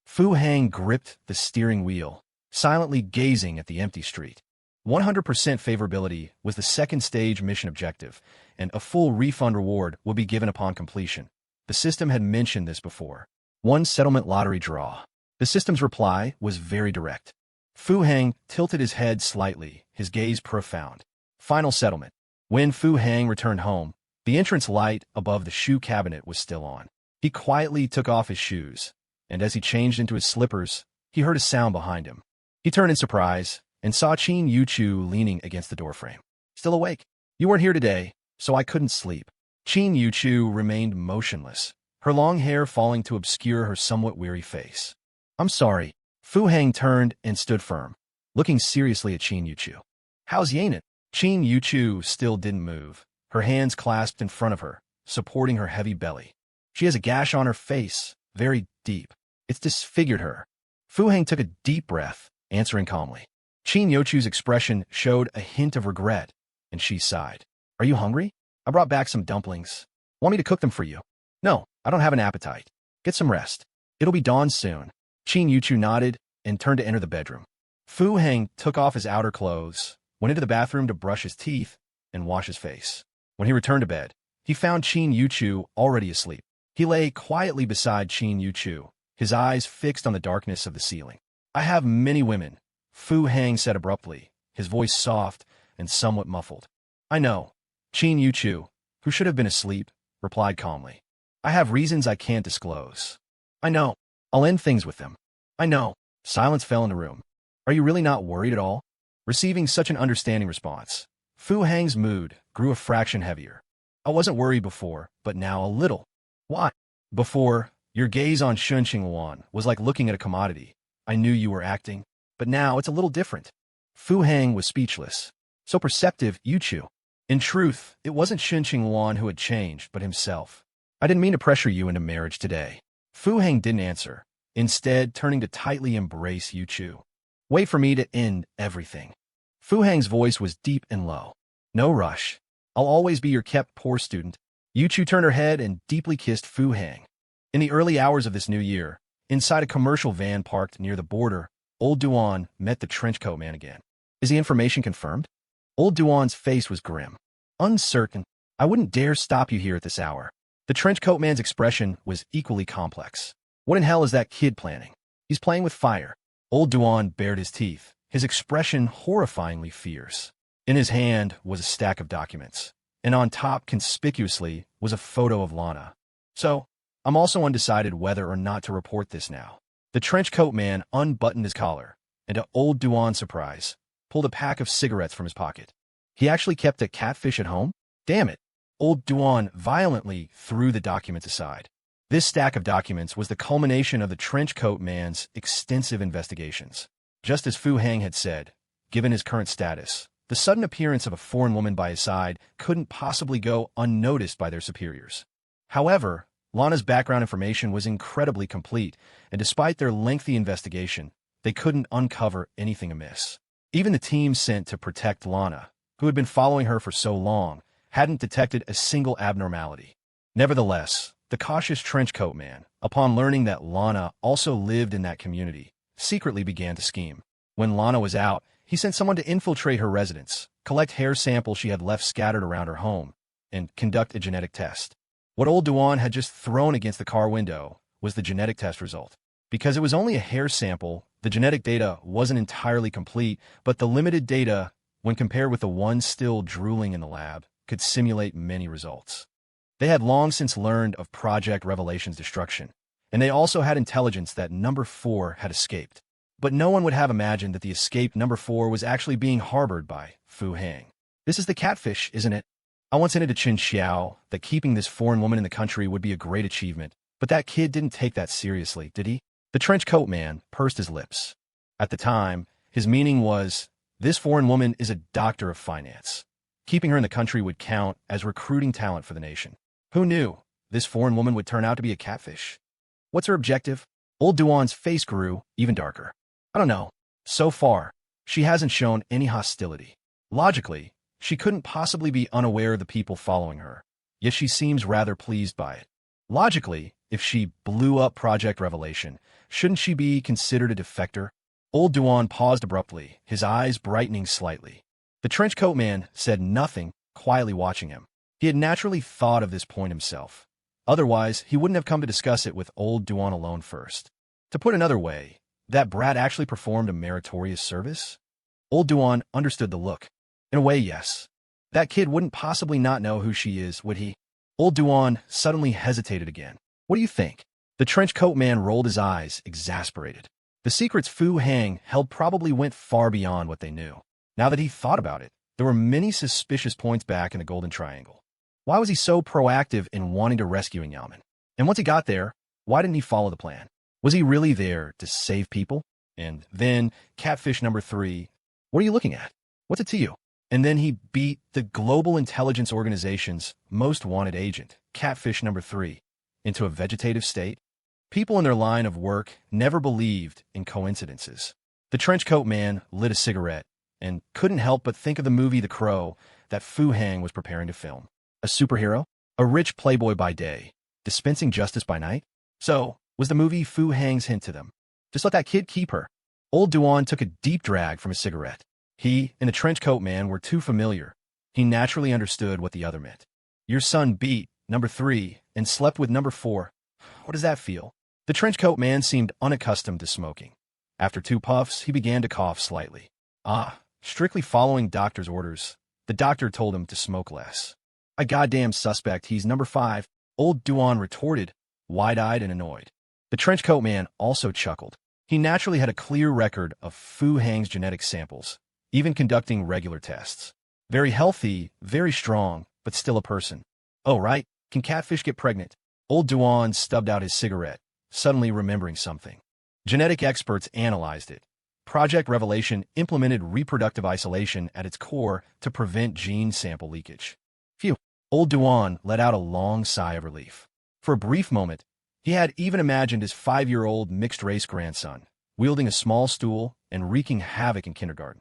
Fu Heng gripped the steering wheel, silently gazing at the empty street. 100% favorability was the second stage mission objective, and a full refund reward will be given upon completion. The system had mentioned this before. One settlement lottery draw. The system's reply was very direct. Fu Heng tilted his head slightly, his gaze profound. Final settlement. When Fu Heng returned home, the entrance light above the shoe cabinet was still on. He quietly took off his shoes, and as he changed into his slippers, he heard a sound behind him. He turned in surprise and saw Qin Yuchu leaning against the doorframe. Still awake? You weren't here today, so I couldn't sleep. Qin Yuchu remained motionless, her long hair falling to obscure her somewhat weary face. I'm sorry. Fu Heng turned and stood firm, looking seriously at Qin Yuchu. How's Yanan? Qin Yuchu still didn't move, her hands clasped in front of her, supporting her heavy belly. She has a gash on her face, very deep. It's disfigured her. Fu Heng took a deep breath, answering calmly. Qin Yuchu's expression showed a hint of regret, and she sighed. Are you hungry? I brought back some dumplings. Want me to cook them for you? No, I don't have an appetite. Get some rest. It'll be dawn soon. Qin Yuchu nodded and turned to enter the bedroom. Fu Heng took off his outer clothes, went into the bathroom to brush his teeth and wash his face. When he returned to bed, he found Qin Yuchu already asleep. He lay quietly beside Qin Yuchu, his eyes fixed on the darkness of the ceiling. I have many women, Fu Heng said abruptly, his voice soft and somewhat muffled. I know. Qin Yuchu, who should have been asleep, replied calmly. I have reasons I can't disclose. I know. I'll end things with them. I know. Silence fell in the room. Are you really not worried at all? Receiving such an understanding response, Fu Heng's mood grew a fraction heavier. I wasn't worried before, but now a little. Why? Before, your gaze on Shen Qingluan was like looking at a commodity. I knew you were acting, but now it's a little different. Fu Heng was speechless. So perceptive, Yuchu. In truth, it wasn't Shen Qingluan who had changed, but himself. I didn't mean to pressure you into marriage today. Fu Heng didn't answer, instead turning to tightly embrace Yuchu. Wait for me to end everything. Fu Heng's voice was deep and low. No rush. I'll always be your kept poor student. Yuchu turned her head and deeply kissed Fu Heng. In the early hours of this new year, inside a commercial van parked near the border, old Duan met the trenchcoat man again. Is the information confirmed? Old Duan's face was grim. Uncertain. I wouldn't dare stop you here at this hour. The trenchcoat man's expression was equally complex. What in hell is that kid planning? He's playing with fire. Old Duan bared his teeth, his expression horrifyingly fierce. In his hand was a stack of documents, and on top, conspicuously, was a photo of Lana. So, I'm also undecided whether or not to report this now. The trenchcoat man unbuttoned his collar, and to Old Duan's surprise, pulled a pack of cigarettes from his pocket. He actually kept a catfish at home? Damn it! Old Duan violently threw the documents aside. This stack of documents was the culmination of the trenchcoat man's extensive investigations. Just as Fu Hang had said, given his current status, the sudden appearance of a foreign woman by his side couldn't possibly go unnoticed by their superiors. However, Lana's background information was incredibly complete, and despite their lengthy investigation, they couldn't uncover anything amiss. Even the team sent to protect Lana, who had been following her for so long, hadn't detected a single abnormality. Nevertheless, the cautious trenchcoat man, upon learning that Lana also lived in that community, secretly began to scheme. When Lana was out, he sent someone to infiltrate her residence, collect hair samples she had left scattered around her home, and conduct a genetic test. What Old Duan had just thrown against the car window was the genetic test result. Because it was only a hair sample, the genetic data wasn't entirely complete, but the limited data, when compared with the one still drooling in the lab, could simulate many results. They had long since learned of Project Revelation's destruction, and they also had intelligence that Number 4 had escaped. But no one would have imagined that the escaped Number 4 was actually being harbored by Fu Hang. This is the catfish, isn't it? I once hinted to Qin Xiao that keeping this foreign woman in the country would be a great achievement, but that kid didn't take that seriously, did he? The trenchcoat man pursed his lips. At the time, his meaning was, this foreign woman is a doctor of finance. Keeping her in the country would count as recruiting talent for the nation. Who knew this foreign woman would turn out to be a catfish? What's her objective? Old Duan's face grew even darker. I don't know. So far, she hasn't shown any hostility. Logically, she couldn't possibly be unaware of the people following her, yet she seems rather pleased by it. Logically, if she blew up Project Revelation, shouldn't she be considered a defector? Old Duan paused abruptly, his eyes brightening slightly. The trenchcoat man said nothing, quietly watching him. He had naturally thought of this point himself. Otherwise, he wouldn't have come to discuss it with Old Duan alone first. To put another way, that brat actually performed a meritorious service? Old Duan understood the look. In a way, yes. That kid wouldn't possibly not know who she is, would he? Old Duan suddenly hesitated again. What do you think? The trenchcoat man rolled his eyes, exasperated. The secrets Fu Hang held probably went far beyond what they knew. Now that he thought about it, there were many suspicious points back in the Golden Triangle. Why was he so proactive in wanting to rescue Yamen? And once he got there, why didn't he follow the plan? Was he really there to save people? And then, catfish number 3, what are you looking at? What's it to you? And then he beat the Global Intelligence Organization's most wanted agent, catfish number 3, into a vegetative state. People in their line of work never believed in coincidences. The trenchcoat man lit a cigarette and couldn't help but think of the movie The Crow that Fu Hang was preparing to film. A superhero? A rich playboy by day, dispensing justice by night? So, was the movie Fu Hang's hint to them? Just let that kid keep her. Old Duan took a deep drag from his cigarette. He and the trenchcoat man were too familiar. He naturally understood what the other meant. Your son beat number 3 and slept with number 4. What does that feel? The trenchcoat man seemed unaccustomed to smoking. After 2 puffs, he began to cough slightly. Strictly following doctor's orders. The doctor told him to smoke less. I goddamn suspect he's number 5, Old Duan retorted, wide-eyed and annoyed. The trenchcoat man also chuckled. He naturally had a clear record of Fu Hang's genetic samples, even conducting regular tests. Very healthy, very strong, but still a person. Oh, right, can catfish get pregnant? Old Duan stubbed out his cigarette, suddenly remembering something. Genetic experts analyzed it. Project Revelation implemented reproductive isolation at its core to prevent gene sample leakage. Phew. Old Duan let out a long sigh of relief. For a brief moment, he had even imagined his 5-year-old mixed-race grandson, wielding a small stool and wreaking havoc in kindergarten.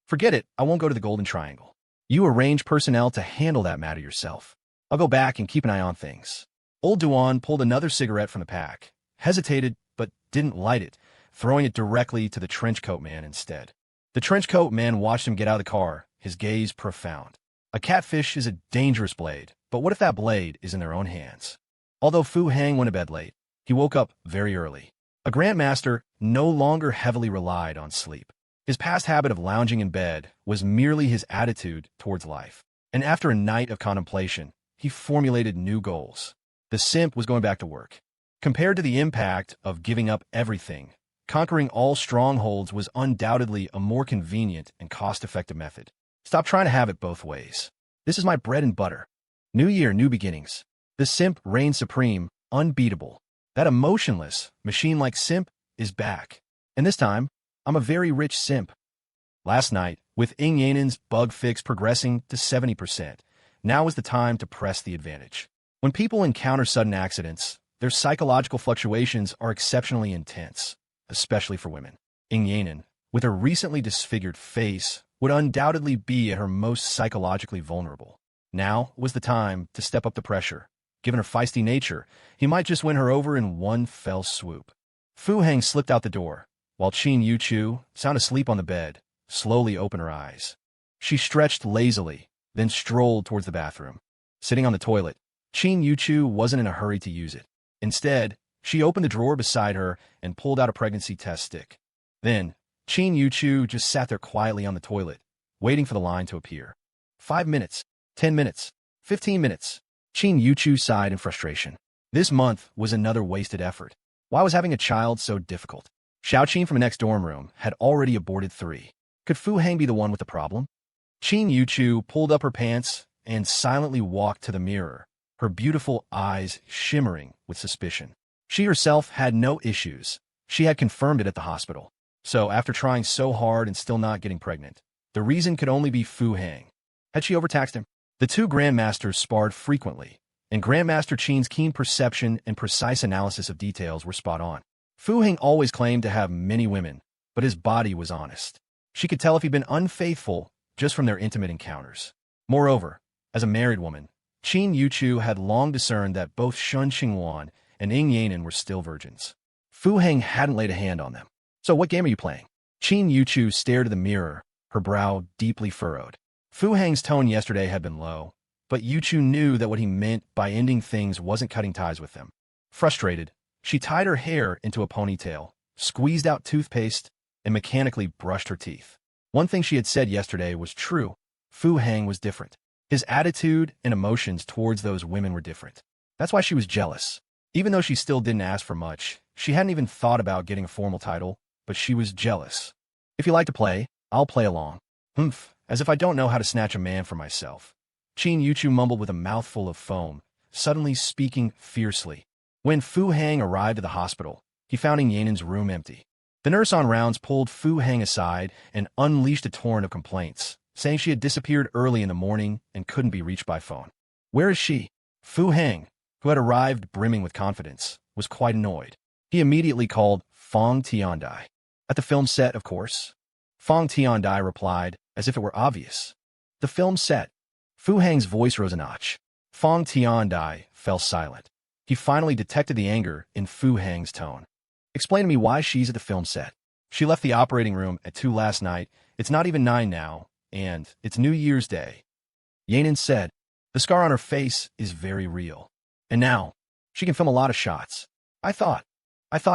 Forget it, I won't go to the Golden Triangle. You arrange personnel to handle that matter yourself. I'll go back and keep an eye on things. Old Duan pulled another cigarette from the pack, hesitated, but didn't light it, throwing it directly to the trenchcoat man instead. The trenchcoat man watched him get out of the car, his gaze profound. A catfish is a dangerous blade, but what if that blade is in their own hands? Although Fu Hang went to bed late, he woke up very early. A grandmaster no longer heavily relied on sleep. His past habit of lounging in bed was merely his attitude towards life. And after a night of contemplation, he formulated new goals. The SIMP was going back to work. Compared to the impact of giving up everything, conquering all strongholds was undoubtedly a more convenient and cost-effective method. Stop trying to have it both ways. This is my bread and butter. New year, new beginnings. The SIMP reigns supreme, unbeatable. That emotionless, machine-like SIMP is back. And this time, I'm a very rich SIMP. Last night, with Ing Yanan's bug fix progressing to 70%, now is the time to press the advantage. When people encounter sudden accidents, their psychological fluctuations are exceptionally intense, especially for women. Ing Yanan, with her recently disfigured face, would undoubtedly be at her most psychologically vulnerable. Now was the time to step up the pressure. Given her feisty nature, he might just win her over in one fell swoop. Fu Hang slipped out the door, while Qin Yuchu, sound asleep on the bed, slowly opened her eyes. She stretched lazily, then strolled towards the bathroom. Sitting on the toilet, Qin Yuchu wasn't in a hurry to use it. Instead, she opened the drawer beside her and pulled out a pregnancy test stick. Then, Qin Yuchu just sat there quietly on the toilet, waiting for the line to appear. 5 minutes, 10 minutes, 15 minutes. Qin Yuchu sighed in frustration. This month was another wasted effort. Why was having a child so difficult? Xiaoqin from the next dorm room had already aborted 3. Could Fu Hang be the one with the problem? Qin Yuchu pulled up her pants and silently walked to the mirror, her beautiful eyes shimmering with suspicion. She herself had no issues. She had confirmed it at the hospital. So after trying so hard and still not getting pregnant, the reason could only be Fu Hang. Had she overtaxed him? The two grandmasters sparred frequently, and Grandmaster Qin's keen perception and precise analysis of details were spot on. Fu Hang always claimed to have many women, but his body was honest. She could tell if he'd been unfaithful just from their intimate encounters. Moreover, as a married woman, Qin Yuchu had long discerned that both Shen Qingluan and Ing Yanan were still virgins. Fu Hang hadn't laid a hand on them. So what game are you playing? Qin Yuchu stared at the mirror, her brow deeply furrowed. Fu Hang's tone yesterday had been low, but Yuchu knew that what he meant by ending things wasn't cutting ties with them. Frustrated, she tied her hair into a ponytail, squeezed out toothpaste, and mechanically brushed her teeth. One thing she had said yesterday was true. Fu Hang was different. His attitude and emotions towards those women were different. That's why she was jealous. Even though she still didn't ask for much, she hadn't even thought about getting a formal title, but she was jealous. If you like to play, I'll play along. Humph. As if I don't know how to snatch a man for myself. Qin Yuchu mumbled with a mouthful of foam, suddenly speaking fiercely. When Fu Hang arrived at the hospital, he found Ing Yanan's room empty. The nurse on rounds pulled Fu Hang aside and unleashed a torrent of complaints, saying she had disappeared early in the morning and couldn't be reached by phone. Where is she? Fu Hang, who had arrived brimming with confidence, was quite annoyed. He immediately called Fong Tiandai. At the film set, of course. Fong Tiandai replied, as if it were obvious. The film set. Fu Hang's voice rose a notch. Fong Tiandai fell silent. He finally detected the anger in Fu Hang's tone. Explain to me why she's at the film set. She left the operating room at 2 last night. It's not even 9 now, and it's New Year's Day. Yanan said, the scar on her face is very real. And now, she can film a lot of shots. I thought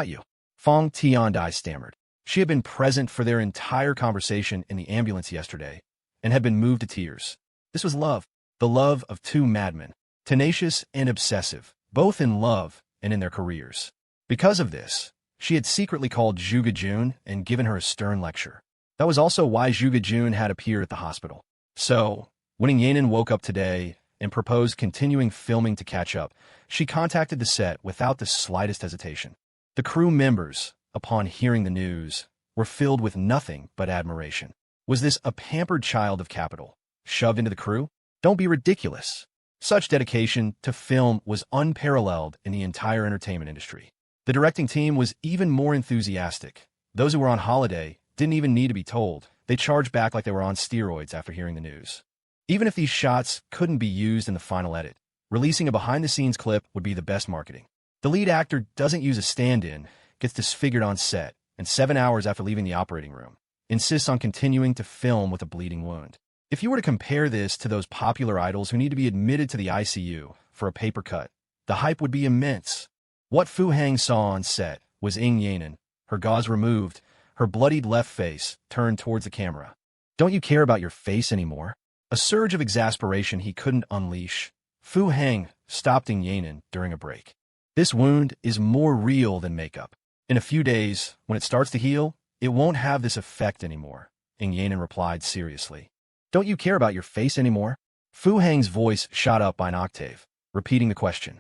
you. Fong Tiandai stammered. She had been present for their entire conversation in the ambulance yesterday and had been moved to tears. This was love, the love of 2 madmen, tenacious and obsessive, both in love and in their careers. Because of this, she had secretly called Zhu Gejun and given her a stern lecture. That was also why Zhu Gejun had appeared at the hospital. So, when Yanan woke up today and proposed continuing filming to catch up, she contacted the set without the slightest hesitation. The crew members, upon hearing the news, were filled with nothing but admiration. Was this a pampered child of capital, shoved into the crew? Don't be ridiculous. Such dedication to film was unparalleled in the entire entertainment industry. The directing team was even more enthusiastic. Those who were on holiday didn't even need to be told. They charged back like they were on steroids after hearing the news. Even if these shots couldn't be used in the final edit, releasing a behind-the-scenes clip would be the best marketing. The lead actor doesn't use a stand-in, gets disfigured on set, and 7 hours after leaving the operating room, insists on continuing to film with a bleeding wound. If you were to compare this to those popular idols who need to be admitted to the ICU for a paper cut, the hype would be immense. What Fu Hang saw on set was Ying Yanin, her gauze removed, her bloodied left face turned towards the camera. Don't you care about your face anymore? A surge of exasperation he couldn't unleash. Fu Hang stopped Ying Yanin during a break. This wound is more real than makeup. In a few days, when it starts to heal, it won't have this effect anymore, Ying Yanin replied seriously. Don't you care about your face anymore? Fu Hang's voice shot up by an octave, repeating the question.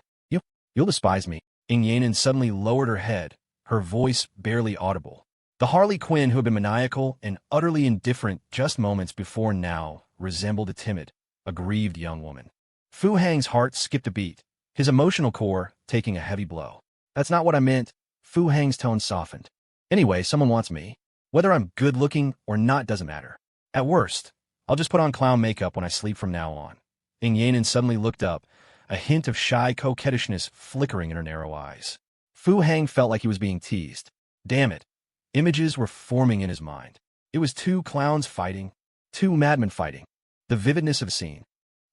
You'll despise me. Ying Yanin suddenly lowered her head, her voice barely audible. The Harley Quinn who had been maniacal and utterly indifferent just moments before now resembled a timid, aggrieved young woman. Fu Hang's heart skipped a beat, his emotional core taking a heavy blow. That's not what I meant. Fu Hang's tone softened. Anyway, someone wants me. Whether I'm good-looking or not doesn't matter. At worst, I'll just put on clown makeup when I sleep from now on. Ying Yanin suddenly looked up, a hint of shy coquettishness flickering in her narrow eyes. Fu Hang felt like he was being teased. Damn it. Images were forming in his mind. It was two clowns fighting, two madmen fighting. The vividness of a scene.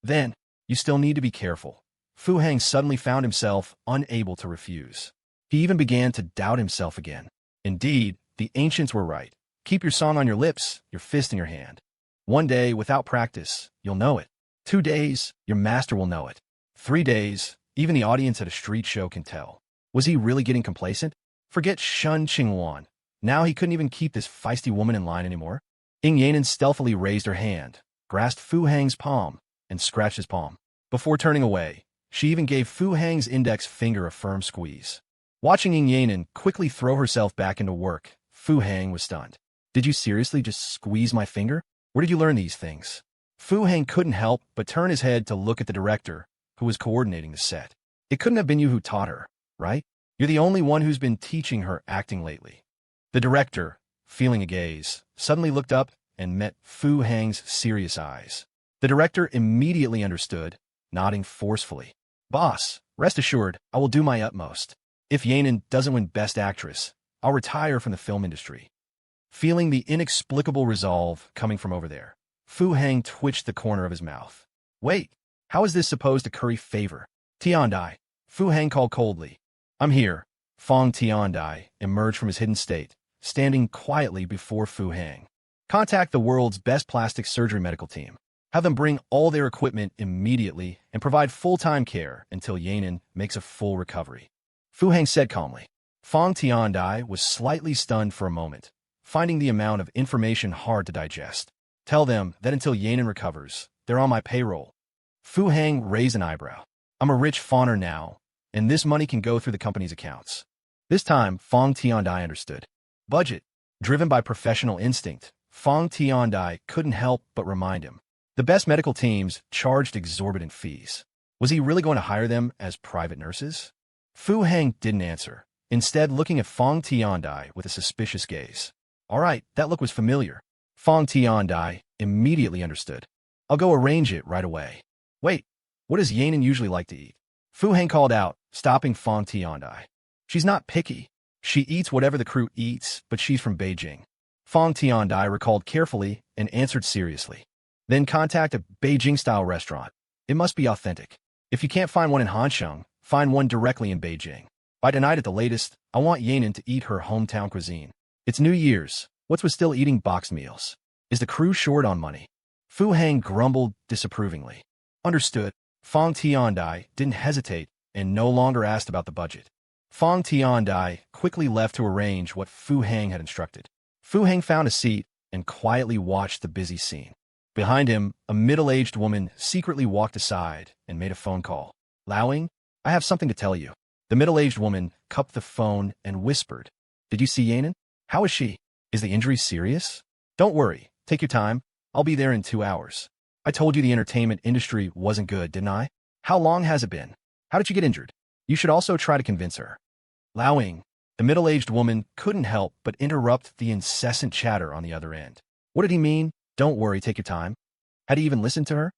Then, you still need to be careful. Fu Hang suddenly found himself unable to refuse. He even began to doubt himself again. Indeed, the ancients were right. Keep your song on your lips, your fist in your hand. One day, without practice, you'll know it. 2 days, your master will know it. 3 days, even the audience at a street show can tell. Was he really getting complacent? Forget Shen Qingluan. Now he couldn't even keep this feisty woman in line anymore. Ying Yanin stealthily raised her hand, grasped Fu Hang's palm, and scratched his palm. Before turning away, she even gave Fu Hang's index finger a firm squeeze. Watching Ying Yanin quickly throw herself back into work, Fu Hang was stunned. Did you seriously just squeeze my finger? Where did you learn these things? Fu Hang couldn't help but turn his head to look at the director, who was coordinating the set. It couldn't have been you who taught her, right? You're the only one who's been teaching her acting lately. The director, feeling a gaze, suddenly looked up and met Fu Hang's serious eyes. The director immediately understood, nodding forcefully. Boss, rest assured, I will do my utmost. If Yanin doesn't win Best Actress, I'll retire from the film industry. Feeling the inexplicable resolve coming from over there, Fu Hang twitched the corner of his mouth. Wait, how is this supposed to curry favor? Tiandai, Fu Hang called coldly. I'm here. Fong Tiandai emerged from his hidden state, standing quietly before Fu Hang. Contact the world's best plastic surgery medical team. Have them bring all their equipment immediately and provide full-time care until Yanin makes a full recovery. Fu Hang said calmly. Fong Tiandai was slightly stunned for a moment, finding the amount of information hard to digest. Tell them that until Yanin recovers, they're on my payroll. Fu Hang raised an eyebrow. I'm a rich fawner now, and this money can go through the company's accounts. This time, Fong Tiandai understood. Budget. Driven by professional instinct, Fong Tiandai couldn't help but remind him. The best medical teams charged exorbitant fees. Was he really going to hire them as private nurses? Fu Hang didn't answer, instead looking at Fong Tiandai with a suspicious gaze. All right, that look was familiar. Fong Tiandai immediately understood. I'll go arrange it right away. Wait, what does Yanin usually like to eat? Fu Hang called out, stopping Fong Tiandai. She's not picky. She eats whatever the crew eats, but she's from Beijing. Fong Tiandai recalled carefully and answered seriously. Then contact a Beijing-style restaurant. It must be authentic. If you can't find one in Hansheng, find one directly in Beijing. By tonight at the latest, I want Yanin to eat her hometown cuisine. It's New Year's. What's with still eating boxed meals? Is the crew short on money? Fu Hang grumbled disapprovingly. Understood. Fong Tiandai didn't hesitate and no longer asked about the budget. Fong Tiandai quickly left to arrange what Fu Hang had instructed. Fu Hang found a seat and quietly watched the busy scene. Behind him, a middle-aged woman secretly walked aside and made a phone call. Lowing, I have something to tell you. The middle-aged woman cupped the phone and whispered. Did you see Yanin? How is she? Is the injury serious? Don't worry. Take your time. I'll be there in 2 hours. I told you the entertainment industry wasn't good, didn't I? How long has it been? How did you get injured? You should also try to convince her. Lowing, the middle-aged woman couldn't help but interrupt the incessant chatter on the other end. What did he mean? Don't worry, take your time. Had he even listened to her?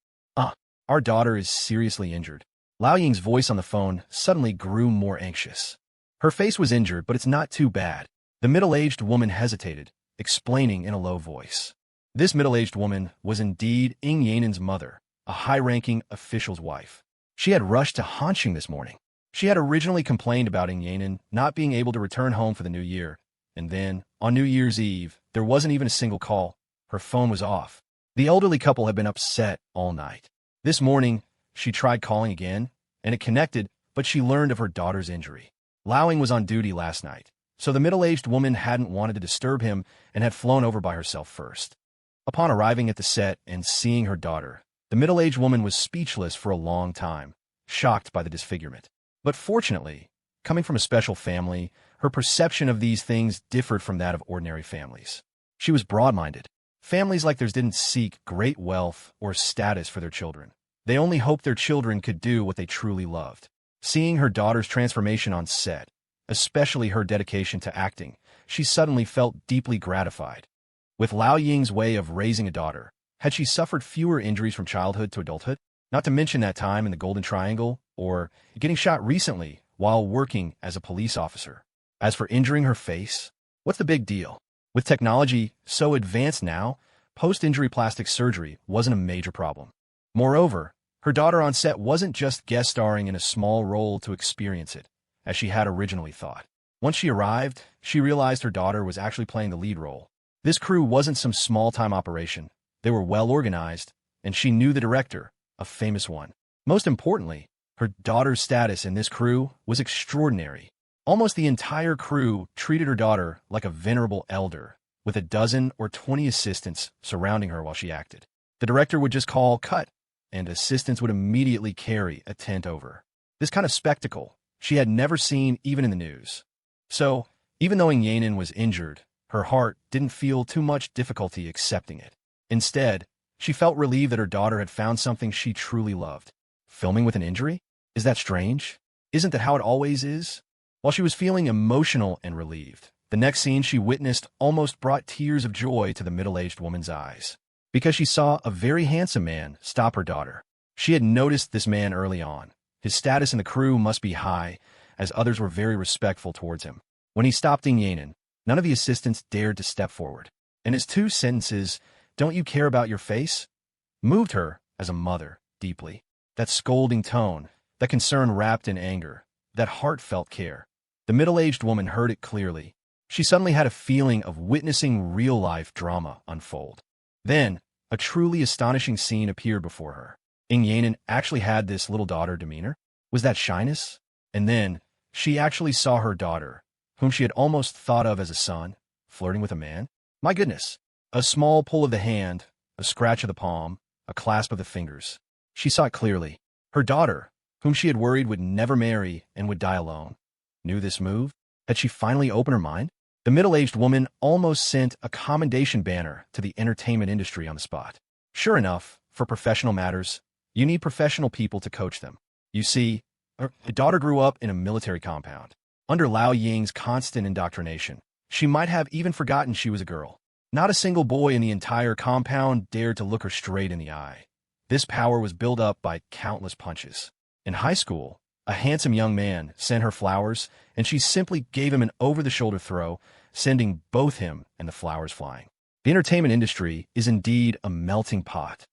Our daughter is seriously injured. Lao Ying's voice on the phone suddenly grew more anxious. Her face was injured, but it's not too bad. The middle-aged woman hesitated, explaining in a low voice. This middle-aged woman was indeed Ing Yanan's mother, a high-ranking official's wife. She had rushed to Hanxing this morning. She had originally complained about Ing Yanan not being able to return home for the new year, and then, on New Year's Eve, there wasn't even a single call. Her phone was off. The elderly couple had been upset all night. This morning, she tried calling again, and it connected, but she learned of her daughter's injury. Ing was on duty last night, so the middle-aged woman hadn't wanted to disturb him and had flown over by herself first. Upon arriving at the set and seeing her daughter, the middle-aged woman was speechless for a long time, shocked by the disfigurement. But fortunately, coming from a special family, her perception of these things differed from that of ordinary families. She was broad-minded. Families like theirs didn't seek great wealth or status for their children. They only hoped their children could do what they truly loved. Seeing her daughter's transformation on set, especially her dedication to acting, she suddenly felt deeply gratified. With Lao Ying's way of raising a daughter, had she suffered fewer injuries from childhood to adulthood? Not to mention that time in the Golden Triangle, or getting shot recently while working as a police officer. As for injuring her face, what's the big deal? With technology so advanced now, post-injury plastic surgery wasn't a major problem. Moreover, her daughter on set wasn't just guest starring in a small role to experience it, as she had originally thought. Once she arrived, she realized her daughter was actually playing the lead role. This crew wasn't some small-time operation. They were well-organized, and she knew the director, a famous one. Most importantly, her daughter's status in this crew was extraordinary. Almost the entire crew treated her daughter like a venerable elder, with a dozen or 20 assistants surrounding her while she acted. The director would just call cut, and assistants would immediately carry a tent over. This kind of spectacle she had never seen even in the news. So, even though Ing Yanan was injured, her heart didn't feel too much difficulty accepting it. Instead, she felt relieved that her daughter had found something she truly loved. Filming with an injury? Is that strange? Isn't that how it always is? While she was feeling emotional and relieved, the next scene she witnessed almost brought tears of joy to the middle-aged woman's eyes, because she saw a very handsome man stop her daughter. She had noticed this man early on. His status in the crew must be high, as others were very respectful towards him. When he stopped Ing Yanan, none of the assistants dared to step forward. And his two sentences, "Don't you care about your face?" moved her, as a mother, deeply. That scolding tone, that concern wrapped in anger, that heartfelt care. The middle-aged woman heard it clearly. She suddenly had a feeling of witnessing real-life drama unfold. Then, a truly astonishing scene appeared before her. Ing Yanan actually had this little daughter demeanor. Was that shyness? And then, she actually saw her daughter, whom she had almost thought of as a son, flirting with a man. My goodness. A small pull of the hand, a scratch of the palm, a clasp of the fingers. She saw it clearly. Her daughter, whom she had worried would never marry and would die alone, knew this move. Had she finally opened her mind? The middle-aged woman almost sent a commendation banner to the entertainment industry on the spot. Sure enough, for professional matters, you need professional people to coach them. You see, her daughter grew up in a military compound. Under Lao Ying's constant indoctrination, she might have even forgotten she was a girl. Not a single boy in the entire compound dared to look her straight in the eye. This power was built up by countless punches. In high school, a handsome young man sent her flowers, and she simply gave him an over-the-shoulder throw, sending both him and the flowers flying. The entertainment industry is indeed a melting pot.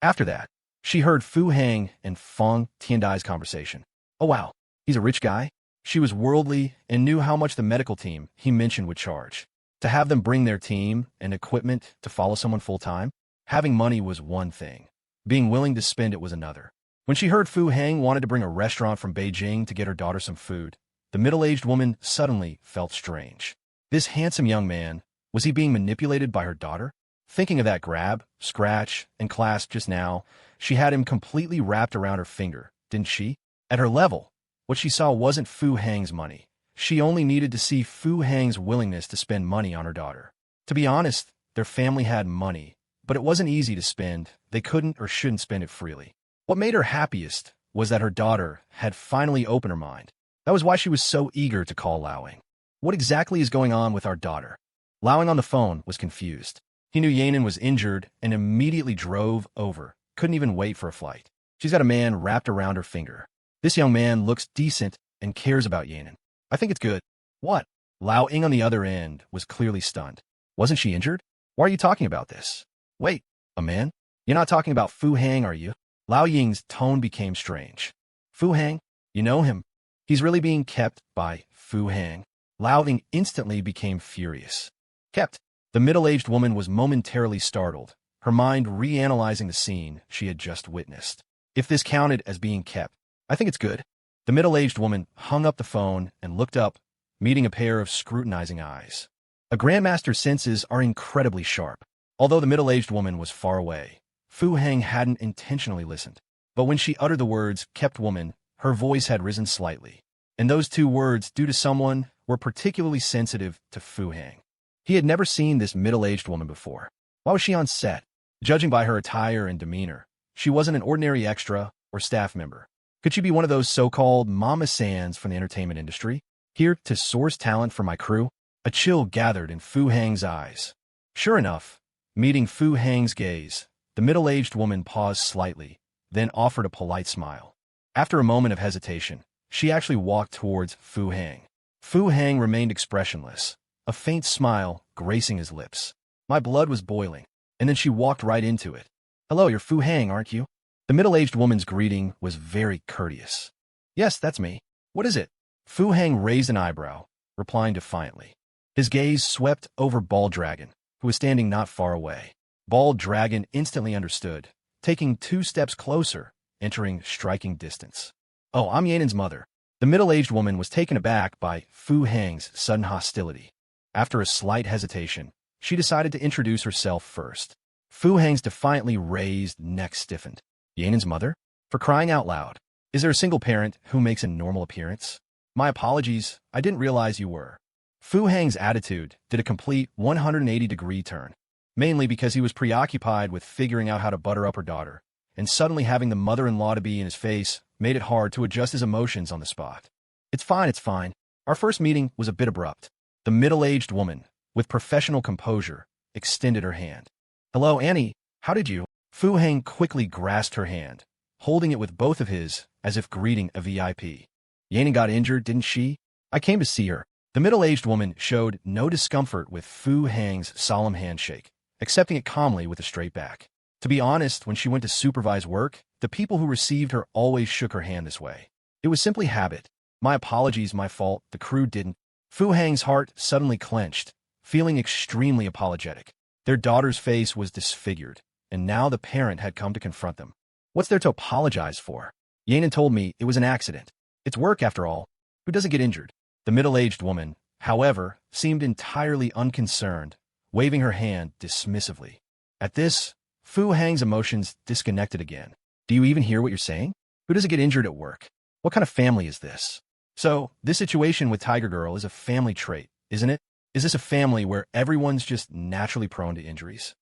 After that, she heard Fu Hang and Feng Tiandai's conversation. Oh wow, he's a rich guy? She was worldly and knew how much the medical team he mentioned would charge. To have them bring their team and equipment to follow someone full-time, having money was one thing. Being willing to spend it was another. When she heard Fu Hang wanted to bring a restaurant from Beijing to get her daughter some food, the middle-aged woman suddenly felt strange. This handsome young man, was he being manipulated by her daughter? Thinking of that grab, scratch, and clasp just now, she had him completely wrapped around her finger, didn't she? At her level, what she saw wasn't Fu Hang's money. She only needed to see Fu Hang's willingness to spend money on her daughter. To be honest, their family had money, but it wasn't easy to spend. They couldn't or shouldn't spend it freely. What made her happiest was that her daughter had finally opened her mind. That was why she was so eager to call Lauing. What exactly is going on with our daughter? Lauing on the phone was confused. He knew Yanan was injured and immediately drove over. Couldn't even wait for a flight. She's got a man wrapped around her finger. This young man looks decent and cares about Yanan. I think it's good. What? Lao Ing on the other end was clearly stunned. Wasn't she injured? Why are you talking about this? Wait, a man? You're not talking about Fu Hang, are you? Lao Ying's tone became strange. Fu Hang? You know him. He's really being kept by Fu Hang. Lao Ying instantly became furious. Kept? The middle-aged woman was momentarily startled, her mind reanalyzing the scene she had just witnessed. If this counted as being kept, I think it's good. The middle-aged woman hung up the phone and looked up, meeting a pair of scrutinizing eyes. A grandmaster's senses are incredibly sharp. Although the middle-aged woman was far away, Fu Hang hadn't intentionally listened. But when she uttered the words, kept woman, her voice had risen slightly. And those two words, due to someone, were particularly sensitive to Fu Hang. He had never seen this middle-aged woman before. Why was she on set? Judging by her attire and demeanor, she wasn't an ordinary extra or staff member. Could she be one of those so-called mama sans from the entertainment industry? Here to source talent for my crew? A chill gathered in Fu Hang's eyes. Sure enough, meeting Fu Hang's gaze, the middle-aged woman paused slightly, then offered a polite smile. After a moment of hesitation, she actually walked towards Fu Hang. Fu Hang remained expressionless, a faint smile gracing his lips. My blood was boiling, and then she walked right into it. Hello, you're Fu Hang, aren't you? The middle-aged woman's greeting was very courteous. Yes, that's me. What is it? Fu Hang raised an eyebrow, replying defiantly. His gaze swept over Bald Dragon, who was standing not far away. Bald Dragon instantly understood, taking 2 steps closer, entering striking distance. Oh, I'm Yanen's mother. The middle-aged woman was taken aback by Fu Hang's sudden hostility. After a slight hesitation, she decided to introduce herself first. Fu Hang's defiantly raised neck stiffened. Yanen's mother? For crying out loud. Is there a single parent who makes a normal appearance? My apologies, I didn't realize you were. Fu Hang's attitude did a complete 180-degree turn, mainly because he was preoccupied with figuring out how to butter up her daughter, and suddenly having the mother-in-law to be in his face made it hard to adjust his emotions on the spot. It's fine. Our first meeting was a bit abrupt. The middle-aged woman, with professional composure, extended her hand. Hello, Annie. How did you? Fu Hang quickly grasped her hand, holding it with both of his as if greeting a VIP. Yanen got injured, didn't she? I came to see her. The middle-aged woman showed no discomfort with Fu Hang's solemn handshake, accepting it calmly with a straight back. To be honest, when she went to supervise work, the people who received her always shook her hand this way. It was simply habit. My apologies, my fault, the crew didn't. Fu Hang's heart suddenly clenched, feeling extremely apologetic. Their daughter's face was disfigured, and now the parent had come to confront them. What's there to apologize for? Yanen told me it was an accident. It's work, after all. Who doesn't get injured? The middle-aged woman, however, seemed entirely unconcerned, waving her hand dismissively. At this, Fu Hang's emotions disconnected again. Do you even hear what you're saying? Who doesn't get injured at work? What kind of family is this? So, this situation with Tiger Girl is a family trait, isn't it? Is this a family where everyone's just naturally prone to injuries?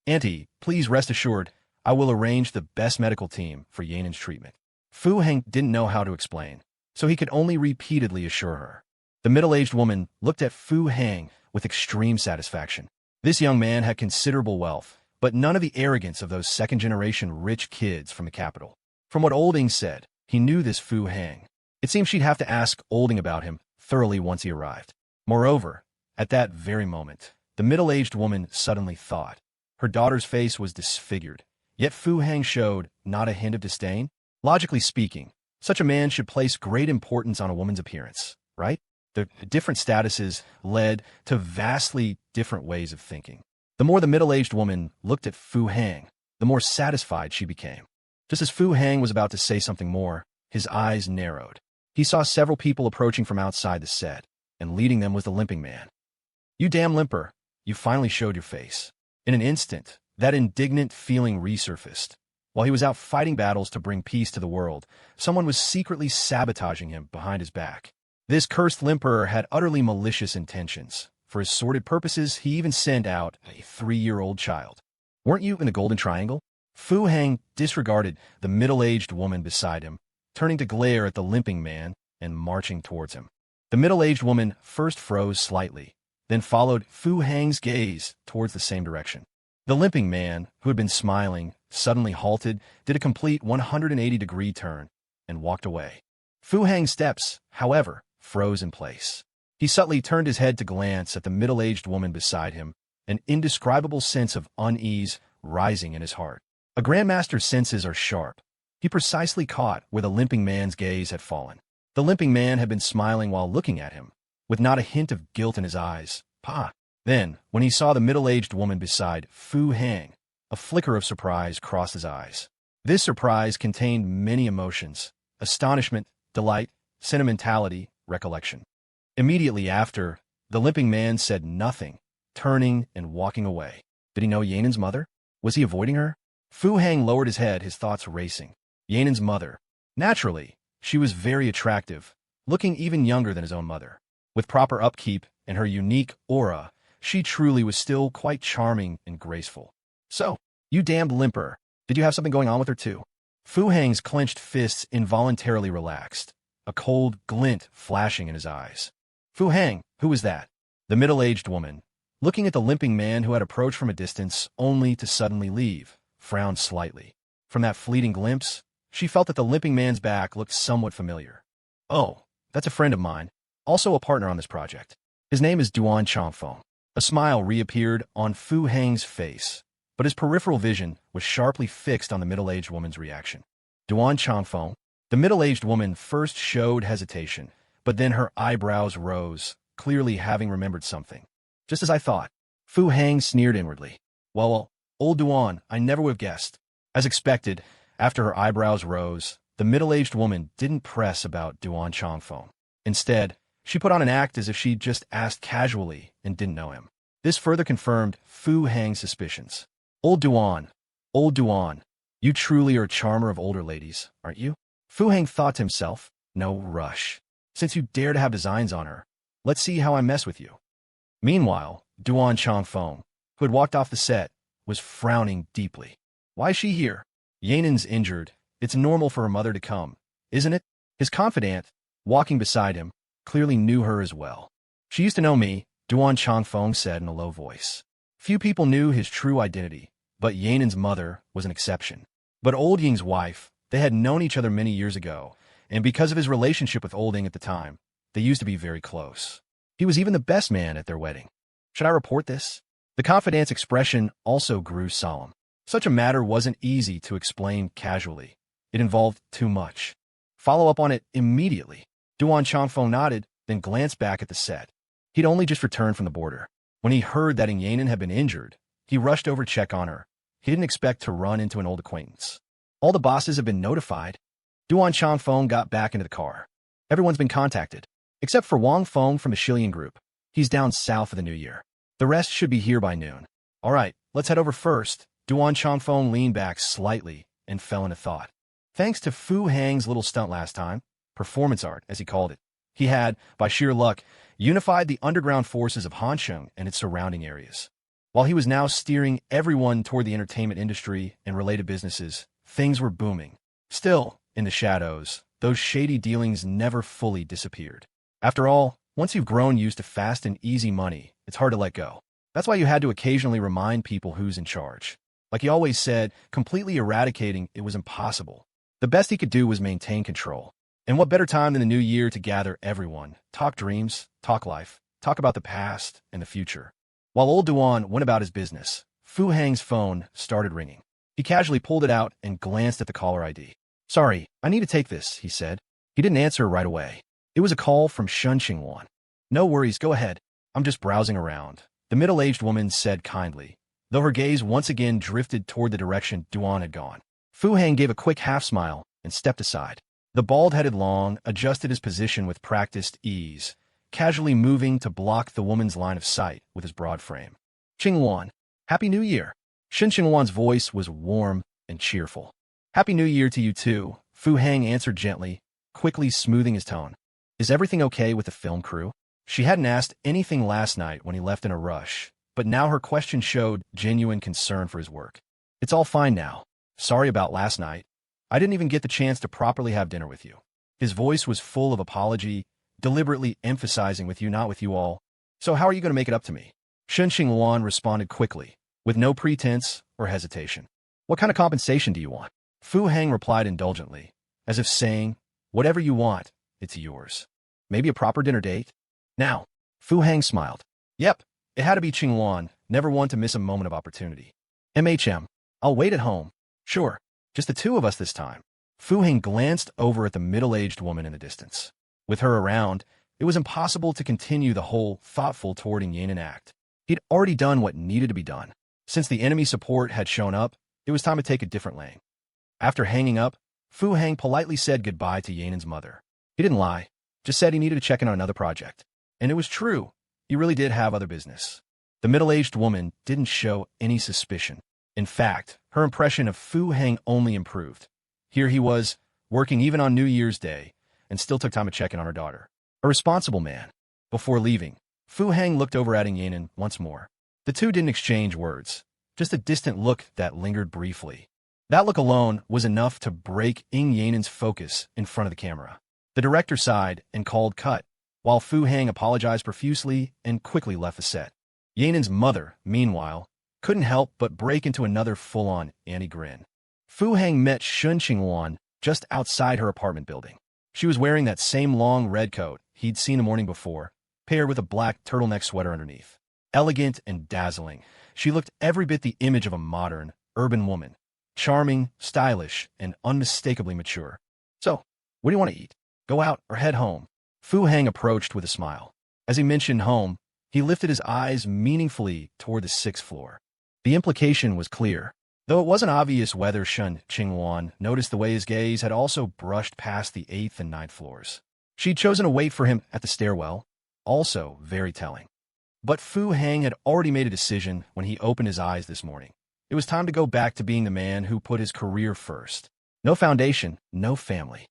Auntie, please rest assured, I will arrange the best medical team for Yanen's treatment. Fu Hang didn't know how to explain, so he could only repeatedly assure her. The middle-aged woman looked at Fu Hang with extreme satisfaction. This young man had considerable wealth, but none of the arrogance of those second-generation rich kids from the capital. From what Olding said, he knew this Fu Hang. It seemed she'd have to ask Olding about him thoroughly once he arrived. Moreover, at that very moment, the middle-aged woman suddenly thought. Her daughter's face was disfigured, yet Fu Hang showed not a hint of disdain. Logically speaking, such a man should place great importance on a woman's appearance, right? The different statuses led to vastly different ways of thinking. The more the middle-aged woman looked at Fu Hang, the more satisfied she became. Just as Fu Hang was about to say something more, his eyes narrowed. He saw several people approaching from outside the set, and leading them was the limping man. You damn limper, you finally showed your face. In an instant, that indignant feeling resurfaced. While he was out fighting battles to bring peace to the world, someone was secretly sabotaging him behind his back. This cursed limper had utterly malicious intentions. For his sordid purposes, he even sent out a 3-year-old child. Weren't you in the Golden Triangle? Fu Hang disregarded the middle-aged woman beside him, turning to glare at the limping man and marching towards him. The middle-aged woman first froze slightly, then followed Fu Hang's gaze towards the same direction. The limping man, who had been smiling, suddenly halted, did a complete 180-degree turn, and walked away. Fu Hang's steps, however, froze in place. He subtly turned his head to glance at the middle-aged woman beside him. An indescribable sense of unease rising in his heart. A grandmaster's senses are sharp. He precisely caught where the limping man's gaze had fallen. The limping man had been smiling while looking at him, with not a hint of guilt in his eyes. Pa! Then, when he saw the middle-aged woman beside Fu Hang, a flicker of surprise crossed his eyes. This surprise contained many emotions: astonishment, delight, sentimentality, recollection. Immediately after, the limping man said nothing, turning and walking away. Did he know Yanan's mother? Was he avoiding her? Fu Hang lowered his head, his thoughts racing. Yanan's mother. Naturally, she was very attractive, looking even younger than his own mother. With proper upkeep and her unique aura, she truly was still quite charming and graceful. So, you damned limper, did you have something going on with her too? Fu Hang's clenched fists involuntarily relaxed, a cold glint flashing in his eyes. Fu Hang, who was that? The middle-aged woman, looking at the limping man who had approached from a distance only to suddenly leave, frowned slightly. From that fleeting glimpse, she felt that the limping man's back looked somewhat familiar. Oh, that's a friend of mine, also a partner on this project. His name is Duan Changfeng. A smile reappeared on Fu Hang's face, but his peripheral vision was sharply fixed on the middle-aged woman's reaction. Duan Changfeng. The middle-aged woman first showed hesitation, but then her eyebrows rose, clearly having remembered something. Just as I thought. Fu Hang sneered inwardly. Well, old Duan, I never would have guessed. As expected, after her eyebrows rose, the middle-aged woman didn't press about Duan Changfeng. Instead, she put on an act as if she'd just asked casually and didn't know him. This further confirmed Fu Hang's suspicions. Old Duan, you truly are a charmer of older ladies, aren't you? Fu Hang thought to himself, no rush. Since you dare to have designs on her, let's see how I mess with you. Meanwhile, Duan Changfeng, who had walked off the set, was frowning deeply. Why is she here? Yanan's injured. It's normal for her mother to come, isn't it? His confidant, walking beside him, clearly knew her as well. She used to know me, Duan Changfeng said in a low voice. Few people knew his true identity, but Yanan's mother was an exception. But Old Ying's wife, they had known each other many years ago, and because of his relationship with Old Ying at the time, they used to be very close. He was even the best man at their wedding. Should I report this? The confidant's expression also grew solemn. Such a matter wasn't easy to explain casually. It involved too much. Follow up on it immediately. Duan Changfeng nodded, then glanced back at the set. He'd only just returned from the border. When he heard that Yanan had been injured, he rushed over to check on her. He didn't expect to run into an old acquaintance. All the bosses have been notified. Duan Changfeng got back into the car. Everyone's been contacted, except for Wang Feng from the Shilian group. He's down south for the new year. The rest should be here by noon. All right, let's head over first. Duan Changfeng leaned back slightly and fell into thought. Thanks to Fu Hang's little stunt last time, performance art, as he called it, he had, by sheer luck, unified the underground forces of Hansheng and its surrounding areas. While he was now steering everyone toward the entertainment industry and related businesses, things were booming. Still, in the shadows, those shady dealings never fully disappeared. After all, once you've grown used to fast and easy money, it's hard to let go. That's why you had to occasionally remind people who's in charge. Like he always said, completely eradicating it was impossible. The best he could do was maintain control. And what better time than the new year to gather everyone, talk dreams, talk life, talk about the past and the future. While old Duan went about his business, Fu Hang's phone started ringing. He casually pulled it out and glanced at the caller ID. Sorry, I need to take this, he said. He didn't answer right away. It was a call from Shen Qingluan. No worries, go ahead. I'm just browsing around, the middle-aged woman said kindly, though her gaze once again drifted toward the direction Duan had gone. Fu Hang gave a quick half-smile and stepped aside. The bald-headed Long adjusted his position with practiced ease, casually moving to block the woman's line of sight with his broad frame. Qingluan, Happy New Year! Shen Qingluan's voice was warm and cheerful. Happy New Year to you too, Fu Hang answered gently, quickly smoothing his tone. Is everything okay with the film crew? She hadn't asked anything last night when he left in a rush, but now her question showed genuine concern for his work. It's all fine now. Sorry about last night. I didn't even get the chance to properly have dinner with you. His voice was full of apology, deliberately emphasizing with you, not with you all. So how are you going to make it up to me? Shen Qingluan responded quickly, with no pretense or hesitation. What kind of compensation do you want? Fu Hang replied indulgently, as if saying, whatever you want, it's yours. Maybe a proper dinner date? Now, Fu Hang smiled. Yep, it had to be Qingluan, never one to miss a moment of opportunity. I'll wait at home. Sure, just the two of us this time. Fu Heng glanced over at the middle-aged woman in the distance. With her around, it was impossible to continue the whole thoughtful toward Yanin act. He'd already done what needed to be done. Since the enemy support had shown up, it was time to take a different lane. After hanging up, Fu Heng politely said goodbye to Yanin's mother. He didn't lie, just said he needed to check in on another project. And it was true. He really did have other business. The middle-aged woman didn't show any suspicion. In fact, her impression of Fu Heng only improved. Here he was, working even on New Year's Day, and still took time to check in on her daughter. A responsible man. Before leaving, Fu Heng looked over at Yanin once more. The two didn't exchange words, just a distant look that lingered briefly. That look alone was enough to break Yanin's focus in front of the camera. The director sighed and called cut, while Fu Heng apologized profusely and quickly left the set. Yanin's mother, meanwhile, couldn't help but break into another full-on anti-grin. Fu Heng met Shen Qingluan just outside her apartment building. She was wearing that same long red coat he'd seen the morning before, paired with a black turtleneck sweater underneath. Elegant and dazzling, she looked every bit the image of a modern, urban woman. Charming, stylish, and unmistakably mature. So, what do you want to eat? Go out or head home? Fu Heng approached with a smile. As he mentioned home, he lifted his eyes meaningfully toward the 6th floor. The implication was clear, though it wasn't obvious whether Shen Qingluan noticed the way his gaze had also brushed past the 8th and 9th floors. She'd chosen to wait for him at the stairwell, also very telling. But Fu Heng had already made a decision when he opened his eyes this morning. It was time to go back to being the man who put his career first. No foundation, no family.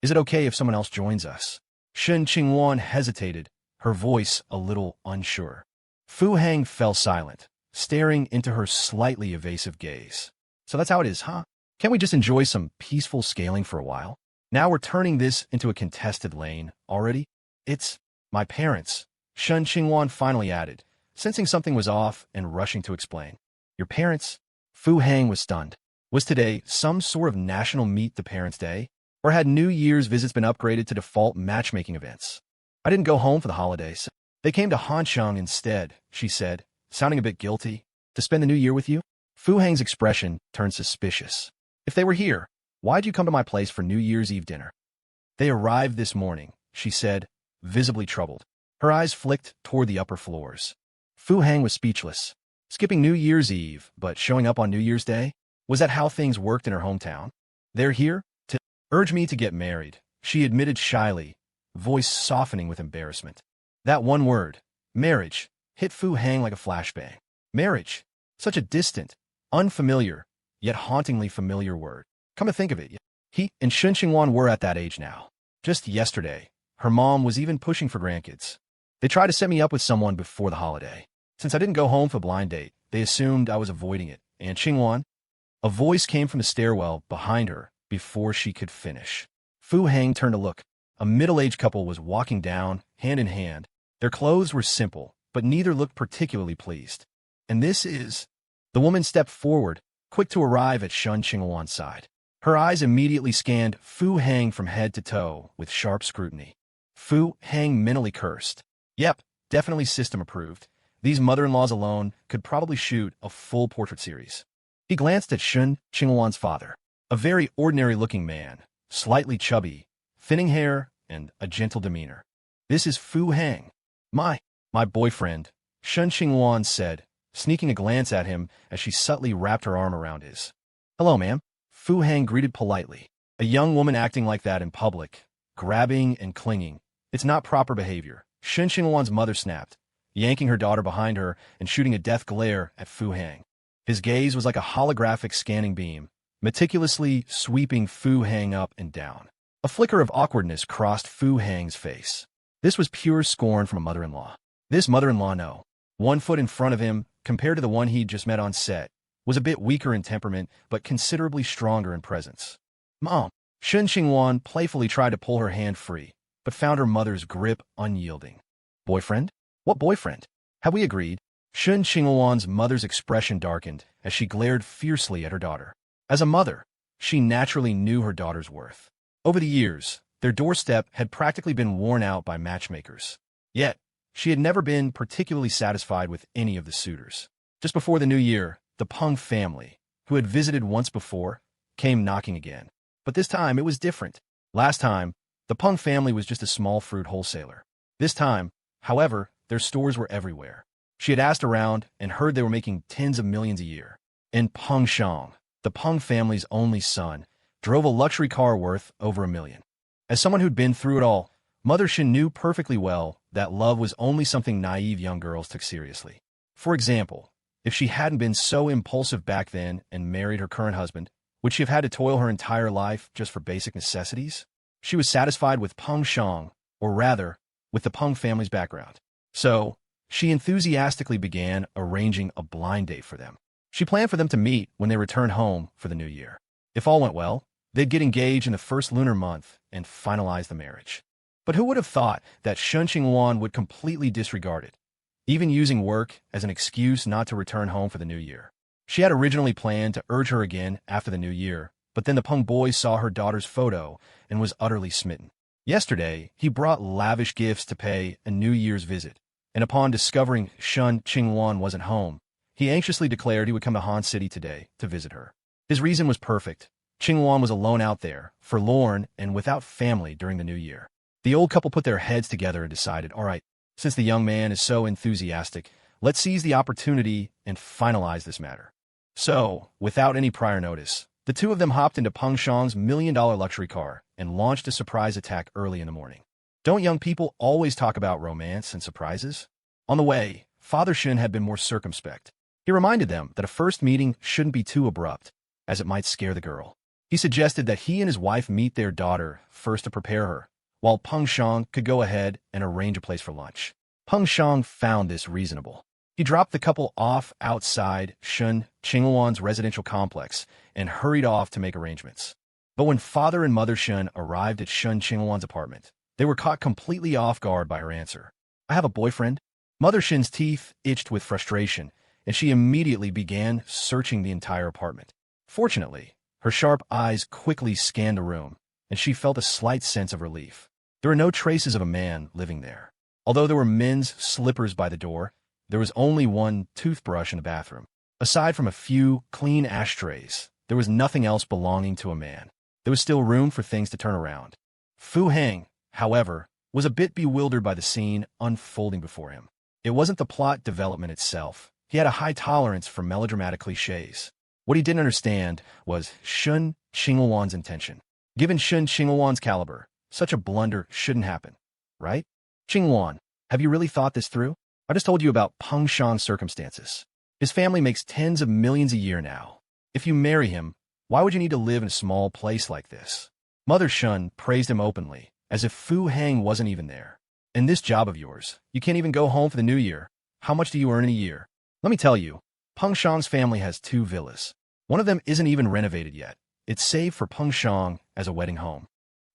Is it okay if someone else joins us? Shen Qingluan hesitated, her voice a little unsure. Fu Heng fell silent, staring into her slightly evasive gaze. So that's how it is, huh? Can't we just enjoy some peaceful scaling for a while? Now we're turning this into a contested lane already? It's my parents, Shen Qingluan finally added, sensing something was off and rushing to explain. Your parents? Fu Heng was stunned. Was today some sort of national Meet the Parents Day? Or had New Year's visits been upgraded to default matchmaking events? I didn't go home for the holidays. They came to Hancheng instead, she said, sounding a bit guilty. To spend the new year with you? Fu Heng's expression turned suspicious. If they were here, why'd you come to my place for New Year's Eve dinner? They arrived this morning, she said, visibly troubled. Her eyes flicked toward the upper floors. Fu Heng was speechless. Skipping New Year's Eve, but showing up on New Year's Day? Was that how things worked in her hometown? They're here to urge me to get married, she admitted shyly, voice softening with embarrassment. That one word, marriage, hit Fu Heng like a flashbang. Marriage, such a distant, unfamiliar, yet hauntingly familiar word. Come to think of it, he and Shen Qingluan were at that age now. Just yesterday, her mom was even pushing for grandkids. They tried to set me up with someone before the holiday. Since I didn't go home for a blind date, they assumed I was avoiding it. And Qingluan? A voice came from the stairwell behind her before she could finish. Fu Heng turned to look. A middle-aged couple was walking down, hand in hand. Their clothes were simple, but neither looked particularly pleased. And this is... The woman stepped forward, quick to arrive at Shen Qingluan's side. Her eyes immediately scanned Fu Heng from head to toe with sharp scrutiny. Fu Heng mentally cursed. Yep, definitely system approved. These mother-in-laws alone could probably shoot a full portrait series. He glanced at Shen Qingluan's father, a very ordinary-looking man, slightly chubby, thinning hair, and a gentle demeanor. This is Fu Heng. My boyfriend, Shen Qingluan said, sneaking a glance at him as she subtly wrapped her arm around his. Hello, ma'am. Fu Heng greeted politely. A young woman acting like that in public, grabbing and clinging. It's not proper behavior. Shen Qingluan's mother snapped, yanking her daughter behind her and shooting a death glare at Fu Heng. His gaze was like a holographic scanning beam, meticulously sweeping Fu Heng up and down. A flicker of awkwardness crossed Fu Heng's face. This was pure scorn from a mother-in-law. This mother-in-law, no. 1 foot in front of him, compared to the one he'd just met on set, was a bit weaker in temperament, but considerably stronger in presence. Mom. Shen Qingluan playfully tried to pull her hand free, but found her mother's grip unyielding. Boyfriend? What boyfriend? Have we agreed? Shen Qingluan's mother's expression darkened as she glared fiercely at her daughter. As a mother, she naturally knew her daughter's worth. Over the years, their doorstep had practically been worn out by matchmakers. Yet, she had never been particularly satisfied with any of the suitors. Just before the new year, the Peng family, who had visited once before, came knocking again. But this time it was different. Last time, the Peng family was just a small fruit wholesaler. This time, however, their stores were everywhere. She had asked around and heard they were making tens of millions a year. And Peng Shang, the Peng family's only son, drove a luxury car worth over $1 million. As someone who'd been through it all, Mother Shen knew perfectly well that love was only something naive young girls took seriously. For example, if she hadn't been so impulsive back then and married her current husband, would she have had to toil her entire life just for basic necessities? She was satisfied with Peng Shang, or rather, with the Peng family's background. So, she enthusiastically began arranging a blind date for them. She planned for them to meet when they returned home for the new year. If all went well, they'd get engaged in the first lunar month and finalize the marriage. But who would have thought that Shen Qingluan would completely disregard it, even using work as an excuse not to return home for the new year? She had originally planned to urge her again after the new year, but then the Peng boy saw her daughter's photo and was utterly smitten. Yesterday, he brought lavish gifts to pay a New Year's visit, and upon discovering Shen Qingluan wasn't home, he anxiously declared he would come to Han City today to visit her. His reason was perfect. Qingluan was alone out there, forlorn and without family during the new year. The old couple put their heads together and decided, all right, since the young man is so enthusiastic, let's seize the opportunity and finalize this matter. So, without any prior notice, the two of them hopped into Peng Shang's $1 million luxury car and launched a surprise attack early in the morning. Don't young people always talk about romance and surprises? On the way, Father Shen had been more circumspect. He reminded them that a first meeting shouldn't be too abrupt, as it might scare the girl. He suggested that he and his wife meet their daughter first to prepare her, while Peng Shang could go ahead and arrange a place for lunch. Peng Shang found this reasonable. He dropped the couple off outside Shen Qingluan's residential complex and hurried off to make arrangements. But when Father and Mother Shen arrived at Shen Qingluan's apartment, they were caught completely off guard by her answer. I have a boyfriend. Mother Shen's teeth itched with frustration, and she immediately began searching the entire apartment. Fortunately, her sharp eyes quickly scanned the room, and she felt a slight sense of relief. There were no traces of a man living there. Although there were men's slippers by the door, there was only one toothbrush in the bathroom. Aside from a few clean ashtrays, there was nothing else belonging to a man. There was still room for things to turn around. Fu Heng, however, was a bit bewildered by the scene unfolding before him. It wasn't the plot development itself. He had a high tolerance for melodramatic cliches. What he didn't understand was Shen Qingluan's intention. Given Shen Qingluan's caliber, such a blunder shouldn't happen, right? Qingluan, have you really thought this through? I just told you about Peng Shang's circumstances. His family makes tens of millions a year now. If you marry him, why would you need to live in a small place like this? Mother Shen praised him openly, as if Fu Heng wasn't even there. In this job of yours, you can't even go home for the new year. How much do you earn in a year? Let me tell you, Peng Shang's family has 2 villas. One of them isn't even renovated yet. It's saved for Peng Shang as a wedding home.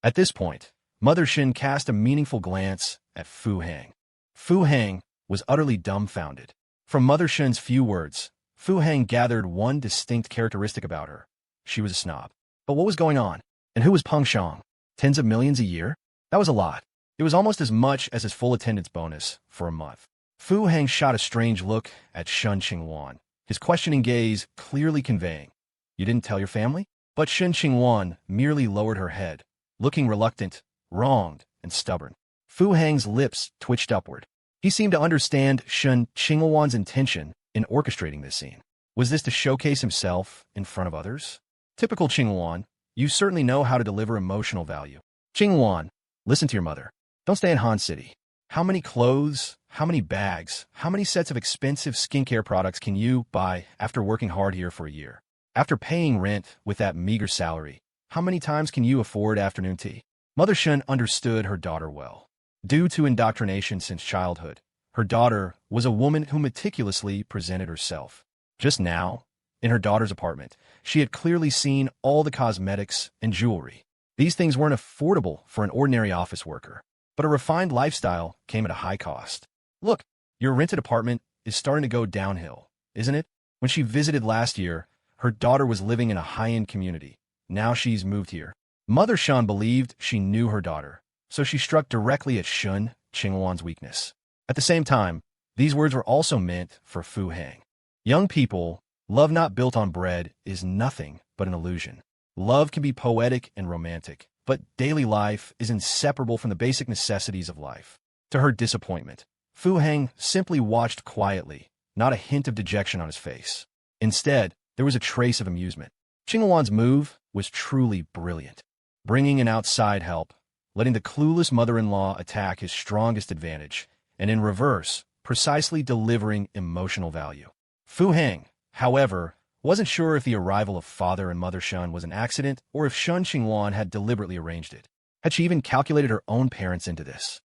At this point, Mother Shen cast a meaningful glance at Fu Heng. Fu Heng was utterly dumbfounded. From Mother Shen's few words, Fu Heng gathered one distinct characteristic about her. She was a snob. But what was going on? And who was Peng Shang? Tens of millions a year? That was a lot. It was almost as much as his full attendance bonus for a month. Fu Heng shot a strange look at Shen Qingluan, his questioning gaze clearly conveying, "You didn't tell your family?" But Shen Qingluan merely lowered her head, looking reluctant, wronged, and stubborn. Fu Heng's lips twitched upward. He seemed to understand Shen Qingluan's intention in orchestrating this scene. Was this to showcase himself in front of others? Typical Qingluan, you certainly know how to deliver emotional value. Qingluan, listen to your mother. Don't stay in Han City. How many clothes, how many bags, how many sets of expensive skincare products can you buy after working hard here for a year? After paying rent with that meager salary, how many times can you afford afternoon tea? Mother Shen understood her daughter well. Due to indoctrination since childhood, her daughter was a woman who meticulously presented herself. Just now, in her daughter's apartment, she had clearly seen all the cosmetics and jewelry. These things weren't affordable for an ordinary office worker, but a refined lifestyle came at a high cost. Look, your rented apartment is starting to go downhill, isn't it? When she visited last year, her daughter was living in a high-end community. Now she's moved here. Mother Shen believed she knew her daughter, so she struck directly at Shen Qingluan's weakness. At the same time, these words were also meant for Fu Heng. Young people Love not built on bread is nothing but an illusion. Love can be poetic and romantic, but daily life is inseparable from the basic necessities of life. To her disappointment, Fu Heng simply watched quietly, not a hint of dejection on his face. Instead, there was a trace of amusement. Qingluan's move was truly brilliant. Bringing in outside help, letting the clueless mother-in-law attack his strongest advantage, and in reverse, precisely delivering emotional value. Fu Heng, however, wasn't sure if the arrival of father and mother Shen was an accident or if Shen Qingluan had deliberately arranged it. Had she even calculated her own parents into this?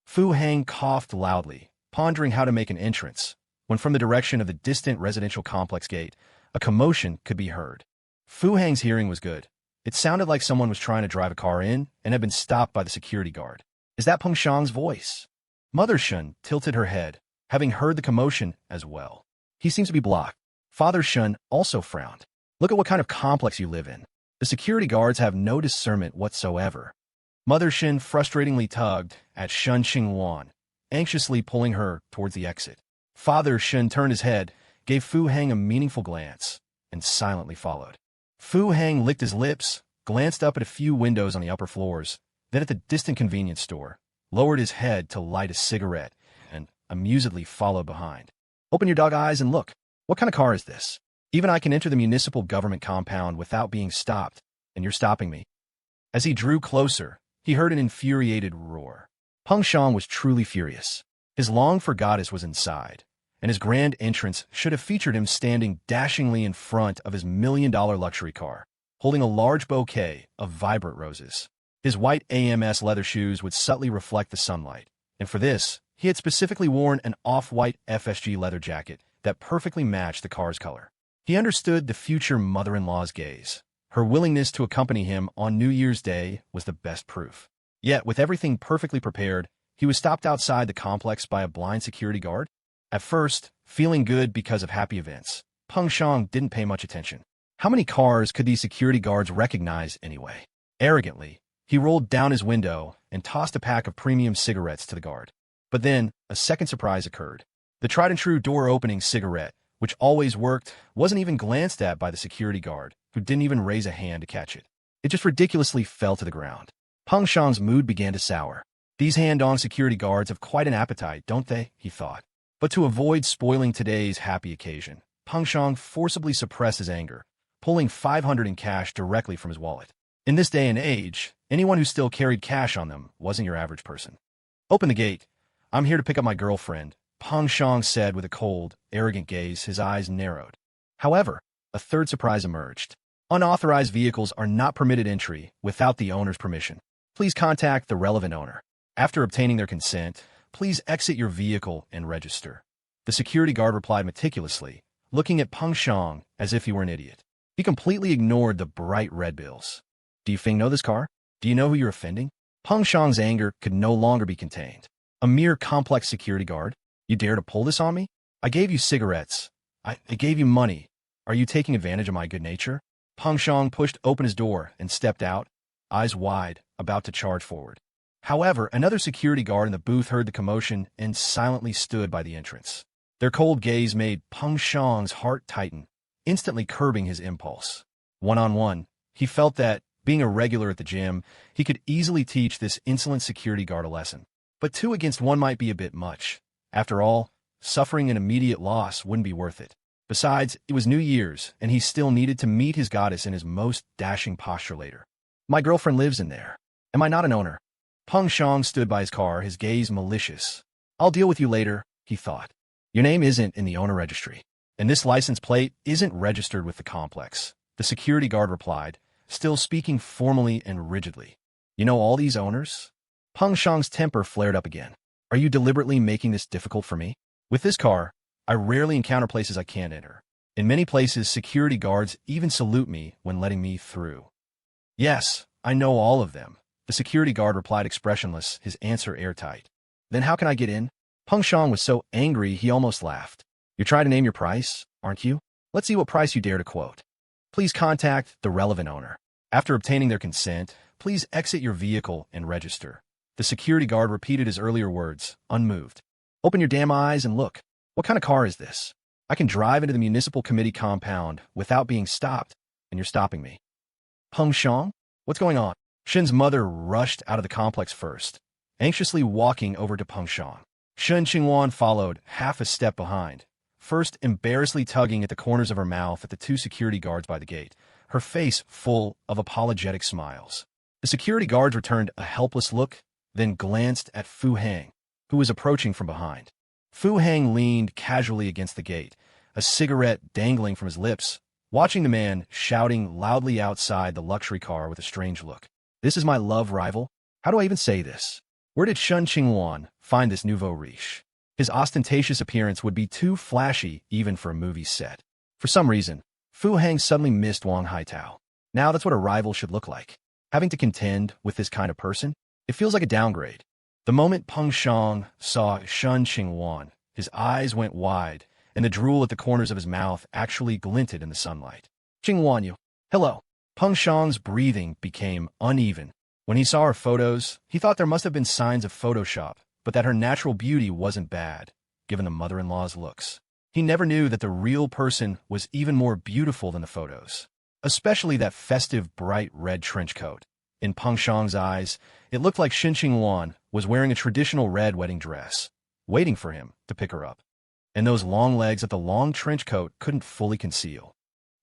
Fu Heng coughed loudly, pondering how to make an entrance, when from the direction of the distant residential complex gate, a commotion could be heard. Fu Heng's hearing was good. It sounded like someone was trying to drive a car in and had been stopped by the security guard. Is that Peng Shang's voice? Mother Shen tilted her head, having heard the commotion as well. He seems to be blocked. Father Shen also frowned. Look at what kind of complex you live in. The security guards have no discernment whatsoever. Mother Shen frustratingly tugged at Shen Qingluan, anxiously pulling her towards the exit. Father Shen turned his head, gave Fu Heng a meaningful glance, and silently followed. Fu Heng licked his lips, glanced up at a few windows on the upper floors, then at the distant convenience store, lowered his head to light a cigarette, and amusedly followed behind. Open your dog eyes and look. What kind of car is this? Even I can enter the municipal government compound without being stopped, and you're stopping me. As he drew closer, he heard an infuriated roar. Peng Shang was truly furious. His long-for goddess was inside, and his grand entrance should have featured him standing dashingly in front of his $1 million luxury car, holding a large bouquet of vibrant roses. His white AMS leather shoes would subtly reflect the sunlight, and for this, he had specifically worn an off-white FSG leather jacket that perfectly matched the car's color. He understood the future mother-in-law's gaze. Her willingness to accompany him on New Year's Day was the best proof. Yet, with everything perfectly prepared, he was stopped outside the complex by a blind security guard. At first, feeling good because of happy events, Peng Shang didn't pay much attention. How many cars could these security guards recognize anyway? Arrogantly, he rolled down his window and tossed a pack of premium cigarettes to the guard. But then, a second surprise occurred. The tried-and-true door-opening cigarette, which always worked, wasn't even glanced at by the security guard, who didn't even raise a hand to catch it. It just ridiculously fell to the ground. Peng Shang's mood began to sour. These hand-on security guards have quite an appetite, don't they? He thought. But to avoid spoiling today's happy occasion, Peng Shang forcibly suppressed his anger, pulling $500 in cash directly from his wallet. In this day and age, anyone who still carried cash on them wasn't your average person. Open the gate. I'm here to pick up my girlfriend, Peng Shang said with a cold, arrogant gaze, his eyes narrowed. However, a third surprise emerged. Unauthorized vehicles are not permitted entry without the owner's permission. Please contact the relevant owner. After obtaining their consent, please exit your vehicle and register. The security guard replied meticulously, looking at Peng Shang as if he were an idiot. He completely ignored the bright red bills. Do you know this car? Do you know who you're offending? Peng Shang's anger could no longer be contained. A mere complex security guard? You dare to pull this on me? I gave you cigarettes. I gave you money. Are you taking advantage of my good nature? Peng Shang pushed open his door and stepped out, eyes wide, about to charge forward. However, another security guard in the booth heard the commotion and silently stood by the entrance. Their cold gaze made Peng Shang's heart tighten, instantly curbing his impulse. One-on-one, he felt that, being a regular at the gym, he could easily teach this insolent security guard a lesson. But 2 against 1 might be a bit much. After all, suffering an immediate loss wouldn't be worth it. Besides, it was New Year's, and he still needed to meet his goddess in his most dashing posture later. My girlfriend lives in there. Am I not an owner? Peng Shang stood by his car, his gaze malicious. I'll deal with you later, he thought. Your name isn't in the owner registry, and this license plate isn't registered with the complex, the security guard replied, still speaking formally and rigidly. You know all these owners? Peng Shang's temper flared up again. Are you deliberately making this difficult for me? With this car, I rarely encounter places I can't enter. In many places, security guards even salute me when letting me through. Yes, I know all of them, the security guard replied expressionless, his answer airtight. Then how can I get in? Peng Shang was so angry he almost laughed. You're trying to name your price, aren't you? Let's see what price you dare to quote. Please contact the relevant owner. After obtaining their consent, please exit your vehicle and register. The security guard repeated his earlier words, unmoved. Open your damn eyes and look. What kind of car is this? I can drive into the municipal committee compound without being stopped, and you're stopping me. Peng Shang? What's going on? Shen's mother rushed out of the complex first, anxiously walking over to Peng Shang. Shen Qingluan followed, half a step behind, first embarrassedly tugging at the corners of her mouth at the two security guards by the gate, her face full of apologetic smiles. The security guards returned a helpless look, then glanced at Fu Hang, who was approaching from behind. Fu Hang leaned casually against the gate, a cigarette dangling from his lips, watching the man shouting loudly outside the luxury car with a strange look. This is my love rival? How do I even say this? Where did Shen Qingluan find this nouveau riche? His ostentatious appearance would be too flashy even for a movie set. For some reason, Fu Hang suddenly missed Wang Haitao. Now that's what a rival should look like. Having to contend with this kind of person? It feels like a downgrade. The moment Peng Shang saw Shen Qingluan, his eyes went wide, and the drool at the corners of his mouth actually glinted in the sunlight. Qingluan, you. Hello. Peng Shang's breathing became uneven. When he saw her photos, he thought there must have been signs of Photoshop, but that her natural beauty wasn't bad, given the mother-in-law's looks. He never knew that the real person was even more beautiful than the photos, especially that festive bright red trench coat. In Peng Shang's eyes, it looked like Shen Qingluan was wearing a traditional red wedding dress, waiting for him to pick her up. And those long legs that the long trench coat couldn't fully conceal.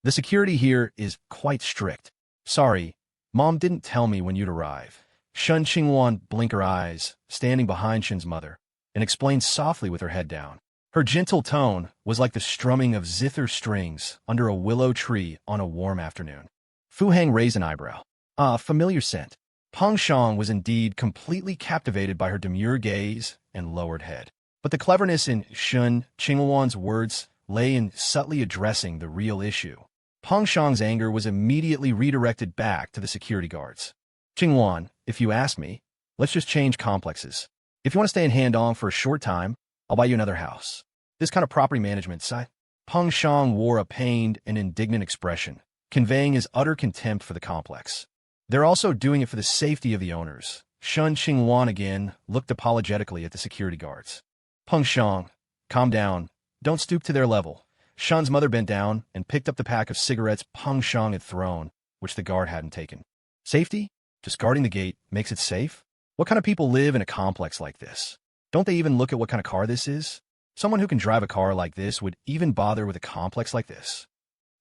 The security here is quite strict. Sorry, Mom didn't tell me when you'd arrive. Shen Qingluan blinked her eyes, standing behind Shen's mother, and explained softly with her head down. Her gentle tone was like the strumming of zither strings under a willow tree on a warm afternoon. Fu Hang raised an eyebrow. Ah, familiar scent. Peng Shang was indeed completely captivated by her demure gaze and lowered head. But the cleverness in Shen Qingluan's words lay in subtly addressing the real issue. Peng Shang's anger was immediately redirected back to the security guards. Qingluan, if you ask me, let's just change complexes. If you want to stay in Handong for a short time, I'll buy you another house. This kind of property management side. Peng Shang wore a pained and indignant expression, conveying his utter contempt for the complex. They're also doing it for the safety of the owners. Shen Qingluan again looked apologetically at the security guards. Peng Shang, calm down. Don't stoop to their level. Shen's mother bent down and picked up the pack of cigarettes Peng Shang had thrown, which the guard hadn't taken. Safety? Just guarding the gate makes it safe? What kind of people live in a complex like this? Don't they even look at what kind of car this is? Someone who can drive a car like this would even bother with a complex like this.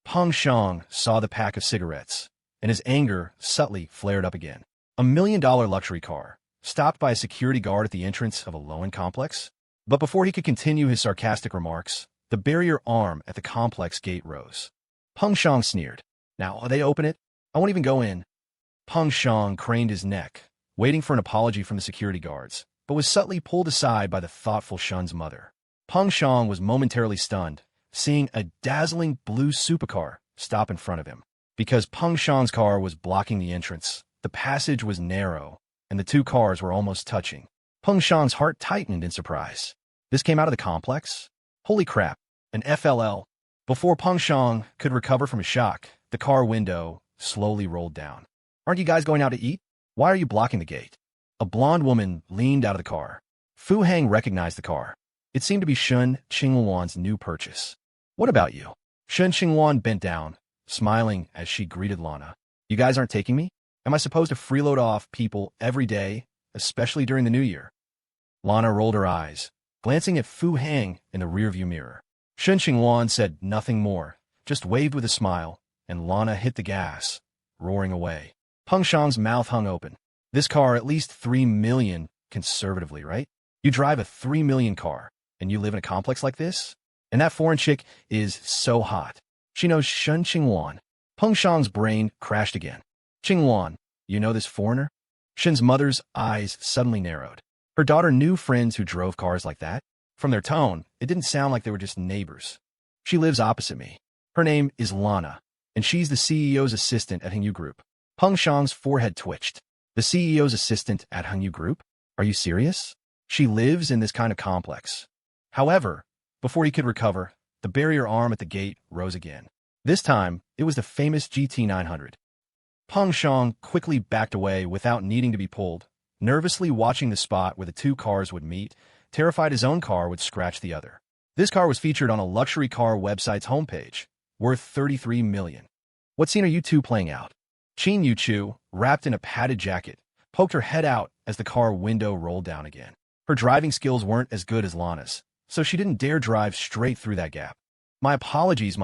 Peng Shang saw the pack of cigarettes, and his anger subtly flared up again. $1 million luxury car, stopped by a security guard at the entrance of a low-end complex? But before he could continue his sarcastic remarks, the barrier arm at the complex gate rose. Peng Shang sneered. Now, they open it? I won't even go in. Peng Shang craned his neck, waiting for an apology from the security guards, but was subtly pulled aside by the thoughtful Shen's mother. Peng Shang was momentarily stunned, seeing a dazzling blue supercar stop in front of him. Because Peng Shang's car was blocking the entrance, the passage was narrow, and the two cars were almost touching. Peng Shang's heart tightened in surprise. This came out of the complex? Holy crap, an FLL. Before Peng Shang could recover from his shock, the car window slowly rolled down. Aren't you guys going out to eat? Why are you blocking the gate? A blonde woman leaned out of the car. Fu Hang recognized the car. It seemed to be Shen Qingluan's new purchase. What about you? Shen Qingluan bent down, smiling as she greeted Lana. You guys aren't taking me? Am I supposed to freeload off people every day, especially during the new year? Lana rolled her eyes, glancing at Fu Hang in the rearview mirror. Shen Qingluan said nothing more, just waved with a smile, and Lana hit the gas, roaring away. Peng Shang's mouth hung open. This car at least $3 million conservatively, right? You drive a $3 million car, and you live in a complex like this? And that foreign chick is so hot. She knows Shen Qingluan. Peng Shang's brain crashed again. Qingluan, you know this foreigner? Shen's mother's eyes suddenly narrowed. Her daughter knew friends who drove cars like that. From their tone, it didn't sound like they were just neighbors. She lives opposite me. Her name is Lana, and she's the CEO's assistant at Hengyu Group. Peng Shang's forehead twitched. The CEO's assistant at Hengyu Group? Are you serious? She lives in this kind of complex. However, before he could recover, the barrier arm at the gate rose again. This time, it was the famous GT900. Peng Shang quickly backed away without needing to be pulled, nervously watching the spot where the two cars would meet, terrified his own car would scratch the other. This car was featured on a luxury car website's homepage, worth $33 million. What scene are you two playing out? Qin Yuchu, wrapped in a padded jacket, poked her head out as the car window rolled down again. Her driving skills weren't as good as Lana's, so she didn't dare drive straight through that gap. My apologies,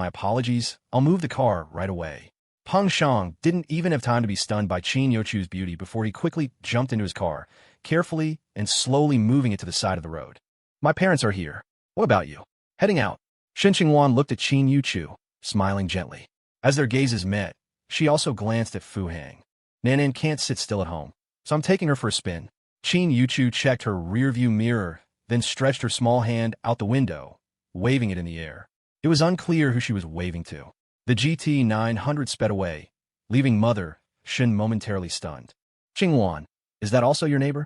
I'll move the car right away. Peng Shang didn't even have time to be stunned by Qin Yuchu's beauty before he quickly jumped into his car, carefully and slowly moving it to the side of the road. My parents are here. What about you? Heading out. Shen Qingluan looked at Qin Yuchu, smiling gently. As their gazes met, she also glanced at Fu Hang. Nanan can't sit still at home, so I'm taking her for a spin. Qin Yuchu checked her rearview mirror, then stretched her small hand out the window, waving it in the air. It was unclear who she was waving to. The GT 900 sped away, leaving Mother Shen momentarily stunned. Qingluan, is that also your neighbor?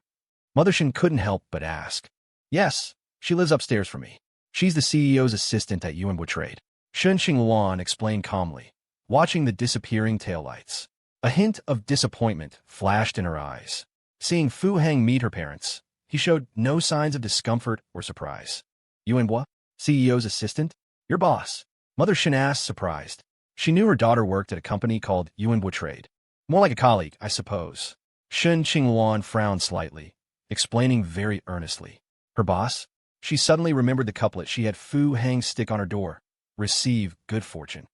Mother Shen couldn't help but ask. Yes, she lives upstairs from me. She's the CEO's assistant at Yuan Trade. Shen Qingluan explained calmly, watching the disappearing taillights. A hint of disappointment flashed in her eyes. Seeing Fu Hang meet her parents, he showed no signs of discomfort or surprise. Yuan Bua, CEO's assistant? Your boss? Mother Shen asked, surprised. She knew her daughter worked at a company called Yuan Trade. More like a colleague, I suppose. Shen Qingluan frowned slightly, explaining very earnestly. Her boss? She suddenly remembered the couplet she had Fu Hang stick on her door. Receive good fortune.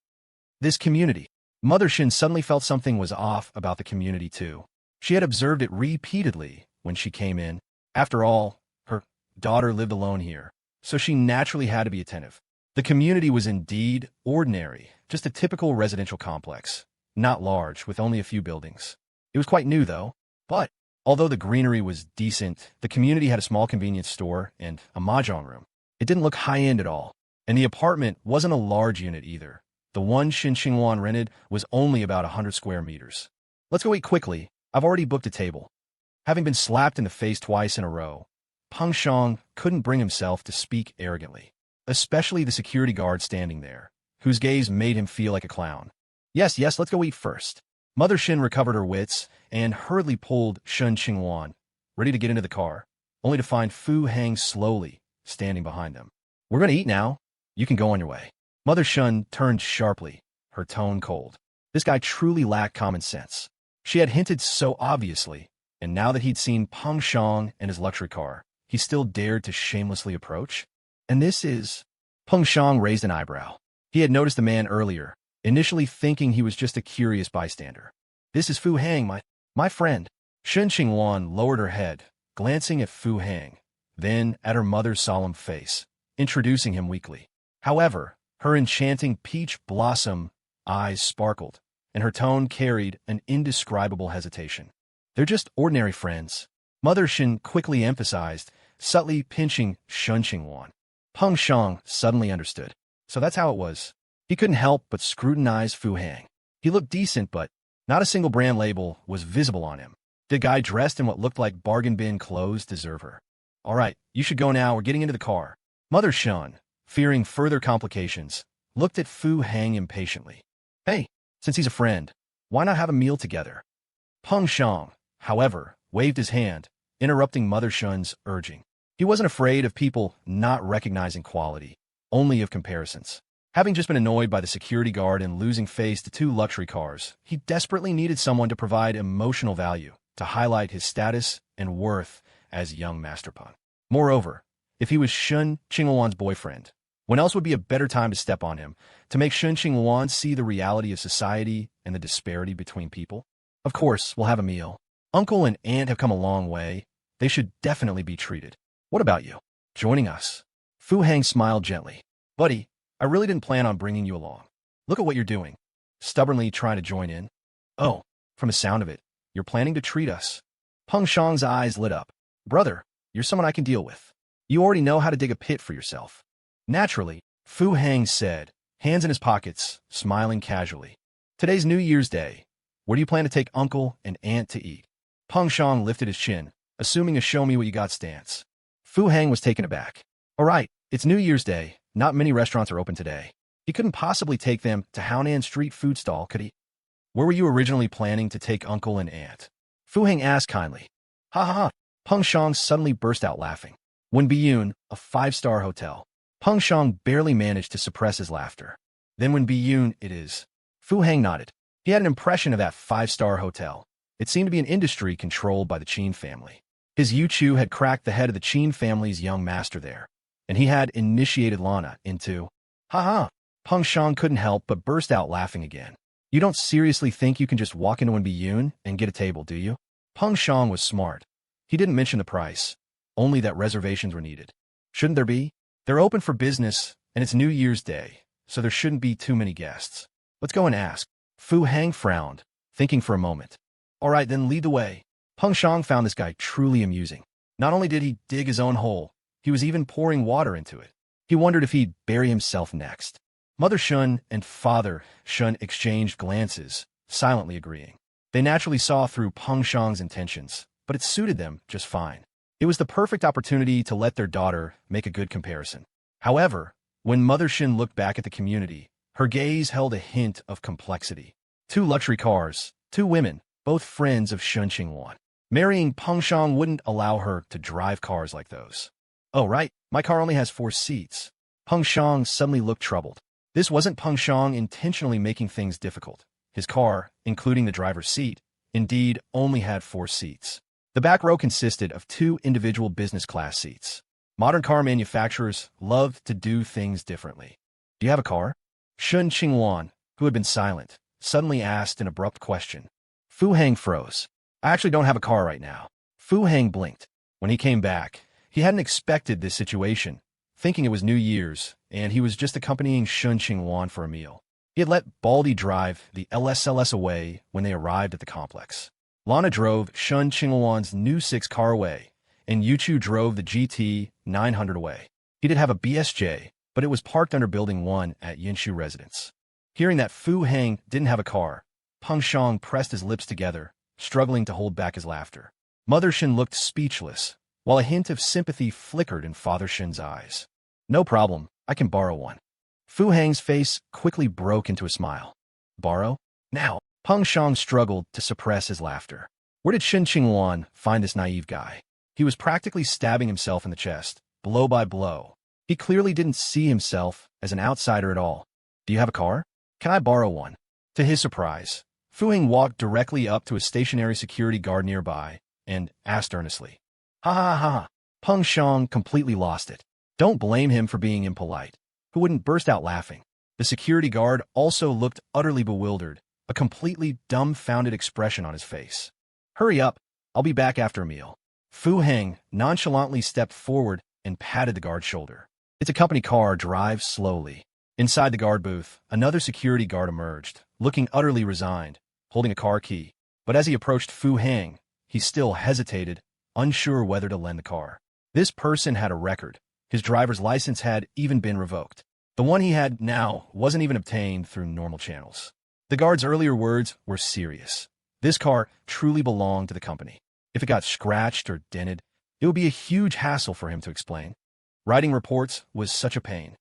This community. Mother Shen suddenly felt something was off about the community too. She had observed it repeatedly when she came in. After all, her daughter lived alone here, so she naturally had to be attentive. The community was indeed ordinary, just a typical residential complex, not large, with only a few buildings. It was quite new, though. But, although the greenery was decent, the community had a small convenience store and a mahjong room. It didn't look high-end at all, and the apartment wasn't a large unit either. The one Shen Qingluan rented was only about 100 square meters. Let's go eat quickly. I've already booked a table. Having been slapped in the face twice in a row, Peng Shang couldn't bring himself to speak arrogantly, especially the security guard standing there, whose gaze made him feel like a clown. Yes, let's go eat first. Mother Shen recovered her wits and hurriedly pulled Shen Qingluan, ready to get into the car, only to find Fu Hang slowly standing behind them. We're going to eat now. You can go on your way. Mother Shen turned sharply, her tone cold. This guy truly lacked common sense. She had hinted so obviously, and now that he'd seen Peng Shang and his luxury car, he still dared to shamelessly approach? And this is... Peng Shang raised an eyebrow. He had noticed the man earlier, initially thinking he was just a curious bystander. This is Fu Hang, my friend. Shen Qingluan lowered her head, glancing at Fu Hang, then at her mother's solemn face, introducing him weakly. However, her enchanting peach blossom eyes sparkled, and her tone carried an indescribable hesitation. They're just ordinary friends. Mother Shen quickly emphasized, subtly pinching Shen Qingluan. Peng Shang suddenly understood. So that's how it was. He couldn't help but scrutinize Fu Hang. He looked decent, but not a single brand label was visible on him. Did a guy dressed in what looked like bargain bin clothes deserve her? All right, you should go now. We're getting into the car. Mother Shen, fearing further complications, looked at Fu Hang impatiently. Hey, since he's a friend, why not have a meal together? Peng Shang, however, waved his hand, interrupting Mother Shen's urging. He wasn't afraid of people not recognizing quality, only of comparisons. Having just been annoyed by the security guard and losing face to 2 luxury cars, he desperately needed someone to provide emotional value, to highlight his status and worth as young Master Peng. Moreover, if he was Shen Qingluan's boyfriend, when else would be a better time to step on him, to make Shen Qingluan see the reality of society and the disparity between people? Of course, we'll have a meal. Uncle and aunt have come a long way. They should definitely be treated. What about you? Joining us? Fu Hang smiled gently. Buddy, I really didn't plan on bringing you along. Look at what you're doing. Stubbornly trying to join in. Oh, from the sound of it, you're planning to treat us. Peng Shang's eyes lit up. Brother, you're someone I can deal with. You already know how to dig a pit for yourself. Naturally, Fu Hang said, hands in his pockets, smiling casually. Today's New Year's Day. Where do you plan to take uncle and aunt to eat? Peng Shang lifted his chin, assuming a show-me-what-you-got stance. Fu Hang was taken aback. All right, it's New Year's Day. Not many restaurants are open today. He couldn't possibly take them to Haonan Street food stall, could he? Where were you originally planning to take uncle and aunt? Fu Hang asked kindly. Ha ha ha. Peng Shang suddenly burst out laughing. Wenbiyun, a 5-star hotel. Peng Shang barely managed to suppress his laughter. Then when Biyun it is. Fu Hang nodded. He had an impression of that five-star hotel. It seemed to be an industry controlled by the Qin family. His Yu Chu had cracked the head of the Qin family's young master there, and he had initiated Lana into... Ha. Peng Shang couldn't help but burst out laughing again. You don't seriously think you can just walk into an Biyun and get a table, do you? Peng Shang was smart. He didn't mention the price, only that reservations were needed. Shouldn't there be? They're open for business, and it's New Year's Day, so there shouldn't be too many guests. Let's go and ask. Fu Hang frowned, thinking for a moment. All right, then lead the way. Peng Shang found this guy truly amusing. Not only did he dig his own hole, he was even pouring water into it. He wondered if he'd bury himself next. Mother Shun and Father Shun exchanged glances, silently agreeing. They naturally saw through Peng Shang's intentions, but it suited them just fine. It was the perfect opportunity to let their daughter make a good comparison. However, when Mother Shen looked back at the community, her gaze held a hint of complexity. 2 luxury cars, 2 women, both friends of Shen Qingluan. Marrying Peng Shang wouldn't allow her to drive cars like those. Oh, right, my car only has 4 seats. Peng Shang suddenly looked troubled. This wasn't Peng Shang intentionally making things difficult. His car, including the driver's seat, indeed only had 4 seats. The back row consisted of 2 individual business class seats. Modern car manufacturers love to do things differently. Do you have a car? Shen Qingluan, who had been silent, suddenly asked an abrupt question. Fu Hang froze. I actually don't have a car right now. Fu Hang blinked. When he came back, he hadn't expected this situation, thinking it was New Year's, and he was just accompanying Shen Qingluan for a meal. He had let Baldy drive the LSLS away when they arrived at the complex. Lana drove Shen Qingluan's new 6 car away, and Yuchu drove the GT 900 away. He did have a BSJ, but it was parked under Building 1 at Yinshu Residence. Hearing that Fu Hang didn't have a car, Peng Shang pressed his lips together, struggling to hold back his laughter. Mother Shen looked speechless, while a hint of sympathy flickered in Father Shen's eyes. No problem, I can borrow one. Fu Hang's face quickly broke into a smile. Borrow? Now. Peng Shang struggled to suppress his laughter. Where did Shen Qingluan find this naive guy? He was practically stabbing himself in the chest, blow by blow. He clearly didn't see himself as an outsider at all. Do you have a car? Can I borrow one? To his surprise, Fu Hang walked directly up to a stationary security guard nearby and asked earnestly. Ha. Peng Shang completely lost it. Don't blame him for being impolite. Who wouldn't burst out laughing? The security guard also looked utterly bewildered, a completely dumbfounded expression on his face. Hurry up, I'll be back after a meal. Fu Hang nonchalantly stepped forward and patted the guard's shoulder. It's a company car, drive slowly. Inside the guard booth, another security guard emerged, looking utterly resigned, holding a car key. But as he approached Fu Hang, he still hesitated, unsure whether to lend the car. This person had a record. His driver's license had even been revoked. The one he had now wasn't even obtained through normal channels. The guard's earlier words were serious. This car truly belonged to the company. If it got scratched or dented, it would be a huge hassle for him to explain. Writing reports was such a pain.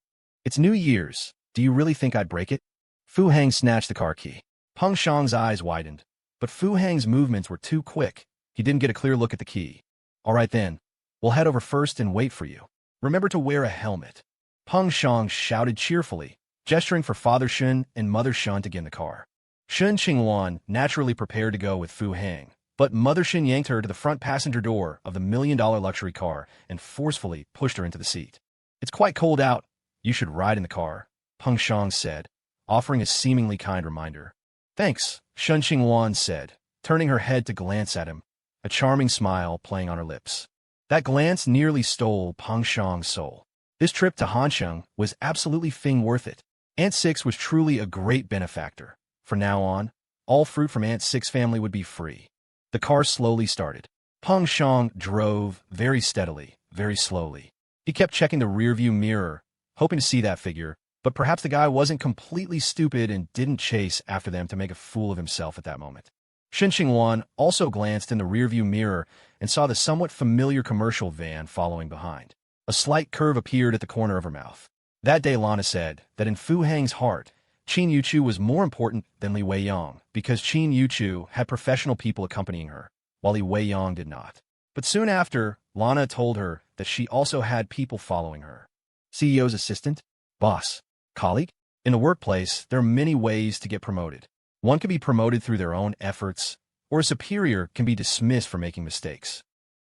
It's New Year's. Do you really think I'd break it? Fu Hang snatched the car key. Peng Shang's eyes widened, but Fu Hang's movements were too quick. He didn't get a clear look at the key. All right then. We'll head over first and wait for you. Remember to wear a helmet. Peng Shang shouted cheerfully, gesturing for Father Shen and Mother Shen to get in the car. Shen Qingluan naturally prepared to go with Fu Hang, but Mother Shen yanked her to the front passenger door of the $1,000,000 luxury car and forcefully pushed her into the seat. It's quite cold out. You should ride in the car, Peng Shang said, offering a seemingly kind reminder. Thanks, Shen Qingluan said, turning her head to glance at him, a charming smile playing on her lips. That glance nearly stole Peng Shang's soul. This trip to Hansheng was absolutely worth it. Aunt Six was truly a great benefactor. From now on, all fruit from Aunt Six's family would be free. The car slowly started. Peng Shang drove very steadily, very slowly. He kept checking the rearview mirror, hoping to see that figure, but perhaps the guy wasn't completely stupid and didn't chase after them to make a fool of himself at that moment. Shen Qingluan also glanced in the rearview mirror and saw the somewhat familiar commercial van following behind. A slight curve appeared at the corner of her mouth. That day Lana said that in Fu Hang's heart, Qin Yuchu was more important than Li Weiyang because Qin Yuchu had professional people accompanying her, while Li Weiyang did not. But soon after, Lana told her that she also had people following her. CEO's assistant? Boss? Colleague? In the workplace, there are many ways to get promoted. One can be promoted through their own efforts, or a superior can be dismissed for making mistakes.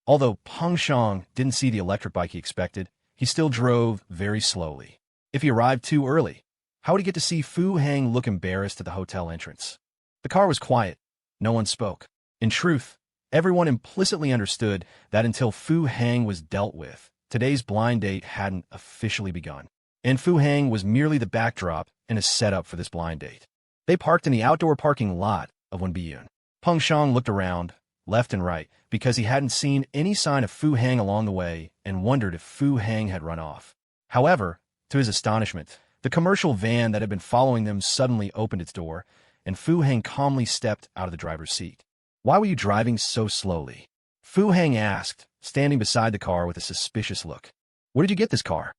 Although Peng Shang didn't see the electric bike he expected, he still drove very slowly. If he arrived too early, how would he get to see Fu Hang look embarrassed at the hotel entrance? The car was quiet. No one spoke. In truth, everyone implicitly understood that until Fu Hang was dealt with, today's blind date hadn't officially begun. And Fu Hang was merely the backdrop and a setup for this blind date. They parked in the outdoor parking lot of Wenbiyun. Peng Shang looked around, left and right, because he hadn't seen any sign of Fu Hang along the way and wondered if Fu Hang had run off. However, to his astonishment, the commercial van that had been following them suddenly opened its door, and Fu Hang calmly stepped out of the driver's seat. "Why were you driving so slowly?" Fu Hang asked, standing beside the car with a suspicious look. "Where did you get this car?"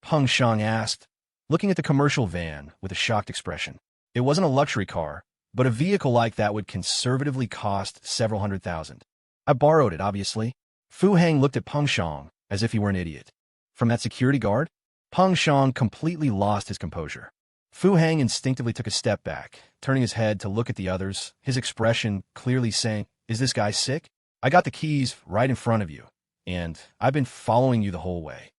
Peng Shang asked, looking at the commercial van with a shocked expression. It wasn't a luxury car, but a vehicle like that would conservatively cost several $100,000. "I borrowed it, obviously." Fu Hang looked at Peng Shang as if he were an idiot. "From that security guard?" Peng Shang completely lost his composure. Fu Hang instinctively took a step back, turning his head to look at the others, his expression clearly saying, "Is this guy sick? I got the keys right in front of you, and I've been following you the whole way."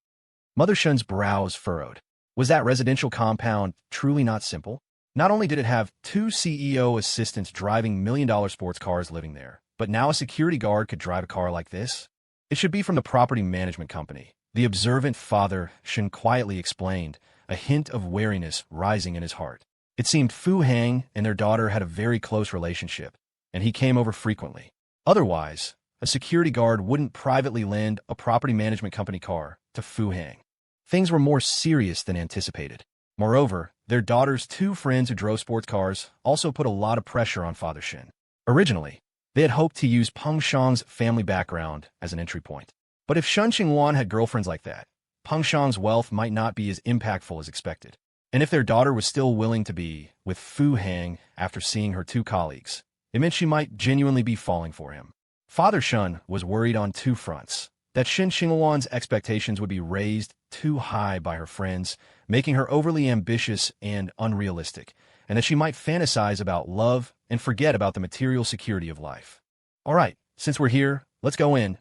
Mother Shen's brows furrowed. Was that residential compound truly not simple? Not only did it have two CEO assistants driving million-dollar sports cars living there, but now a security guard could drive a car like this? "It should be from the property management company," the observant father Shen quietly explained, a hint of wariness rising in his heart. It seemed Fu Hang and their daughter had a very close relationship, and he came over frequently. Otherwise, a security guard wouldn't privately lend a property management company car to Fu Hang. Things were more serious than anticipated. Moreover, their daughter's two friends who drove sports cars also put a lot of pressure on Father Shen. Originally, they had hoped to use Peng Shang's family background as an entry point. But if Shen Qingluan had girlfriends like that, Peng Shang's wealth might not be as impactful as expected. And if their daughter was still willing to be with Fu Hang after seeing her two colleagues, it meant she might genuinely be falling for him. Father Shen was worried on two fronts: that Shen Qingluan's expectations would be raised too high by her friends, making her overly ambitious and unrealistic, and that she might fantasize about love and forget about the material security of life. "All right, since we're here, let's go in,"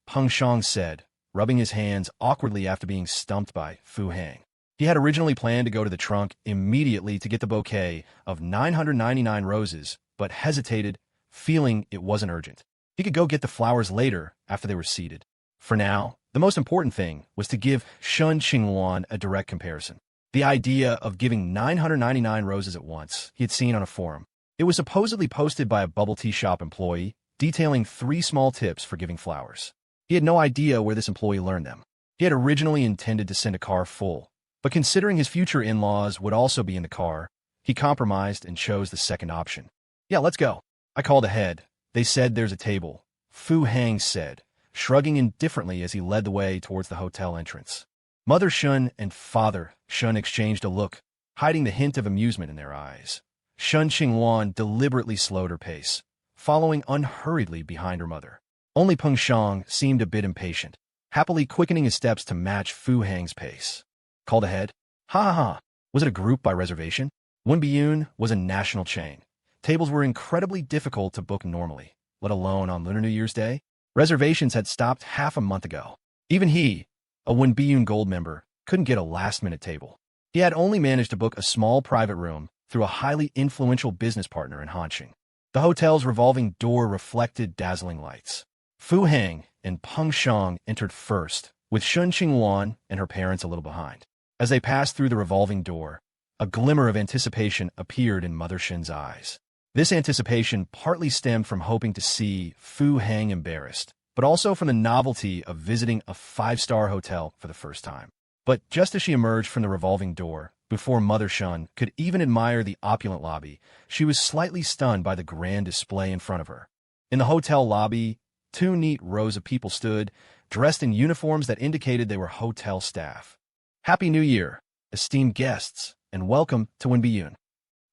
Peng Shang said, rubbing his hands awkwardly after being stumped by Fu Hang. He had originally planned to go to the trunk immediately to get the bouquet of 999 roses, but hesitated, feeling it wasn't urgent. He could go get the flowers later after they were seated. For now, the most important thing was to give Shen Qingluan a direct comparison. The idea of giving 999 roses at once he had seen on a forum. It was supposedly posted by a bubble tea shop employee, detailing 3 small tips for giving flowers. He had no idea where this employee learned them. He had originally intended to send a car full, but considering his future in-laws would also be in the car, he compromised and chose the second option. "Yeah, let's go." I called ahead. They said there's a table, Fu Hang said, shrugging indifferently as he led the way towards the hotel entrance. Mother Shen and Father Shen exchanged a look, hiding the hint of amusement in their eyes. Shen Qingluan deliberately slowed her pace, following unhurriedly behind her mother. Only Peng Shang seemed a bit impatient, happily quickening his steps to match Fu Hang's pace. Called ahead? Ha ha ha. Was it a group by reservation? Wenbiyun was a national chain. Tables were incredibly difficult to book normally, let alone on Lunar New Year's Day. Reservations had stopped half a month ago. Even he, a Wenbiyun Gold member, couldn't get a last-minute table. He had only managed to book a small private room through a highly influential business partner in Hanqing. The hotel's revolving door reflected dazzling lights. Fu Hang and Peng Shang entered first, with Shen Qingluan and her parents a little behind. As they passed through the revolving door, a glimmer of anticipation appeared in Mother Shen's eyes. This anticipation partly stemmed from hoping to see Fu Hang embarrassed, but also from the novelty of visiting a 5-star hotel for the first time. But just as she emerged from the revolving door, before Mother Shen could even admire the opulent lobby, she was slightly stunned by the grand display in front of her. In the hotel lobby, 2 neat rows of people stood, dressed in uniforms that indicated they were hotel staff. "Happy New Year, esteemed guests, and welcome to Wenbiyun."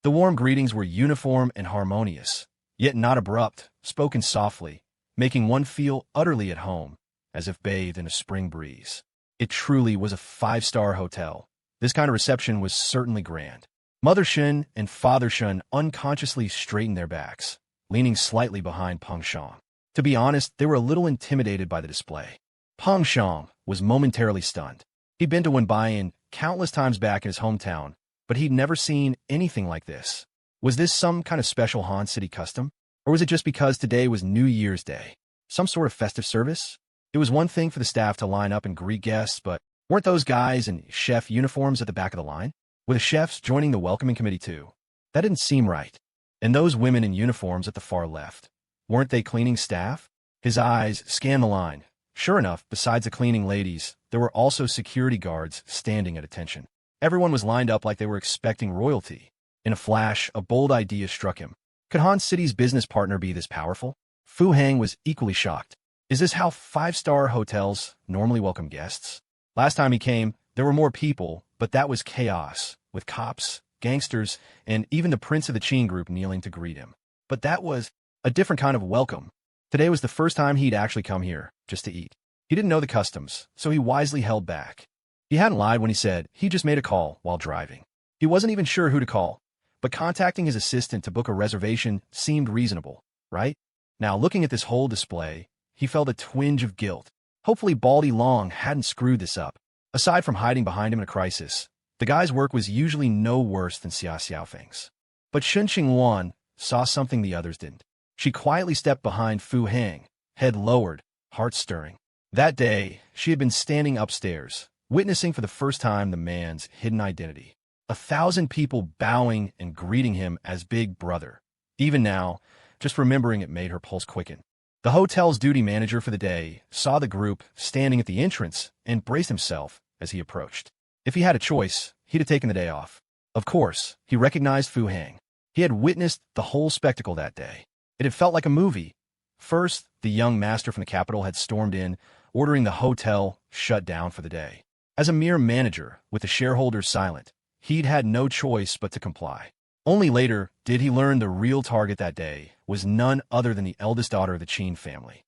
The warm greetings were uniform and harmonious, yet not abrupt, spoken softly, making one feel utterly at home, as if bathed in a spring breeze. It truly was a five-star hotel. This kind of reception was certainly grand. Mother Shen and Father Shen unconsciously straightened their backs, leaning slightly behind Peng Shang. To be honest, they were a little intimidated by the display. Peng Shang was momentarily stunned. He'd been to Wenbayan countless times back in his hometown, but he'd never seen anything like this. Was this some kind of special Han City custom? Or was it just because today was New Year's Day? Some sort of festive service? It was one thing for the staff to line up and greet guests, but weren't those guys in chef uniforms at the back of the line? Were the chefs joining the welcoming committee too? That didn't seem right. And those women in uniforms at the far left, weren't they cleaning staff? His eyes scanned the line. Sure enough, besides the cleaning ladies, there were also security guards standing at attention. Everyone was lined up like they were expecting royalty. In a flash, a bold idea struck him. Could Han City's business partner be this powerful? Fu Hang was equally shocked. Is this how five-star hotels normally welcome guests? Last time he came, there were more people, but that was chaos, with cops, gangsters, and even the prince of the Qin group kneeling to greet him. But that was a different kind of welcome. Today was the first time he'd actually come here, just to eat. He didn't know the customs, so he wisely held back. He hadn't lied when he said he just made a call while driving. He wasn't even sure who to call, but contacting his assistant to book a reservation seemed reasonable, right? Now, looking at this whole display, he felt a twinge of guilt. Hopefully Baldy Long hadn't screwed this up. Aside from hiding behind him in a crisis, the guy's work was usually no worse than Xia Xiaofeng's. But Shen Qingluan saw something the others didn't. She quietly stepped behind Fu Hang, head lowered, heart stirring. That day, she had been standing upstairs, witnessing for the first time the man's hidden identity. 1,000 people bowing and greeting him as Big Brother. Even now, just remembering it made her pulse quicken. The hotel's duty manager for the day saw the group standing at the entrance and braced himself as he approached. If he had a choice, he'd have taken the day off. Of course, he recognized Fu Hang. He had witnessed the whole spectacle that day. It had felt like a movie. First, the young master from the capital had stormed in, ordering the hotel shut down for the day. As a mere manager, with the shareholders silent, he'd had no choice but to comply. Only later did he learn the real target that day was none other than the eldest daughter of the Qin family.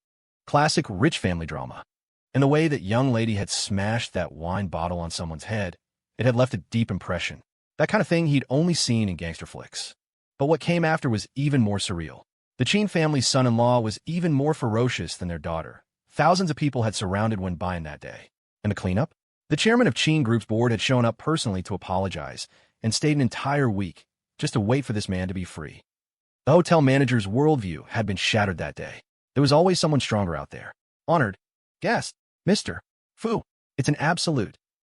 Classic rich family drama. And the way that young lady had smashed that wine bottle on someone's head, it had left a deep impression. That kind of thing he'd only seen in gangster flicks. But what came after was even more surreal. The Qin family's son-in-law was even more ferocious than their daughter. Thousands of people had surrounded Wenbayan that day. And the cleanup? The chairman of Qin Group's board had shown up personally to apologize and stayed an entire week just to wait for this man to be free. The hotel manager's worldview had been shattered that day. There was always someone stronger out there. Honored guest, Mr. Fu, it's an absolute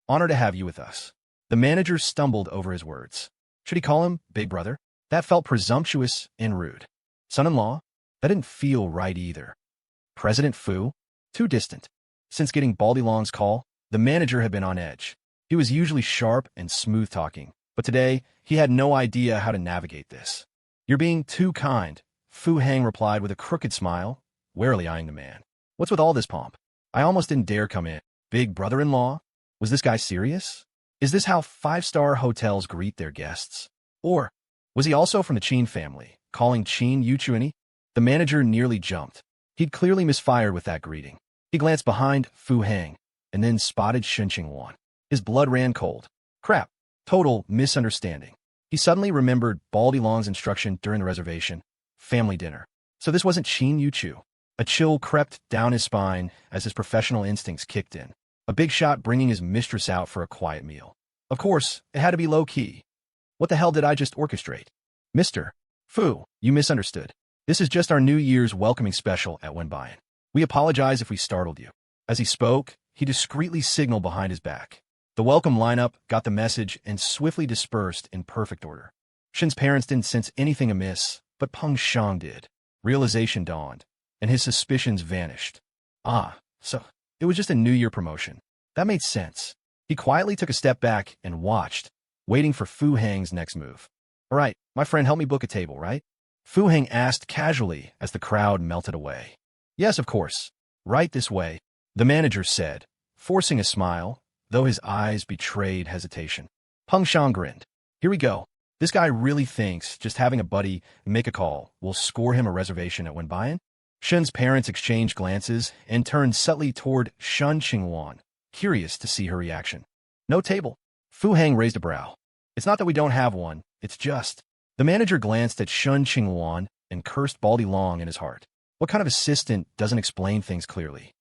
honor to have you with us. The manager stumbled over his words. Should he call him Big Brother? That felt presumptuous and rude. Son-in-law? That didn't feel right either. President Fu? Too distant. Since getting Baldy Long's call, the manager had been on edge. He was usually sharp and smooth-talking, but today he had no idea how to navigate this. You're being too kind, Fu Hang replied with a crooked smile, warily eyeing the man. What's with all this pomp? I almost didn't dare come in. Big brother-in-law? Was this guy serious? Is this how five-star hotels greet their guests? Or was he also from the Qin family, calling Qin Yuchuani? The manager nearly jumped. He'd clearly misfired with that greeting. He glanced behind Fu Hang and then spotted Shen Qingluan. His blood ran cold. Crap. Total misunderstanding. He suddenly remembered Baldy Long's instruction during the reservation. Family dinner. So this wasn't Qin Yuchu. A chill crept down his spine as his professional instincts kicked in. A big shot bringing his mistress out for a quiet meal. Of course, it had to be low-key. What the hell did I just orchestrate? Mr. Fu, you misunderstood. This is just our New Year's welcoming special at Wenbayan. We apologize if we startled you. As he spoke, he discreetly signaled behind his back. The welcome lineup got the message and swiftly dispersed in perfect order. Shen's parents didn't sense anything amiss, but Peng Shang did. Realization dawned, and his suspicions vanished. Ah, so it was just a New Year promotion. That made sense. He quietly took a step back and watched, waiting for Fu Hang's next move. All right, my friend, help me book a table, right? Fu Hang asked casually as the crowd melted away. Yes, of course. Right this way, the manager said, forcing a smile, though his eyes betrayed hesitation. Peng Shang grinned. Here we go. This guy really thinks just having a buddy make a call will score him a reservation at Wenbayan? Shen's parents exchanged glances and turned subtly toward Shen Qingluan, curious to see her reaction. No table. Fu Hang raised a brow. It's not that we don't have one, it's just... The manager glanced at Shen Qingluan and cursed Baldy Long in his heart. What kind of assistant doesn't explain things clearly?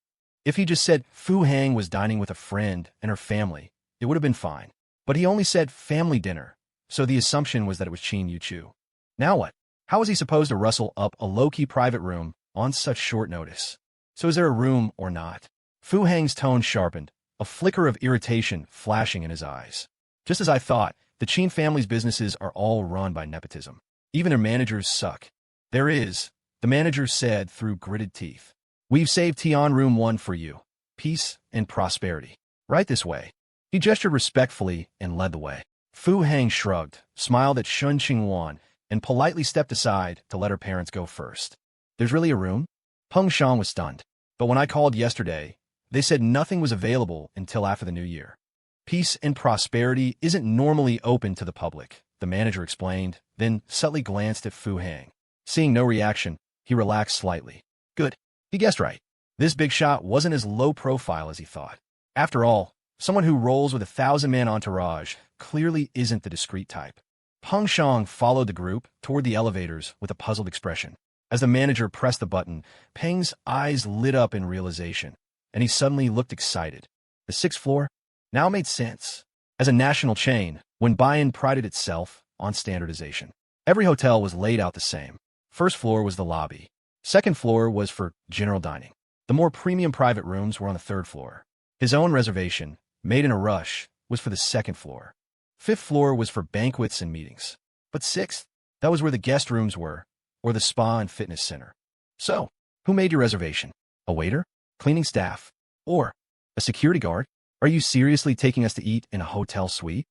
If he just said Fu Hang was dining with a friend and her family, it would have been fine. But he only said family dinner, so the assumption was that it was Qin Yuchu. Now what? How was he supposed to rustle up a low-key private room on such short notice? So is there a room or not? Fu Hang's tone sharpened, a flicker of irritation flashing in his eyes. Just as I thought, the Qin family's businesses are all run by nepotism. Even their managers suck. There is, the manager said through gritted teeth. We've saved Tian Room 1 for you. Peace and prosperity. Right this way. He gestured respectfully and led the way. Fu Hang shrugged, smiled at Shen Qingluan, and politely stepped aside to let her parents go first. There's really a room? Peng Shang was stunned. But when I called yesterday, they said nothing was available until after the new year. Peace and prosperity isn't normally open to the public, the manager explained, then subtly glanced at Fu Hang. Seeing no reaction, he relaxed slightly. Good. He guessed right. This big shot wasn't as low profile as he thought. After all, someone who rolls with a 1,000-man entourage clearly isn't the discreet type. Peng Shang followed the group toward the elevators with a puzzled expression. As the manager pressed the button, Peng's eyes lit up in realization, and he suddenly looked excited. The 6th floor now made sense. As a national chain, when Bayan prided itself on standardization, every hotel was laid out the same. First floor was the lobby. Second floor was for general dining. The more premium private rooms were on the 3rd floor. His own reservation, made in a rush, was for the 2nd floor. 5th floor was for banquets and meetings. But 6th, that was where the guest rooms were, or the spa and fitness center. So, who made your reservation? A waiter? Cleaning staff? Or a security guard? Are you seriously taking us to eat in a hotel suite?